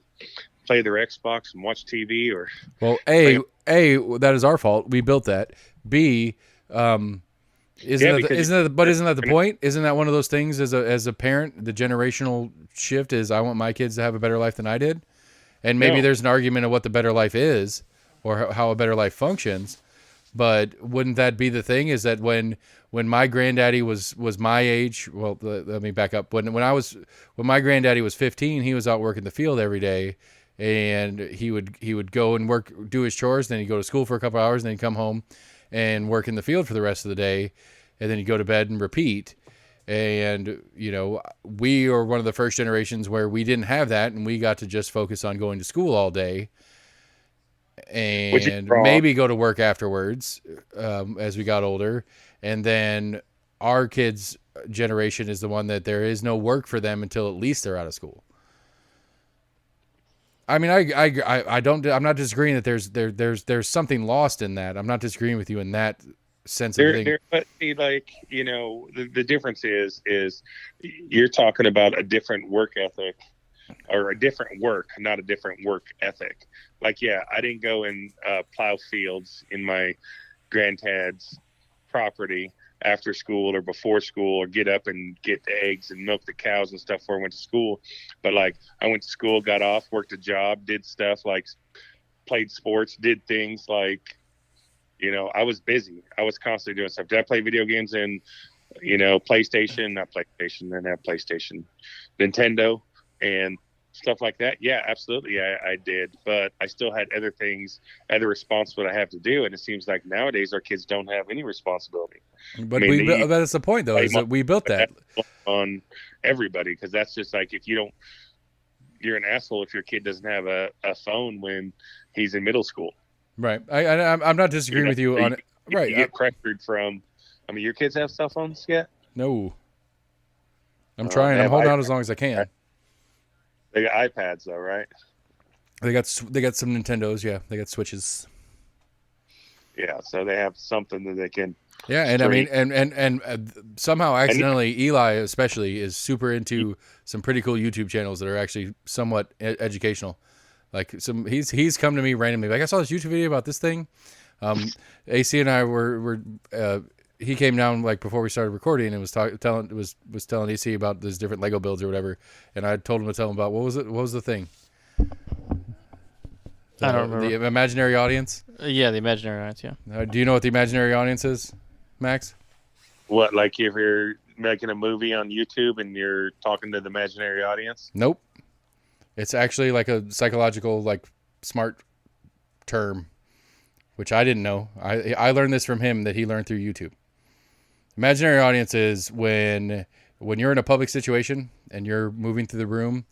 play their Xbox and watch TV. Or well, A, that is our fault. We built that. B, isn't that the point? Isn't that one of those things as a parent, the generational shift is I want my kids to have a better life than I did? And maybe there's an argument of what the better life is or how a better life functions. But wouldn't that be the thing? Is that when my granddaddy was my age? Well, let me back up. When my granddaddy was 15, he was out working the field every day, and he would go and do his chores. Then he'd go to school for a couple hours, and then he'd come home and work in the field for the rest of the day, and then he'd go to bed and repeat. And we are one of the first generations where we didn't have that, and we got to just focus on going to school all day. And maybe go to work afterwards as we got older. And then our kids' generation is the one that there is no work for them until at least they're out of school. I mean, I'm not disagreeing that there's something lost in that. I'm not disagreeing with you in that sense of thing. But the difference is you're talking about a different work ethic. Or a different work, not a different work ethic. Like, I didn't go and plow fields in my granddad's property after school or before school, or get up and get the eggs and milk the cows and stuff before I went to school. But, like, I went to school, got off, worked a job, did stuff like played sports, did things like, I was busy. I was constantly doing stuff. Did I play video games in, PlayStation? Not PlayStation, then have PlayStation. Nintendo. And stuff like that. Yeah, absolutely. I did. But I still had other responsibility I have to do. And it seems like nowadays our kids don't have any responsibility. But that's the point, though, is that we built that on everybody. Because that's just like, you're an asshole if your kid doesn't have a phone when he's in middle school. Right. I'm not disagreeing with you on it. Right. You get pressured from, your kids have cell phones yet? No. I'm trying. I'm holding out as long as I can. They got iPads though, right? They got some Nintendos, yeah. They got Switches. Yeah, so they have something that they can. Yeah, and stream. I mean, and somehow accidentally, Eli especially is super into some pretty cool YouTube channels that are actually somewhat educational. Like he's come to me randomly, like I saw this YouTube video about this thing. AC and I were he came down like before we started recording and was telling AC about these different Lego builds or whatever, and I told him to tell him about what was the thing? I don't remember. The imaginary audience. Yeah, the imaginary audience. Yeah. Do you know what the imaginary audience is, Max? What, like if you're making a movie on YouTube and you're talking to the imaginary audience? Nope. It's actually like a psychological, like smart term, which I didn't know. I learned this from him that he learned through YouTube. Imaginary audience is when you're in a public situation and you're moving through the room,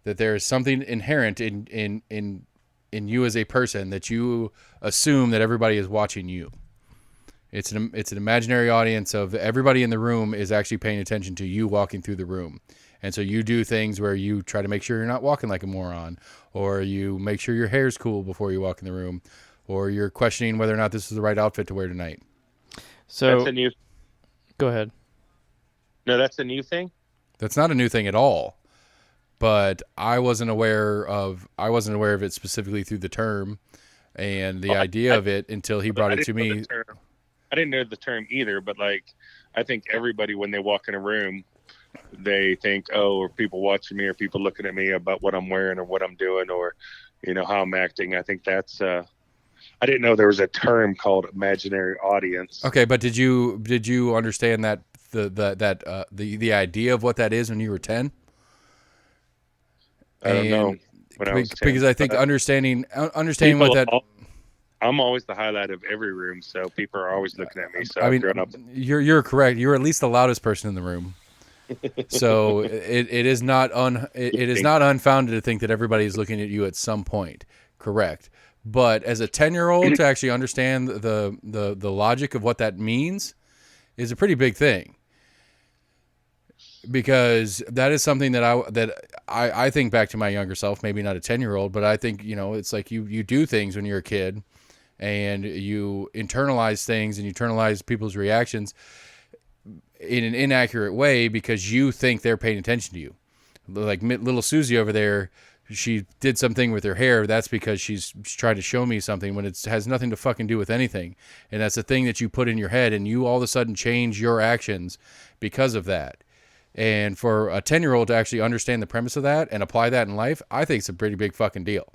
that there is something inherent in you as a person that you assume that everybody is watching you. It's an imaginary audience of everybody in the room is actually paying attention to you walking through the room. And so you do things where you try to make sure you're not walking like a moron, or you make sure your hair's cool before you walk in the room, or you're questioning whether or not this is the right outfit to wear tonight. So that's a new. Go ahead. No, that's a new thing. That's not a new thing at all. But I wasn't aware of it specifically through the term and the idea of it until he brought it to me. I didn't know the term either, but like I think everybody when they walk in a room, they think, oh, are people watching me, or people looking at me about what I'm wearing or what I'm doing, or how I'm acting. I think that's I didn't know there was a term called imaginary audience. Okay, but did you understand that the idea of what that is when you were 10? I don't know when I was 10, because I think understanding people what that. I'm always the highlight of every room, so people are always looking at me. So I I've mean, grown up. you're correct. You're at least the loudest person in the room. So it is not unfounded to think that everybody is looking at you at some point. Correct. But as a 10-year-old to actually understand the logic of what that means is a pretty big thing. Because that is something that I think back to my younger self, maybe not a 10-year-old, but I think, it's like you do things when you're a kid and you internalize things and you internalize people's reactions in an inaccurate way because you think they're paying attention to you. Like little Susie over there, she did something with her hair. That's because she's trying to show me something when it has nothing to fucking do with anything. And that's a thing that you put in your head, and you all of a sudden change your actions because of that. And for a 10-year-old to actually understand the premise of that and apply that in life, I think it's a pretty big fucking deal.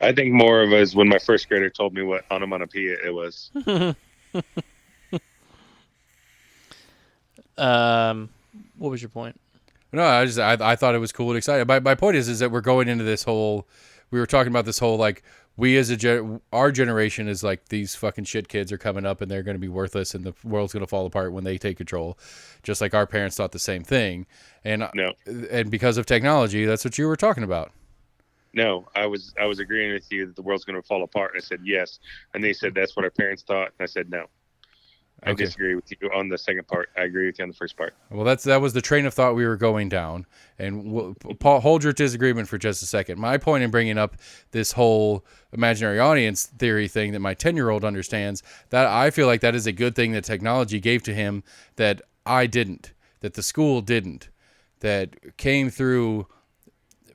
I think more of as when my first grader told me what onomatopoeia it was. What was your point? No, I thought it was cool and exciting. My point is that we're going into this whole. We were talking about this whole like we as our generation is like these fucking shit kids are coming up and they're going to be worthless and the world's going to fall apart when they take control, just like our parents thought the same thing. And No. And because of technology, that's what you were talking about. No, I was agreeing with you that the world's going to fall apart. And I said yes, and they said that's what our parents thought, and I said no. I disagree with you on the second part. I agree with you on the first part. Well, that was the train of thought we were going down. And Paul, hold your disagreement for just a second. My point in bringing up this whole imaginary audience theory thing that my 10-year-old understands, that I feel like that is a good thing that technology gave to him that I didn't, that the school didn't, that came through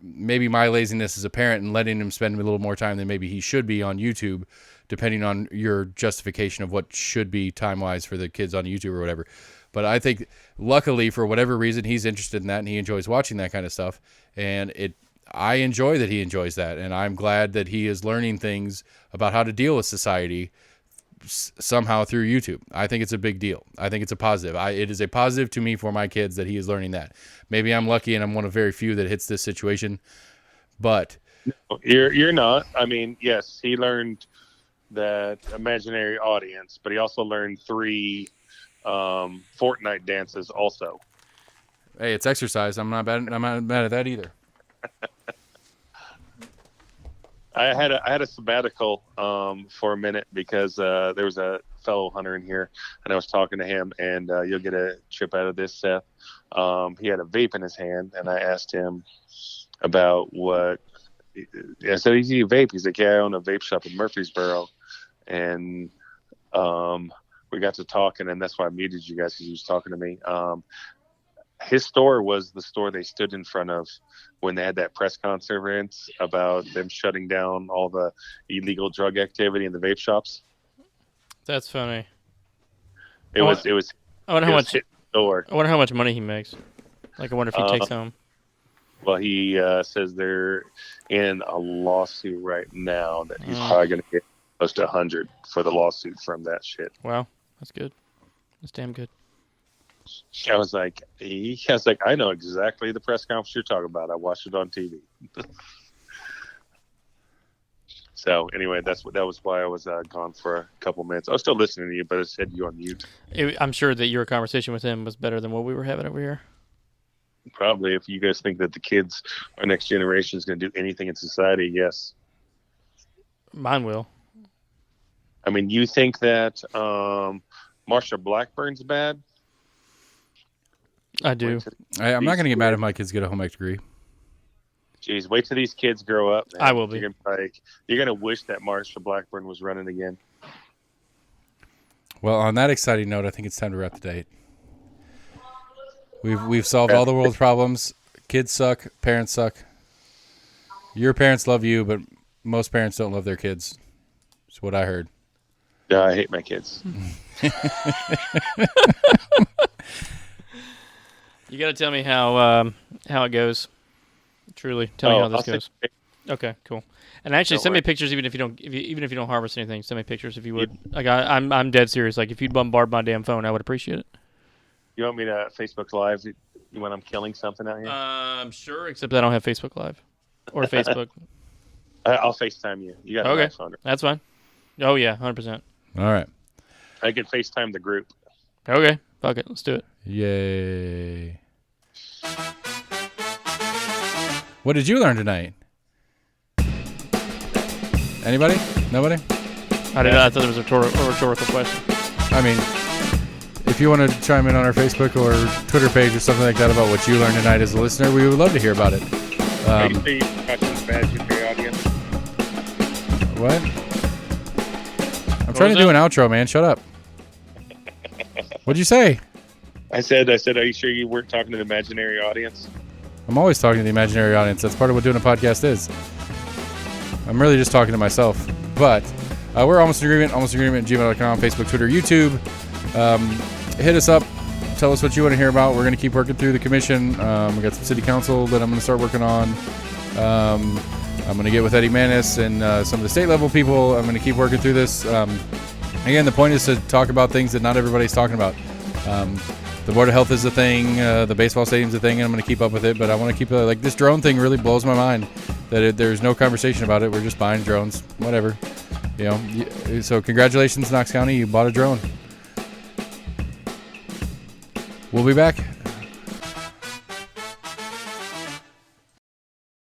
maybe my laziness as a parent and letting him spend a little more time than maybe he should be on YouTube, depending on your justification of what should be time-wise for the kids on YouTube or whatever. But I think, luckily, for whatever reason, he's interested in that and he enjoys watching that kind of stuff. And I enjoy that he enjoys that. And I'm glad that he is learning things about how to deal with society somehow through YouTube. I think it's a big deal. I think it's a positive. It is a positive to me for my kids that he is learning that. Maybe I'm lucky and I'm one of very few that hits this situation. But you're not. I mean, yes, he learned that imaginary audience, but he also learned 3 Fortnite dances also. Hey, it's exercise. I'm not mad at that either. I had a sabbatical for a minute because there was a fellow hunter in here, and I was talking to him, and you'll get a trip out of this, Seth. He had a vape in his hand, and I asked him about what. I said, "Is he a vape?" He's like, "Yeah, I own a vape shop in Murfreesboro." And we got to talking, and that's why I muted you guys because he was talking to me. His store was the store they stood in front of when they had that press conference about them shutting down all the illegal drug activity in the vape shops. That's funny. It was. I wonder how much. Store. I wonder how much money he makes. Like, I wonder if he takes home. Well, he says they're in a lawsuit right now that he's probably going to get close to 100 for the lawsuit from that shit. Wow, that's good. That's damn good. I was like, I know exactly the press conference you're talking about. I watched it on TV. So anyway, that was why I was gone for a couple minutes. I was still listening to you, but it said you on mute. I'm sure that your conversation with him was better than what we were having over here. Probably, if you guys think that the kids, our next generation, is going to do anything in society, yes. Mine will. I mean, you think that Marsha Blackburn's bad? I do. I'm not going to get mad if my kids get a home ec degree. Jeez, wait till these kids grow up. Man. I will be. You're gonna wish that Marsha Blackburn was running again. Well, on that exciting note, I think it's time to wrap the date. We've solved all the world's problems. Kids suck. Parents suck. Your parents love you, but most parents don't love their kids. That's what I heard. Yeah, I hate my kids. You got to tell me how it goes. Truly, tell me how this I'll goes. Okay, cool. And actually, Don't send me worry. pictures even if you don't harvest anything. Send me pictures if you would. Like I'm dead serious. Like if you'd bombard my damn phone, I would appreciate it. You want me to Facebook Live when I'm killing something out here? I'm sure, except I don't have Facebook Live or Facebook. I'll FaceTime you. You got an Okay, iPhone. that's fine. Oh yeah, 100%. All right. I can FaceTime the group. Okay, fuck it, let's do it. Yay. What did you learn tonight? Anybody? Nobody? I thought it was a rhetorical question. I mean, if you want to chime in on our Facebook or Twitter page or something like that about what you learned tonight as a listener, we would love to hear about it. Are you saying you're watching the badge of your audience? What? I'm trying to do an outro, man. Shut up. What'd you say? I said, are you sure you weren't talking to the imaginary audience? I'm always talking to the imaginary audience. That's part of what doing a podcast is. I'm really just talking to myself. But we're Almost in Agreement, almostinagreement@gmail.com, Facebook, Twitter, YouTube. Hit us up. Tell us what you want to hear about. We're going to keep working through the commission. We got some city council that I'm going to start working on. I'm going to get with Eddie Manis and some of the state level people. I'm going to keep working through this. Again, the point is to talk about things that not everybody's talking about. The Board of Health is a thing. The baseball stadium's a thing, and I'm going to keep up with it. But I want to keep like this drone thing really blows my mind. That there's no conversation about it. We're just buying drones, whatever. You know. So congratulations, Knox County, you bought a drone. We'll be back.